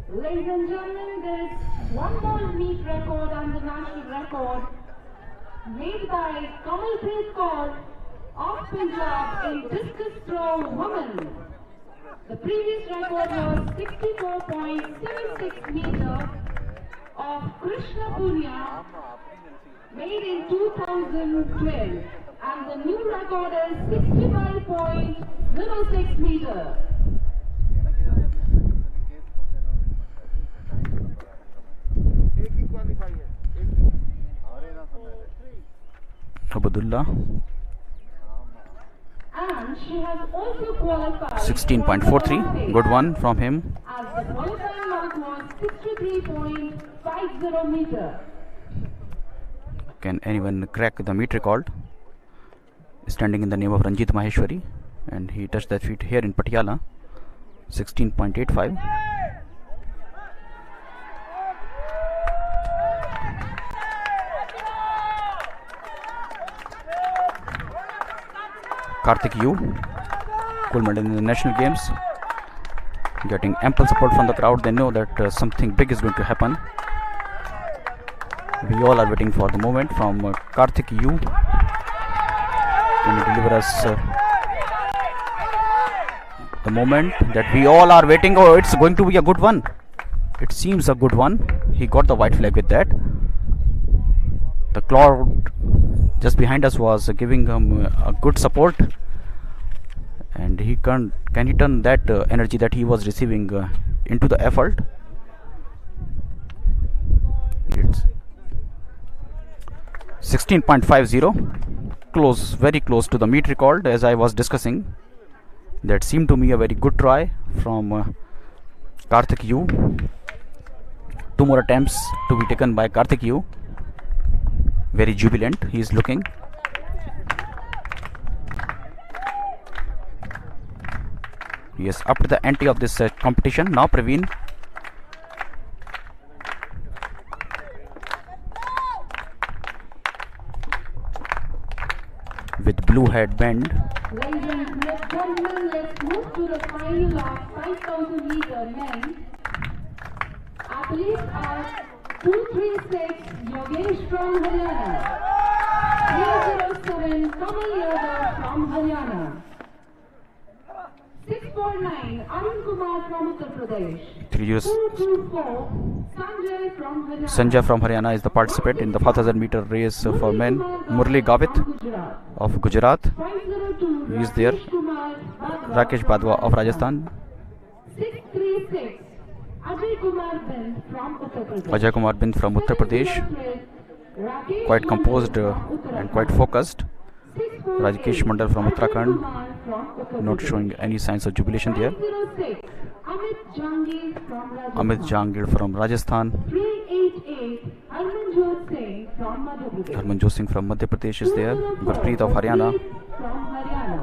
Ladies and gentlemen, there is one more meet record and the national record made by Kamalpreet Kaur of Punjab in discus throw women. The previous record was 64.76 meters of Krishna Punya, made in 2012, and the new record is 65.06 meters. Abdullah, And she has also qualified 16.43, good one from him. as the qualifying mark was 63.50 meters. Can anyone crack the meet record? Standing in the name of Ranjit Maheshwari, and he touched that feet here in Patiala. 16.85. Karthik Yu, gold medal in the national games, getting ample support from the crowd. They know that something big is going to happen. We all are waiting for the moment from Karthik Yu. Can you deliver us the moment that we all are waiting? Oh, it's going to be a good one. It seems a good one. He got the white flag with that. The crowd just behind us was giving him a good support, and he can he turn that energy that he was receiving into the effort. It's 16.50, close, very close to the meet record, as I was discussing. That seemed to me a very good try from Karthik Yu. Two more attempts to be taken by Karthik Yu. Very jubilant he is looking. He is up to the ante of this competition. Now Praveen. With blue blue headband. Ladies and gentlemen, let's move to the final of 5,000 meter men. Athletes are 236 Yogesh from Haryana, 307 Kamal Yadav from Haryana, 649 Arun Kumar from Uttar Pradesh, 224 Sanjay from Haryana. Sanjay from Haryana is the participant in the 4,000 meter race for men. Murli Gavit of Gujarat, 502 he is there. Rakesh Badwa of Rajasthan, 636 Ajay Kumar Bind from Uttar Pradesh. Ajay Kumar Bind from Uttar Pradesh, quite composed and quite focused. Rakesh Mandal from Uttarakhand, not showing any signs of jubilation there. Amit Jangir from Rajasthan, 388 Harmanjot Singh from Madhya Pradesh. Harmanjot Singh from Madhya Pradesh is there. Gurpreet of Haryana, From Haryana.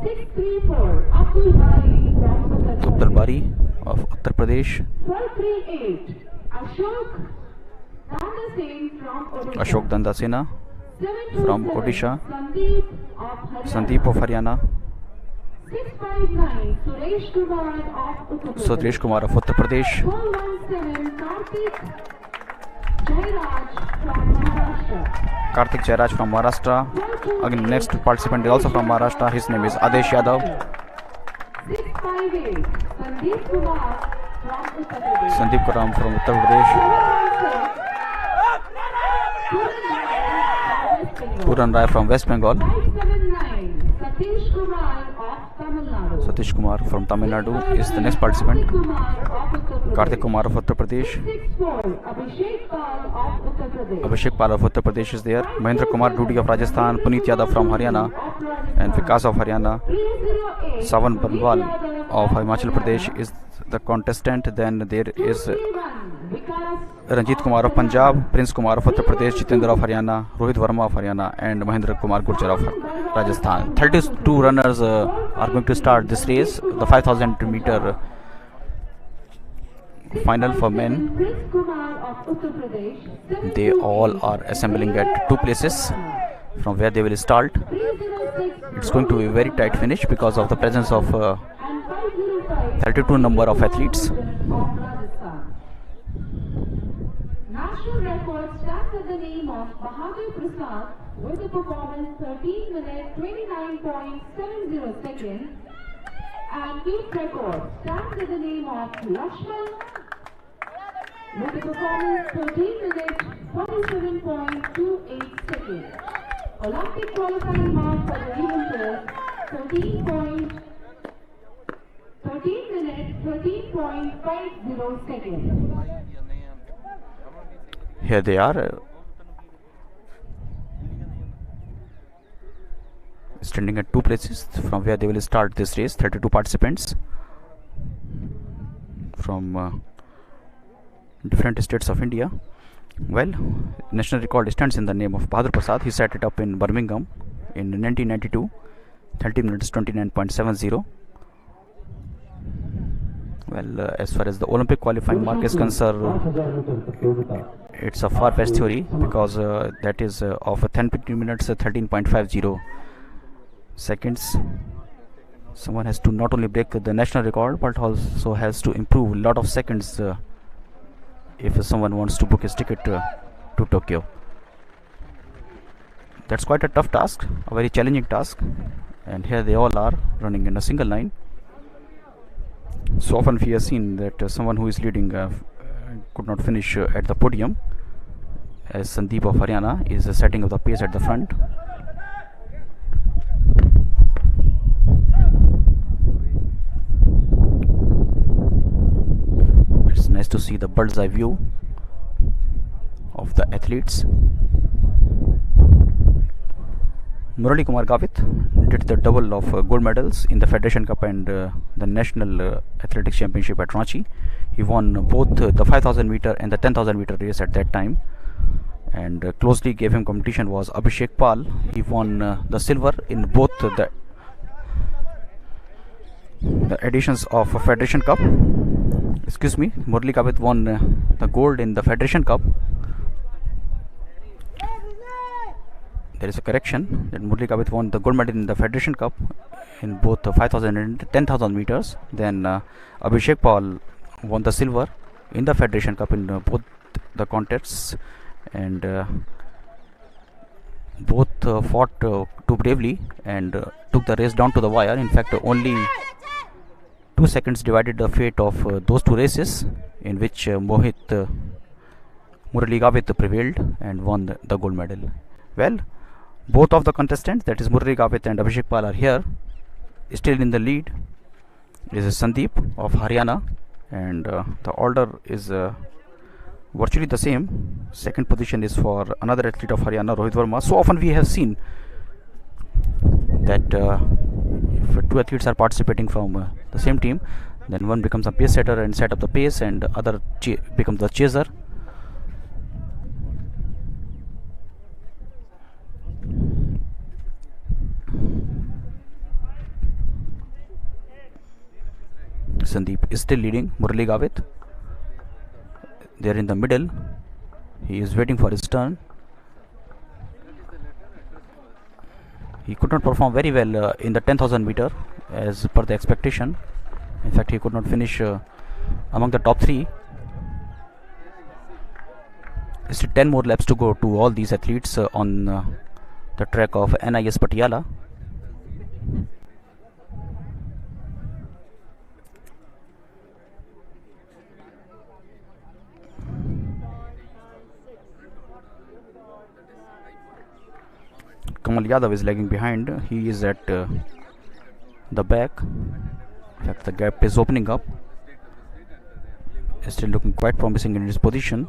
634 Abdul Bari from Uttar Pradesh. Abdul Bari of Uttar Pradesh, 438 Ashok Danda Singh from Odisha. Ashok Dandasena from Odisha, Sandeep Sandeep of Haryana. of Haryana, 659 Suresh Kumar of Uttar Pradesh. Suresh Kumar of Uttar Pradesh, 417 Kartik Jairaj from Maharashtra. Kartik Jairaj from Maharashtra. Again, next participant is also from Maharashtra. His name is Adesh Yadav. 658 Sandeep Kumar from Uttar Pradesh. Sandeep Karam from Uttar Pradesh. 716 Puran Rai from West Bengal. 579 Satish Kumar of Tamil Nadu. Satish Kumar from Tamil Nadu is the next participant. Kartik Kumar of Uttar Pradesh. Kartik Kumar of Uttar Pradesh. 64 Abhishek Pal of Uttar Pradesh. Abhishek Pal of Uttar Pradesh is there. Mahendra Kumar Dudi of Rajasthan. Puneet Yadav from Haryana and Vikas of Haryana. 308 Savan Banwal of Himachal Pradesh is the contestant. Then there is 231 Vikas Ranjit Kumar of Punjab, Prince Kumar of Uttar Pradesh, Jitendra of Haryana, Rohit Verma of Haryana and Mahendra Kumar Gurjar of Rajasthan. 32 runners are going to start this race, the 5,000 meter final for men. Prince Kumar of Uttar Pradesh. They all are assembling at two places from where they will start. 306 It's going to be a very tight finish because of the presence of and 505 32 number of athletes. of Rajasthan. National record stands at the name of Bahadur Prasad with a performance 13 minutes 29.70 seconds, and youth record stands at the name of Lakshman with a performance 13 minutes 47.28 seconds. Olympic qualifying mark for the event is 13 minutes 13.50 seconds. Here they are, standing at two places from where they will start this race. 32 participants from different states of India. Well, national record stands in the name of Bahadur Prasad. He set it up in Birmingham in 1992, 30 minutes 29.70. Well, as far as the Olympic qualifying mark is concerned, 5000 metre प्रतियोगिता it's a far-fetched theory because that is of 10 minutes 13.50 seconds. Someone has to not only break the national record but also has to improve a lot of seconds if someone wants to book his ticket to Tokyo. That's quite a tough task, a very challenging task, and here they all are running in a single line. So often we have seen that someone who is leading could not finish at the podium, as Sandeep of Haryana is setting up the pace at the front. It's nice to see the bird's eye view of the athletes. Murali Kumar Gavit did the double of gold medals in the Federation Cup and the National Athletics Championship at Ranchi. He won both the 5000 meter and the 10,000 meter race at that time, and closely gave him competition was Abhishek Pal. He won the silver in both the editions of Federation Cup. Excuse me, Murali Gavit won the gold in the Federation Cup. there is a correction that Murali Gavit won the gold medal in the Federation Cup in both 5,000 and 10,000 meters. Then Abhishek Paul won the silver in the Federation Cup in both the contests, and both fought too bravely and took the race down to the wire. In fact, only 2 seconds divided the fate of those two races, in which Murali Gavit prevailed and won the gold medal. Well, both of the contestants, that is Murali Gavit and Abhishek Pal, are here. Still in the lead is Sandeep of Haryana, and the order is virtually the same. Second position is for another athlete of Haryana, Rohit Verma. So often we have seen that if two athletes are participating from the same team, then one becomes a pace setter and set up the pace, and other becomes the chaser. Sandeep is still leading Murali Gavit. They are in the middle. He is waiting for his turn. He could not perform very well in the 10,000 meter as per the expectation. In fact, he could not finish among the top 3. Still 10 more laps to go to all these athletes on the track of NIS Patiala. Kamal Yadav is lagging behind. He is at the back. In fact, the gap is opening up. Is still looking quite promising in his position.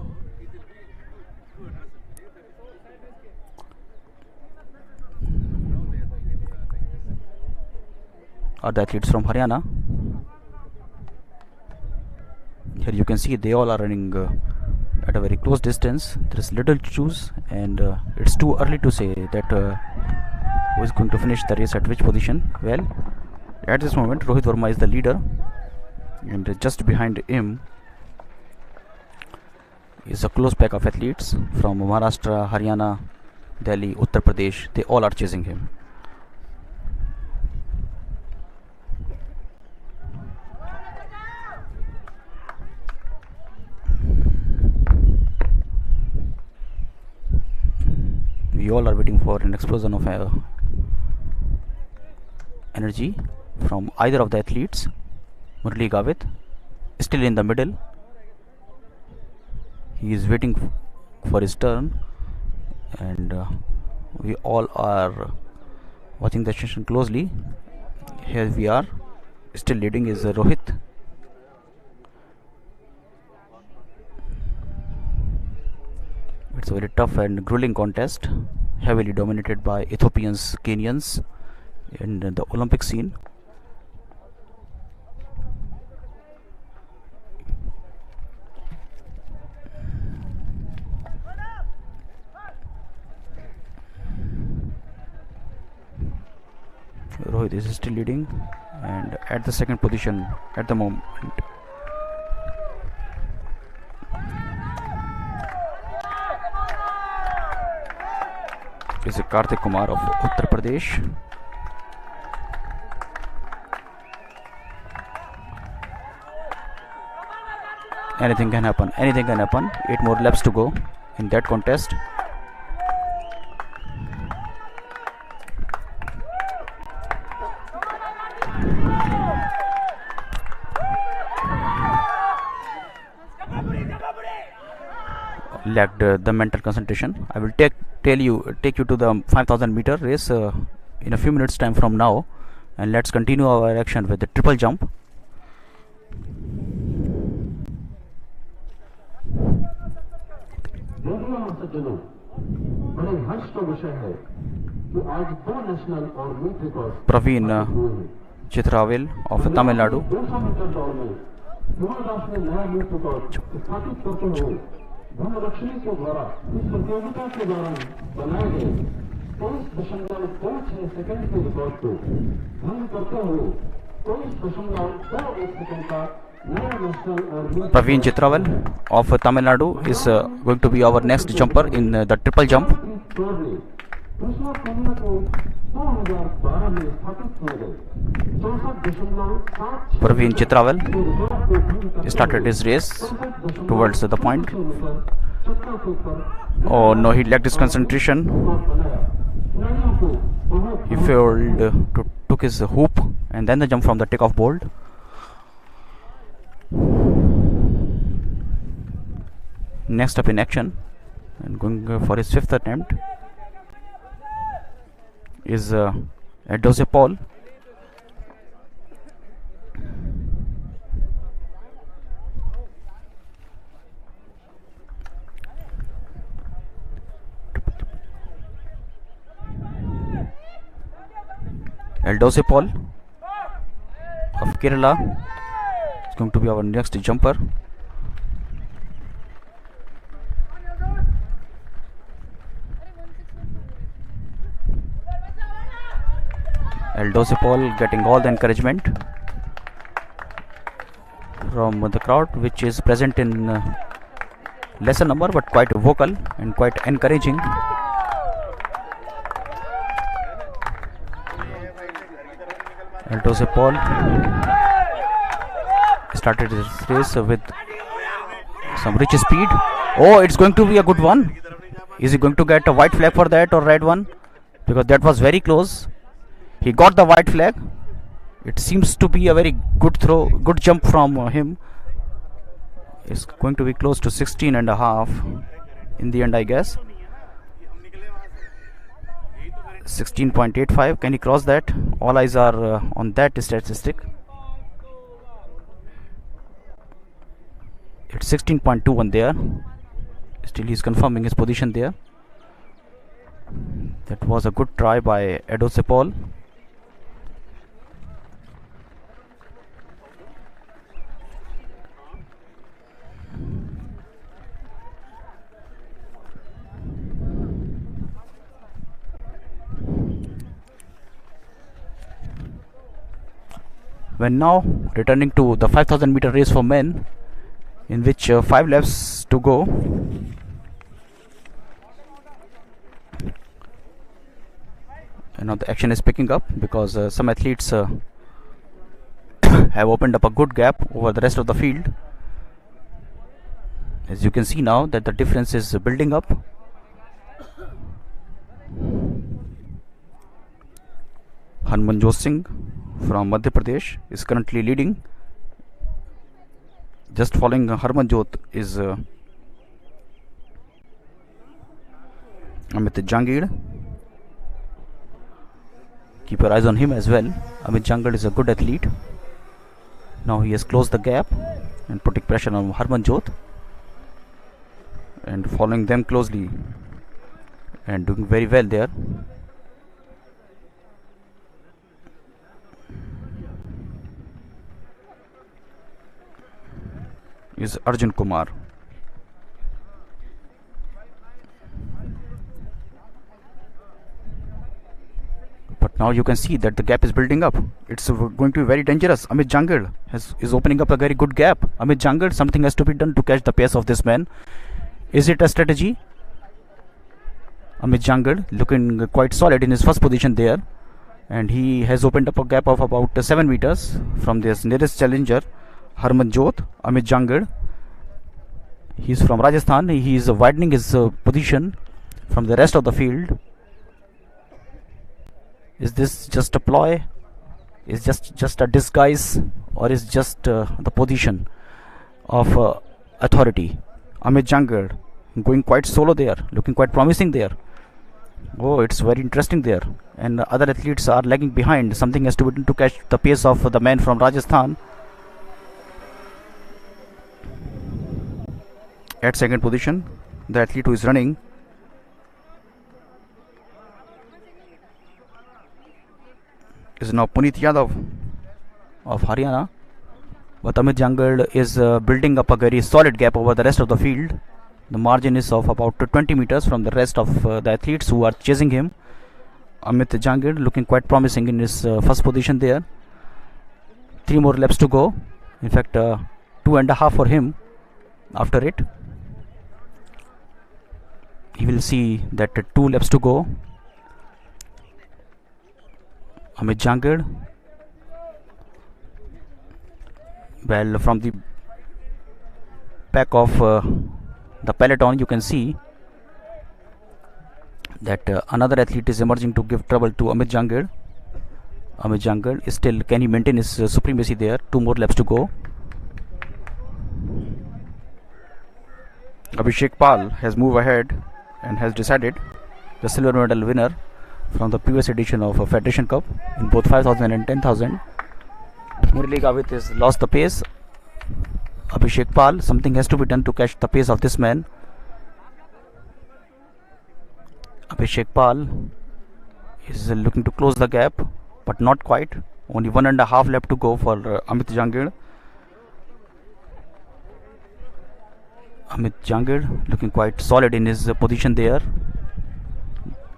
Are the athletes from Haryana? Here you can see they all are running at a very close distance. There is little to choose, and it's too early to say that who is going to finish the race at which position. Well, at this moment Rohit Verma is the leader, and just behind him is a close pack of athletes from Maharashtra, Haryana, Delhi, Uttar Pradesh. They all are chasing him. We all are waiting for an explosion of energy from either of the athletes. Murali Gavit still in the middle. He is waiting for his turn, and we all are watching the session closely. Here we are. Still leading is Rohit. It's a very tough and grueling contest, heavily dominated by Ethiopians, Kenyans in the Olympic scene. Rohit is still leading, and at the second position at the moment is Kartik Kumar of Uttar Pradesh. Anything can happen. Anything can happen. 8 more laps to go in that contest. Lacked the mental concentration. I will take you to the 5,000 meter race in a few minutes time from now, and let's continue our action with the triple jump. सज्जनों, बड़े हर्ष का विषय है कि आज 2 national और meet record Praveen Chitrawal of Tamil Nadu. 200 metre दौड़ में हिमाचल राष्ट्र ने नया मीट रिकॉर्ड स्थापित करते हुए धनलक्ष्मी के द्वारा इस प्रतियोगिता के दौरान बनाए गए 23.26 सेकंड के रिकॉर्ड को भंग करते हुए 23.21 सेकंड का नया नेशनल और meet Praveen Chitrawal of Tamil Nadu is going to be our next jumper in the triple jump. दूसरा पहला को 2012 में स्थापित किए गए 64.7 Praveen Chitrawal started his race towards the point. Oh no, he lacked his concentration. He failed took his hoop and then the jump from the takeoff board. Next up in action and going for his fifth attempt is Edose Paul. Eldose Paul of Kerala is going to be our next jumper. Eldose Paul getting all the encouragement from the crowd, which is present in lesser number but quite vocal and quite encouraging. Eldose Paul started his race with some rich speed. Oh, it's going to be a good one. Is he going to get a white flag for that or red one? Because that was very close. He got the white flag. It seems to be a very good throw, good jump from him. It's going to be close to 16 and a half in the end, I guess. 16.85. Can he cross that? All eyes are on that statistic. It's 16.21 there. Still he's confirming his position there. That was a good try by Edose Paul. When now returning to the 5000 meter race for men, in which 5 laps to go. And now the action is picking up because some athletes have opened up a good gap over the rest of the field. As you can see now that the difference is building up. Harmanjot Singh from Madhya Pradesh is currently leading. Just following Harmanjot is Amit Jangir. Keep your eyes on him as well. Amit Jangir is a good athlete. Now he has closed the gap and putting pressure on Harmanjot and following them closely and doing very well there. Is Arjun Kumar. But now you can see that the gap is building up. It's going to be very dangerous. Amit Jangir is opening up a very good gap. Amit Jangir, something has to be done to catch the pace of this man. Is it a strategy? Amit Jangir looking quite solid in his first position there, and he has opened up a gap of about 7 meters from this nearest challenger, Harmanjot. Amit Jangir, he is from Rajasthan. He is widening his position from the rest of the field. Is this just a ploy? Is just a disguise, or is just the position of authority? Amit Jangir going quite solo there, looking quite promising there. Oh, it's very interesting there, and other athletes are lagging behind. Something has to be done to catch the pace of the man from Rajasthan. At second position, the athlete who is running is now Puneet Yadav of Haryana, but Amit Jangir is building up a very solid gap over the rest of the field. The margin is of about 20 meters from the rest of the athletes who are chasing him. Amit Jangir looking quite promising in his first position there. 3 more laps to go. In fact, 2.5 for him after it. He will see that 2 laps to go Amit Jangir. Well, from the back of the peloton, you can see that another athlete is emerging to give trouble to Amit Jangir. Amit Jangir is still, can he maintain his supremacy there? 2 more laps to go. Abhishek Pal has moved ahead and has decided the silver medal winner from the previous edition of Federation Cup in both 5,000 and 10,000. Murali Gavit has lost the pace. Abhishek Pal, something has to be done to catch the pace of this man. Abhishek Pal is looking to close the gap, but not quite. Only 1.5 lap to go for Amit Jangir. Amit Jangir looking quite solid in his position there.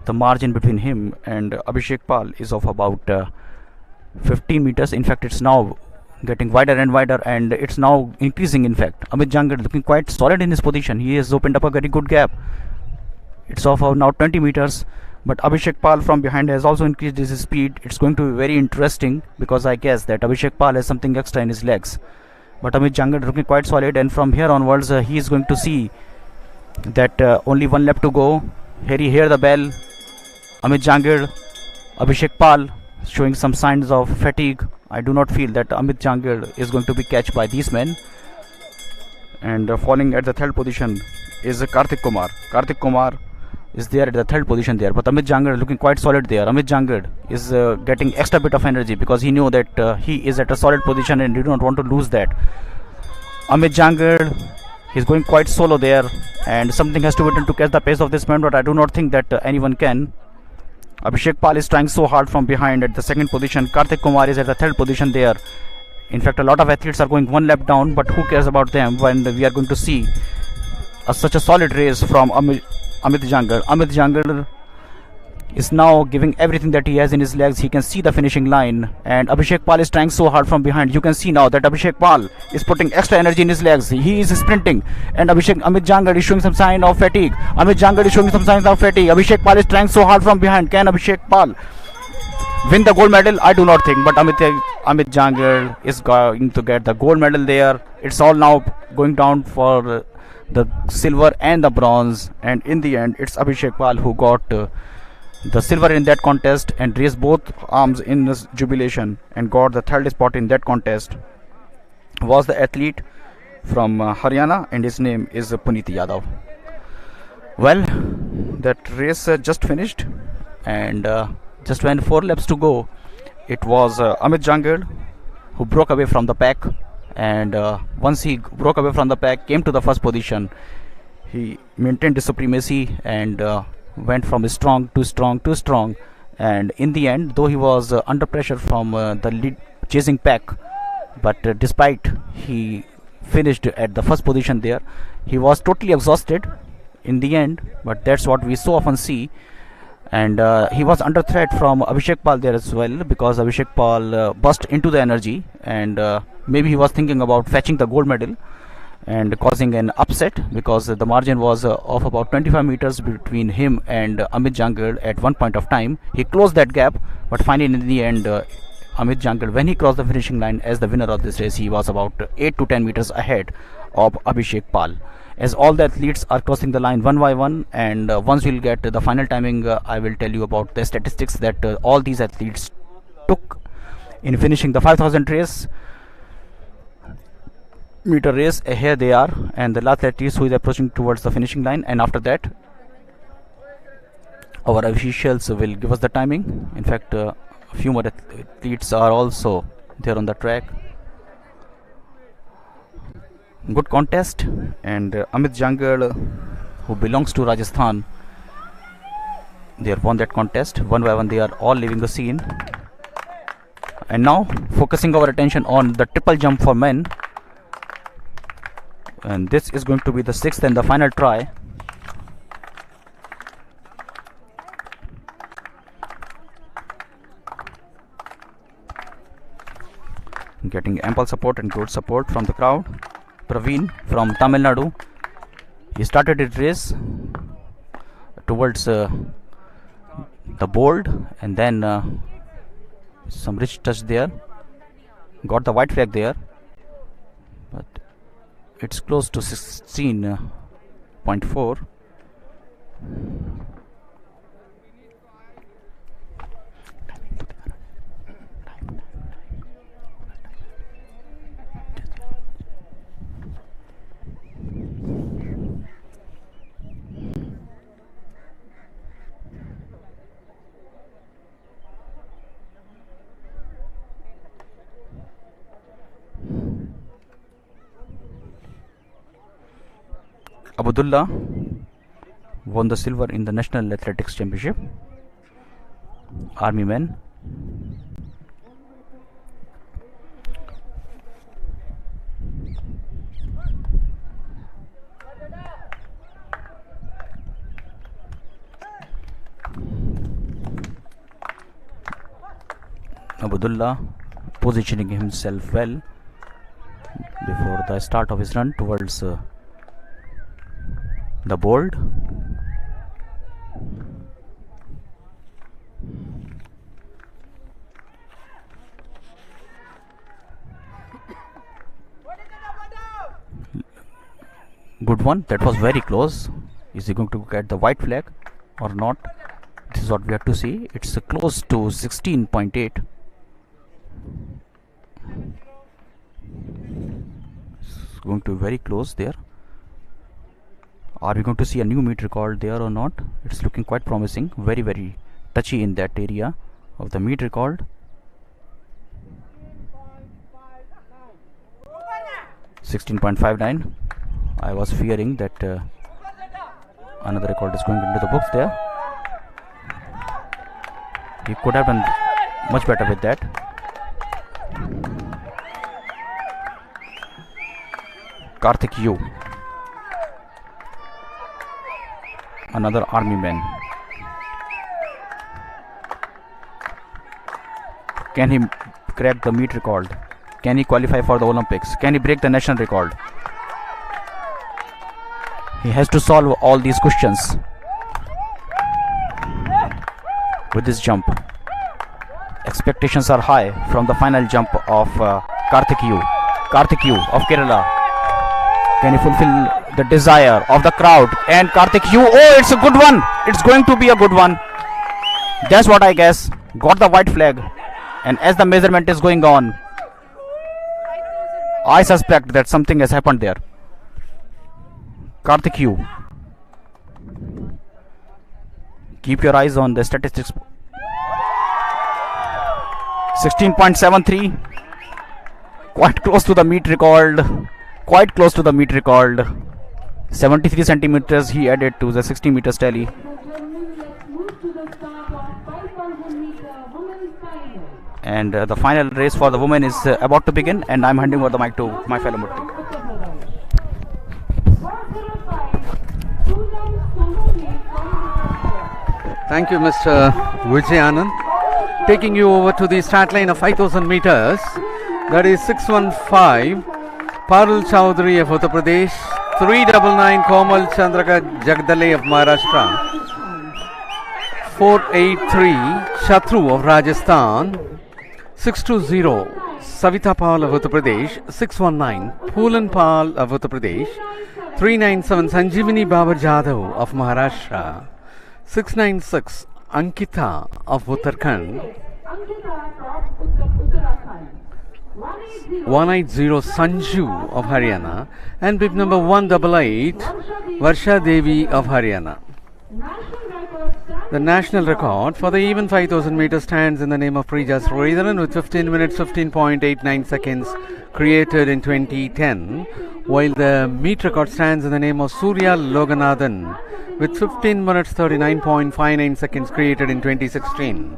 The margin between him and Abhishek Pal is of about 15 meters. In fact, it's now getting wider and wider, and it's now increasing. In fact, Amit Jangir looking quite solid in his position. He has opened up a very good gap. It's of now 20 meters, but Abhishek Pal from behind has also increased his speed. It's going to be very interesting because I guess that Abhishek Pal has something extra in his legs. But Amit Jangir looking quite solid, and from here onwards he is going to see that only 1 lap to go. Here you hear the bell. Amit Jangir, Abhishek Pal showing some signs of fatigue. I do not feel that Amit Jangir is going to be catched by these men. And falling at the 3rd position is Karthik Kumar. Karthik Kumar is there at the 3rd position there, but Amit Jangir looking quite solid there. Amit Jangir is getting extra bit of energy because he knew that he is at a solid position and did not want to lose that. Amit Jangir is going quite solo there, and something has to be done to catch the pace of this man, but I do not think that anyone can. Abhishek Pal is trying so hard from behind at the 2nd position. Karthik Kumar is at the 3rd position there. In fact, a lot of athletes are going 1 lap down, but who cares about them when we are going to see such a solid race from Amit Jangir. Amit Jangir is now giving everything that he has in his legs. He can see the finishing line, and Abhishek Pal is trying so hard from behind. You can see now that Abhishek Pal is putting extra energy in his legs. He is sprinting, and Amit Jangir is showing some sign of fatigue. Amit Jangir is showing some signs of fatigue. Abhishek Pal is trying so hard from behind. Can Abhishek Pal win the gold medal? I do not think, but Amit Jangir is going to get the gold medal there. It's all now going down for the silver and the bronze, and in the end it's Abhishek Pal who got the silver in that contest and raised both arms in his jubilation and got the 3rd spot in that contest. Was the athlete from Haryana, and his name is Puneet Yadav. Well, that race just finished, and just when 4 laps to go, it was Amit Jangir who broke away from the pack, and once he broke away from the pack, came to the 1st position. He maintained his supremacy and went from strong to strong to strong, and in the end, though he was under pressure from the lead chasing pack, but despite he finished at the 1st position there, he was totally exhausted in the end. But that's what we so often see, and he was under threat from Abhishek Pal there as well, because Abhishek Pal burst into the energy, and maybe he was thinking about fetching the gold medal and causing an upset, because the margin was of about 25 meters between him and Amit Jangir at one point of time. He closed that gap, but finally in the end Amit Jangir, when he crossed the finishing line as the winner of this race, he was about 8 to 10 meters ahead of Abhishek Pal. As all the athletes are crossing the line one by one, and once we'll get the final timing, I will tell you about the statistics that all these athletes took in finishing the 5,000 meter race. Here they are, and the last athlete who is approaching towards the finishing line, and after that our officials will give us the timing. In fact, a few more athletes are also there on the track. Good contest, and Amit Jangir, who belongs to Rajasthan, they have won that contest. One by one they are all leaving the scene, and now focusing our attention on the triple jump for men, and this is going to be the 6th and the final try. Getting ample support and good support from the crowd. Praveen from Tamil Nadu, he started his race towards the board, and then Some rich touch there. Got the white flag there. But it's close to 16.4. Abdullah won the silver in the National Athletics Championship. Army men. Abdullah positioning himself well before the start of his run towards the board. Good one. That was very close. Is he going to get the white flag or not? This is what we have to see. It's close to 16.8. It's going to be very close there. Are we going to see a new meet record there or not? It's looking quite promising. Very, very touchy in that area of the meet record. 16.59. I was fearing that another record is going into the books there. He could have done much better with that. Karthik Yu, another army man. Can he crack the meet record? Can he qualify for the Olympics? Can he break the national record? He has to solve all these questions with this jump. Expectations are high from the final jump of Karthik Yu. Karthik Yu of Kerala. Can he fulfill the desire of the crowd? And Karthik Yu, oh, it's a good one. It's going to be a good one. That's what I guess. Got the white flag. And as the measurement is going on, I suspect that something has happened there. Karthik Yu. Keep your eyes on the statistics. 16.73. Quite close to the meet record. Quite close to the meet record. 73 centimeters he added to the 60 meters tally. And the final race for the women is about to begin, and I'm handing over the mic to my fellow Murti. Thank you, Mr. Vijay Anand. Taking you over to the start line of 5,000 meters. That is 615. Parul Chowdhury of Uttar Pradesh. 399 Komal Chandraka Jagdale of Maharashtra. 483 Shatru of Rajasthan. 620 Savita Pal of Uttar Pradesh. 619 Poolan Pal of Uttar Pradesh. 397 Sanjeevani Baba Jadhav of Maharashtra. 696 Ankita of Uttarakhand. 180 Sanju of Haryana. And bib number 188 Varsha Devi of Haryana. The national record for the even 5,000 meters stands in the name of Preja Sridharan with 15 minutes 15.89 seconds created in 2010, while the meet record stands in the name of Surya Loganathan with 15 minutes 39.59 seconds created in 2016.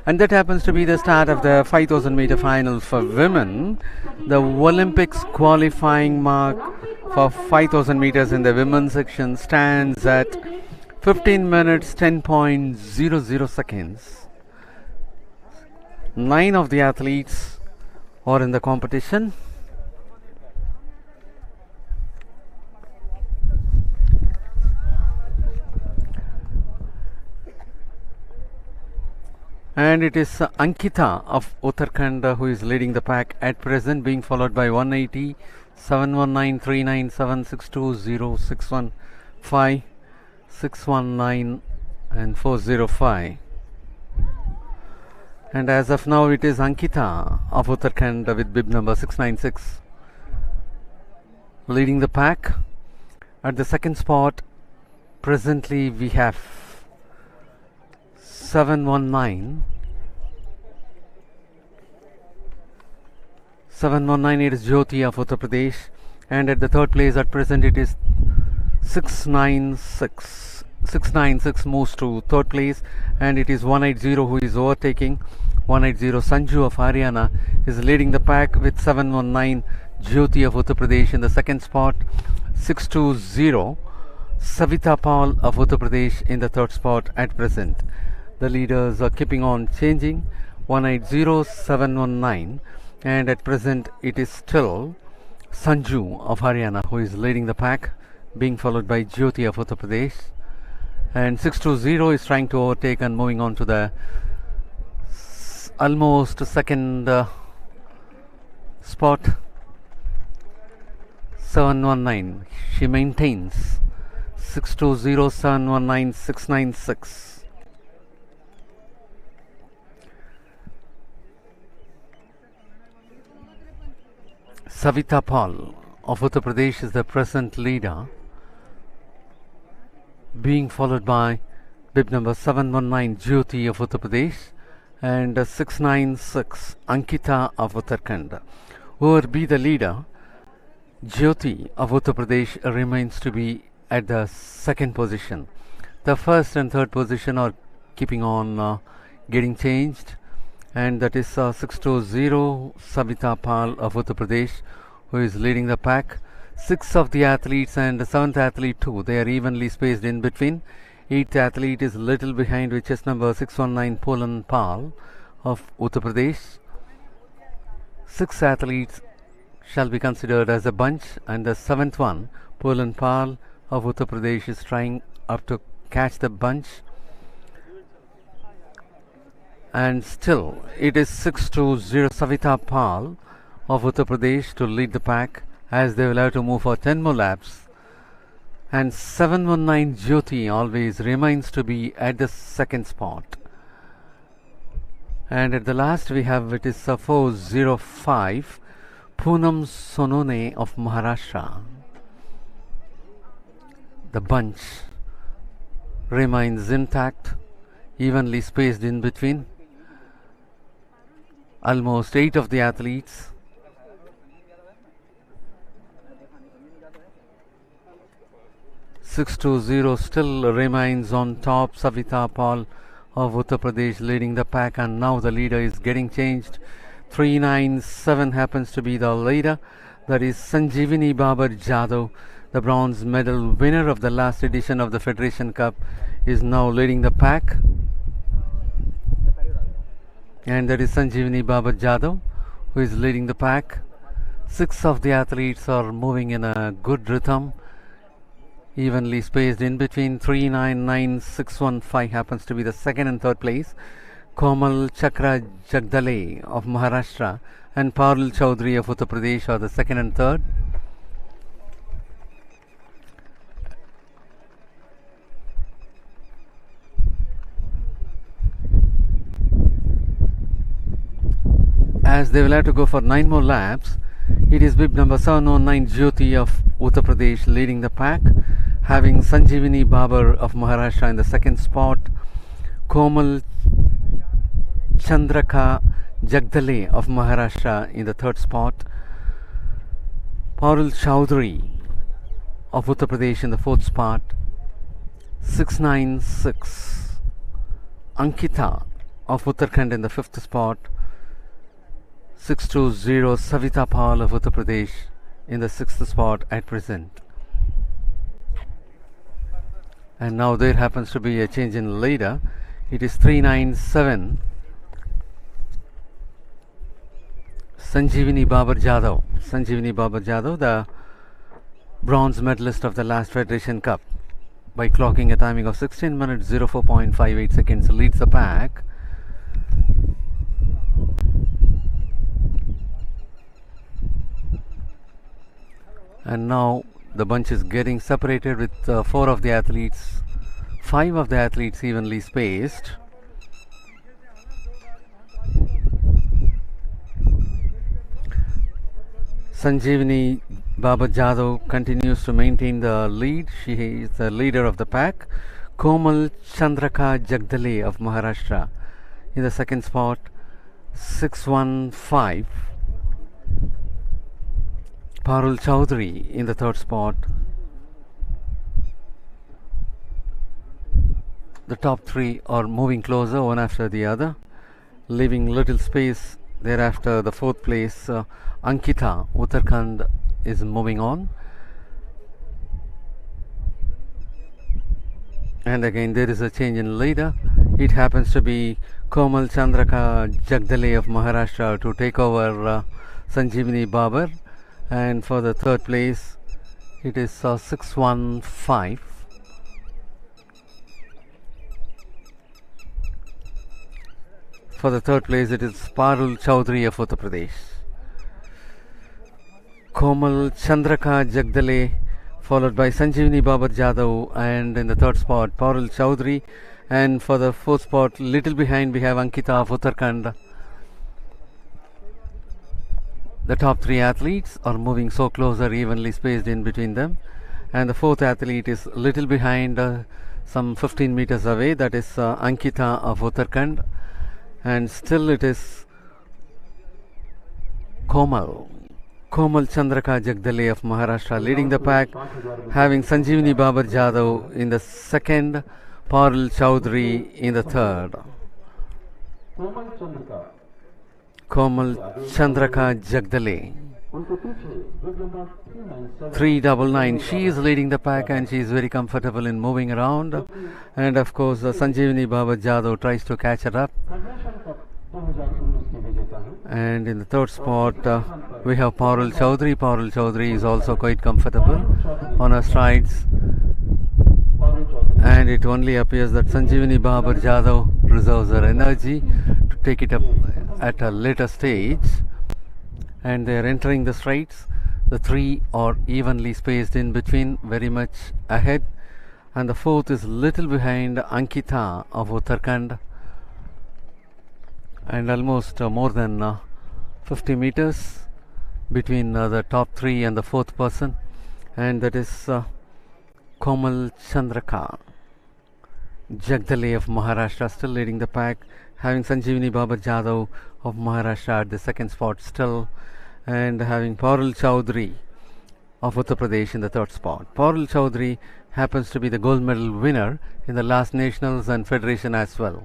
And that happens to be the start of the 5,000 meter final for women. The Olympics qualifying mark for 5,000 meters in the women's section stands at 15 minutes 10.00 seconds. 9 of the athletes are in the competition. And it is Ankita of Uttarakhand who is leading the pack at present, being followed by 180, 719, 397, 620, 615, 619 and 405. And as of now it is Ankita of Uttarakhand with bib number 696 leading the pack. At the second spot presently we have 719. 719, it is Jyoti of Uttar Pradesh, and at the third place at present it is 696. 696 moves to third place, and it is 180 who is overtaking. 180 Sanju of Haryana is leading the pack with 719 Jyoti of Uttar Pradesh in the second spot. 620 Savita Paul of Uttar Pradesh in the third spot at present. The leaders are keeping on changing. 180 719, and at present it is still Sanju of Haryana who is leading the pack, being followed by Jyoti of Uttar Pradesh. And 620 is trying to overtake and moving on to the almost second spot. 719, she maintains. 620 719 696. Savita Paul of Uttar Pradesh is the present leader, being followed by bib number 719 Jyoti of Uttar Pradesh and 696 Ankita of Uttarakhand. Whoever be the leader, Jyoti of Uttar Pradesh remains to be at the second position. The first and third position are keeping on getting changed, and that is 620 Savita Pal of Uttar Pradesh who is leading the pack. 6 of the athletes and the 7th athlete too, they are evenly spaced in between. 8th athlete is little behind, which is number 619 Polan Pal of Uttar Pradesh. 6 athletes shall be considered as a bunch, and the 7th one, Polan Pal of Uttar Pradesh, is trying up to catch the bunch. And still it is 620 Savita Pal of Uttar Pradesh to lead the pack, as they will have to move for 10 more laps. And 719 Jyoti always remains to be at the second spot. And at the last we have, it is 405 Poonam Sonone of Maharashtra. The bunch remains intact, evenly spaced in between. Almost 8 of the athletes. .620 still remains on top. Savita Paul of Uttar Pradesh leading the pack, and now the leader is getting changed. 397 happens to be the leader. That is Sanjeevani Babar Jadhav, the bronze medal winner of the last edition of the Federation Cup, is now leading the pack. And that is Sanjeevani Babar Jadhav who is leading the pack. 6 of the athletes are moving in a good rhythm, evenly spaced in between. 399 615 happens to be the second and third place. Komal Chakra Jagdale of Maharashtra and Parul Chaudhary of Uttar Pradesh are the second and third. As they will have to go for 9 more laps, it is bib number 709 Jyoti of Uttar Pradesh leading the pack, having Sanjeevani Babar of Maharashtra in the second spot, Komal Chandraka Jagdale of Maharashtra in the third spot, Parul Chaudhary of Uttar Pradesh in the fourth spot, 696 Ankita of Uttarakhand in the fifth spot, 620 Savita Pal of Uttar Pradesh in the sixth spot at present. And now there happens to be a change in leader. It is 397 Sanjeevani Babar Jadhav. Sanjeevani Babar Jadhav, the bronze medalist of the last Federation Cup, by clocking a timing of 16 minutes 04.58 seconds, leads the pack. And now the bunch is getting separated with 4 of the athletes, 5 of the athletes evenly spaced. Sanjeevani Baba Jadhav continues to maintain the lead. She is the leader of the pack. Komal Chandraka Jagdale of Maharashtra in the second spot, 615. Parul Chaudhary in the third spot. The top 3 are moving closer one after the other, leaving little space. Thereafter, the fourth place, Ankita, Uttarakhand, is moving on. And again, there is a change in leader. It happens to be Komal Chandraka Jagdale of Maharashtra to take over Sanjeevani Babar. And for the third place, it is 615. For the third place, it is Parul Chaudhary of Uttar Pradesh. Komal Chandraka Jagdale, followed by Sanjeevani Babar Jadhav, and in the third spot, Parul Chaudhary. And for the fourth spot, little behind, we have Ankita of Uttarakhand. The top 3 athletes are moving so closer, evenly spaced in between them. And the fourth athlete is little behind, some 15 meters away. That is Ankita of Uttarakhand. And still it is Komal Chandraka Jagdale of Maharashtra leading the pack, having Sanjeevani Babar Jadhav in the second, Parul Chaudhary in the third. Komal Chandraka Jagdale, 399. She is leading the pack and she is very comfortable in moving around. And of course, Sanjeevani Baba Jadhav tries to catch her up. And in the third spot, we have Parul Chaudhary. Parul Chaudhary is also quite comfortable on her strides. And it only appears that Sanjeevani Baba Jadhav reserves her energy to take it up at a later stage. And they are entering the straights. The 3 are evenly spaced in between, very much ahead. And the fourth is little behind Ankita of Uttarakhand. And almost more than 50 meters between the top 3 and the fourth person. And that is Komal Chandraka Jagdale of Maharashtra still leading the pack, having Sanjeevani Baba Jadhav of Maharashtra at the second spot still, and having Parul Chaudhary of Uttar Pradesh in the third spot. Parul Chaudhary happens to be the gold medal winner in the last nationals and federation as well,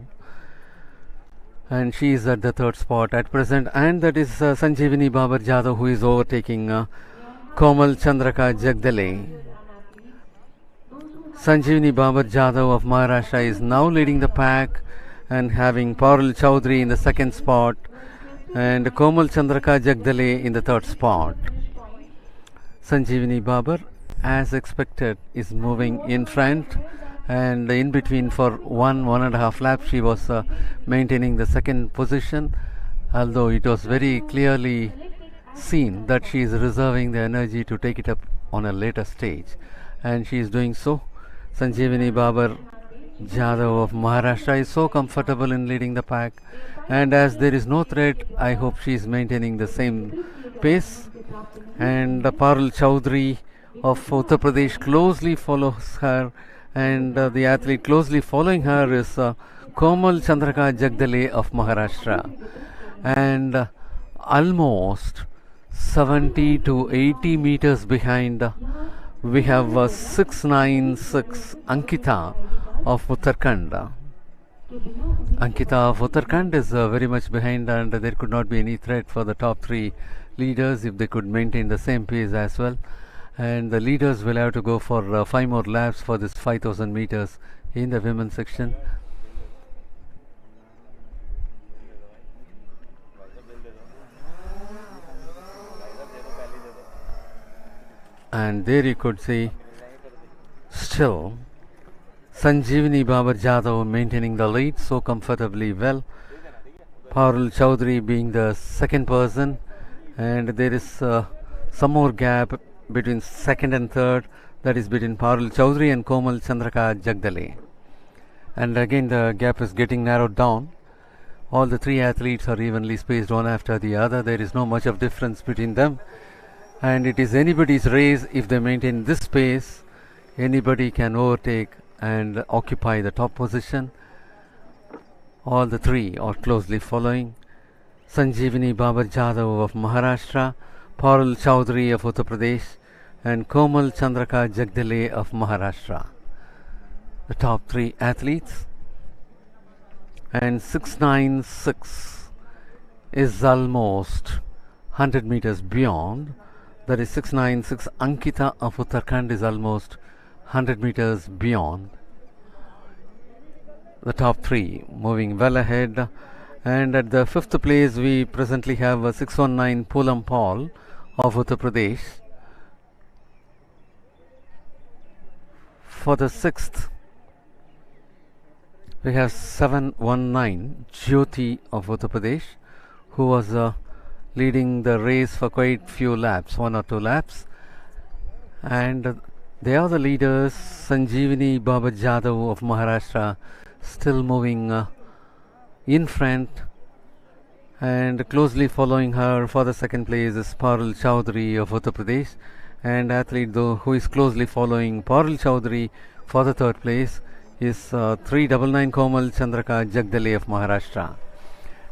and she is at the third spot at present. And that is Sanjeevani Baba Jadhav, who is overtaking Komal Chandraka Jagdale. Sanjeevani Baba Jadhav of Maharashtra is now leading the pack and having Parul Chaudhary in the second spot and Komal Chandraka Jagdale in the third spot. Sanjeevani Babar, as expected, is moving in front, and in between for 1.5 laps she was maintaining the second position, although it was very clearly seen that she is reserving the energy to take it up on a later stage, and she is doing so. Sanjeevani Babar Jadhav of Maharashtra is so comfortable in leading the pack, and as there is no threat, I hope she is maintaining the same pace. And Parul Chaudhary of Uttar Pradesh closely follows her, and the athlete closely following her is Komal Chandraka Jagdale of Maharashtra, and almost 70 to 80 meters behind we have 696 Ankita of Uttarakhand. Ankita of Uttarakhand is very much behind, and there could not be any threat for the top 3 leaders if they could maintain the same pace as well. And the leaders will have to go for 5 more laps for this 5000 meters in the women's section. And there you could see still Sanjeevani Baba Jadhav maintaining the lead so comfortably well. Parul Chaudhary being the second person, and there is some more gap between second and third, that is between Parul Chaudhary and Komal Chandraka Jagdale. And again the gap is getting narrowed down. All the three athletes are evenly spaced one after the other. There is no much of difference between them, and it is anybody's race. If they maintain this pace, anybody can overtake and occupy the top position. All the three are closely following. Sanjeevani Babar Jadhav of Maharashtra, Parul Chaudhary of Uttar Pradesh, and Komal Chandraka Jagdale of Maharashtra. The top three athletes. And 696 is almost 100 meters beyond. That is 696. Ankita of Uttarakhand is almost 100 meters beyond. The top three moving well ahead. And at the fifth place we presently have 619 Poulam Paul of Uttar Pradesh. For the sixth we have 719 Jyoti of Uttar Pradesh, who was leading the race for quite few laps, 1 or 2 laps. And they are the leaders. Sanjeevani Babar Jadhav of Maharashtra still moving in front, and closely following her for the second place is Parul Chaudhary of Uttar Pradesh, and athlete though who is closely following Parul Chaudhary for the third place is 399 Komal Chandraka Jagdale of Maharashtra.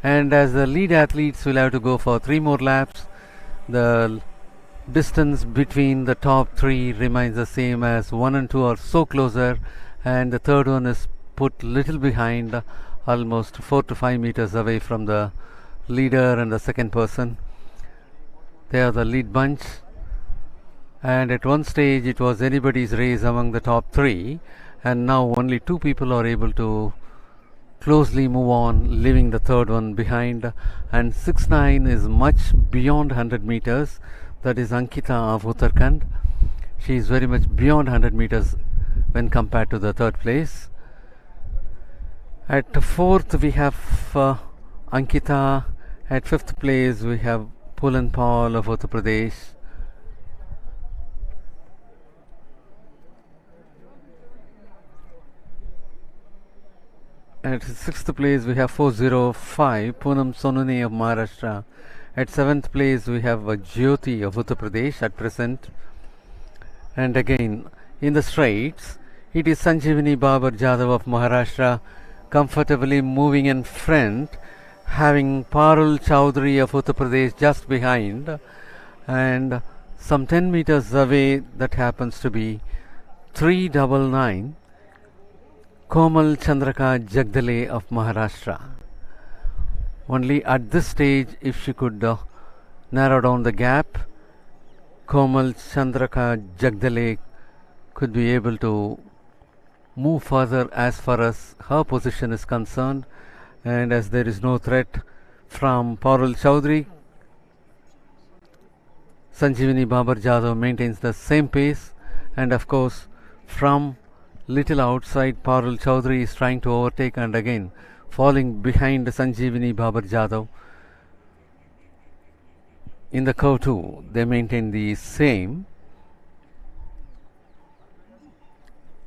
And as the lead athletes will have to go for 3 more laps, the distance between the top 3 remains the same, as 1 and 2 are so closer, and the third one is put little behind, almost 4 to 5 meters away from the leader and the second person. They are the lead bunch, and at one stage it was anybody's race among the top 3, and now only 2 people are able to closely move on, leaving the third one behind. And 6-9 is much beyond 100 meters. That is Ankita of Uttarakhand. She is very much beyond 100 meters when compared to the third place. At fourth we have Ankita. At fifth place we have Poulam Paul of Uttar Pradesh. At sixth place we have 405 Poonam Sonuni of Maharashtra. At seventh place we have Jyoti of Uttar Pradesh at present. And again in the straights it is Sanjeevani Babar Jadhav of Maharashtra comfortably moving in front, having Parul Chaudhary of Uttar Pradesh just behind, and some 10 meters away that happens to be 399 Komal Chandraka Jagdale of Maharashtra. Only at this stage, if she could narrow down the gap, Komal Chandraka Jagdale could be able to move further as far as her position is concerned. And as there is no threat from Parul Chaudhary, Sanjeevani Babar Jadhav maintains the same pace, and of course from little outside Parul Chaudhary is trying to overtake and again falling behind Sanjeevani Babar Jadhav. In the curve too they maintain the same,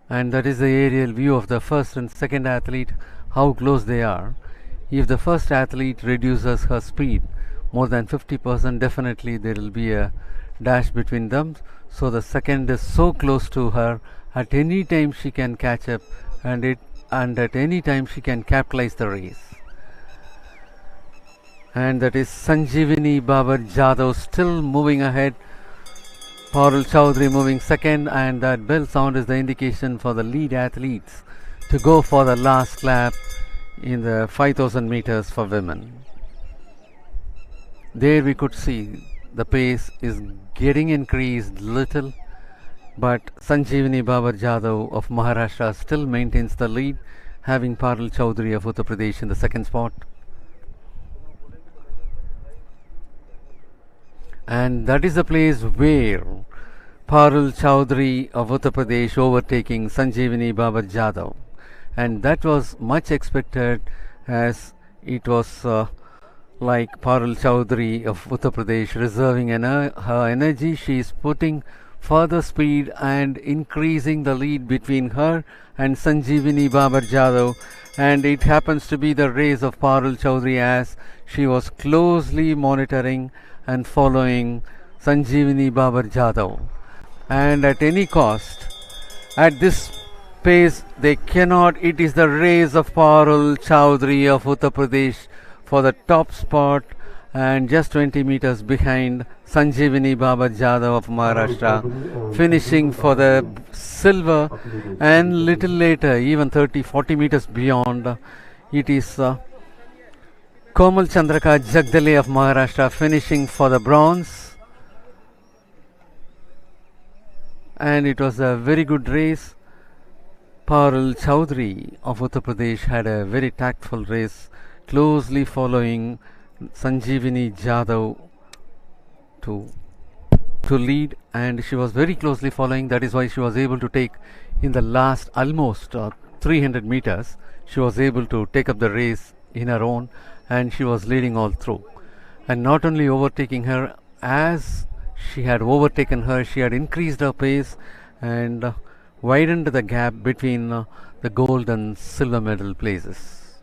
and that is the aerial view of the first and second athlete, how close they are. If the first athlete reduces her speed more than 50%, definitely there will be a dash between them. So the second is so close to her, at any time she can catch up, and at any time she can capitalize the race. And that is Sanjeevani Babar Jadhav still moving ahead, Parul Chaudhary moving second, and that bell sound is the indication for the lead athletes to go for the last lap in the 5000 meters for women. There we could see the pace is getting increased little, but Sanjeevani Babar Jadhav of Maharashtra still maintains the lead, having Parul Chaudhary of Uttar Pradesh in the second spot. And that is the place where Parul Chaudhary of Uttar Pradesh overtaking Sanjeevani Babar Jadhav, and that was much expected, as it was like Parul Chowdhury of Uttar Pradesh, reserving her energy. She is putting further speed and increasing the lead between her and Sanjeevani Babar Jadhav, and it happens to be the race of Parul Chowdhury, as she was closely monitoring and following Sanjeevani Babar Jadhav, and at any cost, at this pace, they cannot. It is the race of Parul Chowdhury of Uttar Pradesh for the top spot, and just 20 meters behind Sanjeevani Babar Jadhav of Maharashtra, finishing for the silver, and little later, even 30-40 meters beyond, it is Komal Chandraka Jagdale of Maharashtra finishing for the bronze. And it was a very good race. Parul Chowdhury of Uttar Pradesh had a very tactful race, closely following Sanjeevani Jadhav to lead, and she was very closely following. That is why she was able to take in the last almost 300 meters. She was able to take up the race in her own, and she was leading all through. And not only overtaking her, as she had overtaken her, she had increased her pace and widened the gap between the gold and silver medal places.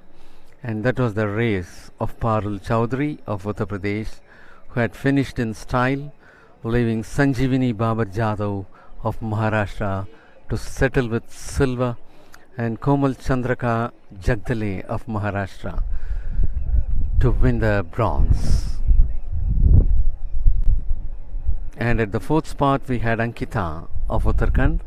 And that was the race of Parul Chowdhury of Uttar Pradesh, who had finished in style, leaving Sanjeevani Babar Jadhav of Maharashtra to settle with silver, and Komal Chandraka Jagdale of Maharashtra to win the bronze. And at the fourth spot we had Ankita of Uttarakhand.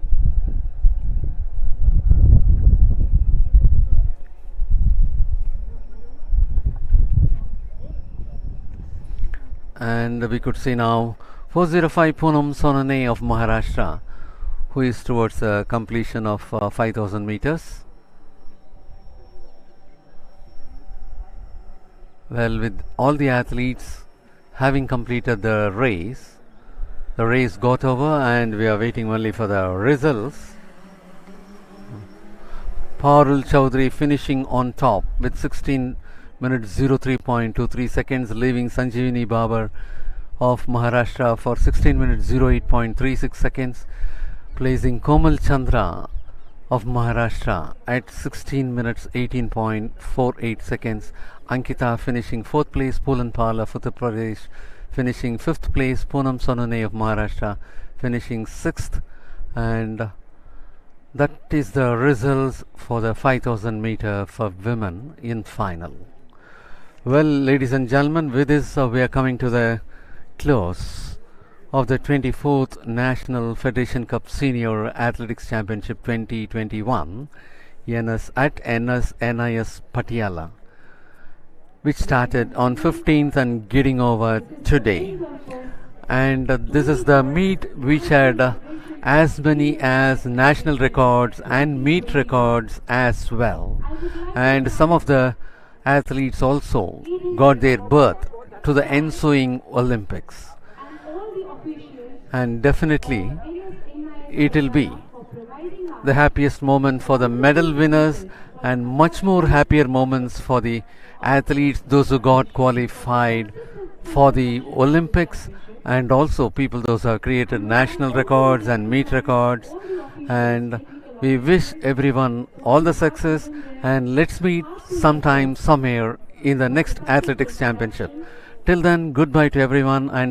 And we could see now 405 Poonam Sonane of Maharashtra, who is towards the completion of 5000 meters. Well, with all the athletes having completed the race got over, and we are waiting only for the results. Parul Chowdhury finishing on top with 16 minutes 03.23 seconds, leaving Sanjeevani Babar of Maharashtra for 16 minutes 08.36 seconds, placing Komal Chandra of Maharashtra at 16 minutes 18.48 seconds. Ankita finishing 4th place, Pulanpal of Uttar Pradesh finishing 5th place, Poonam Sonane of Maharashtra finishing 6th, and that is the results for the 5000 meter for women in final. Well, ladies and gentlemen, with this we are coming to the close of the 24th National Federation Cup Senior Athletics Championship 2021 at NIS Patiala, which started on 15th and getting over today. And this is the meet which had as many as national records and meet records as well. And some of the athletes also got their berth to the ensuing Olympics. And definitely it will be the happiest moment for the medal winners, and much more happier moments for the athletes, those who got qualified for the Olympics, and also people those who have created national records and meet records. And we wish everyone all the success, and let's meet sometime somewhere in the next athletics championship. Till then, goodbye to everyone, and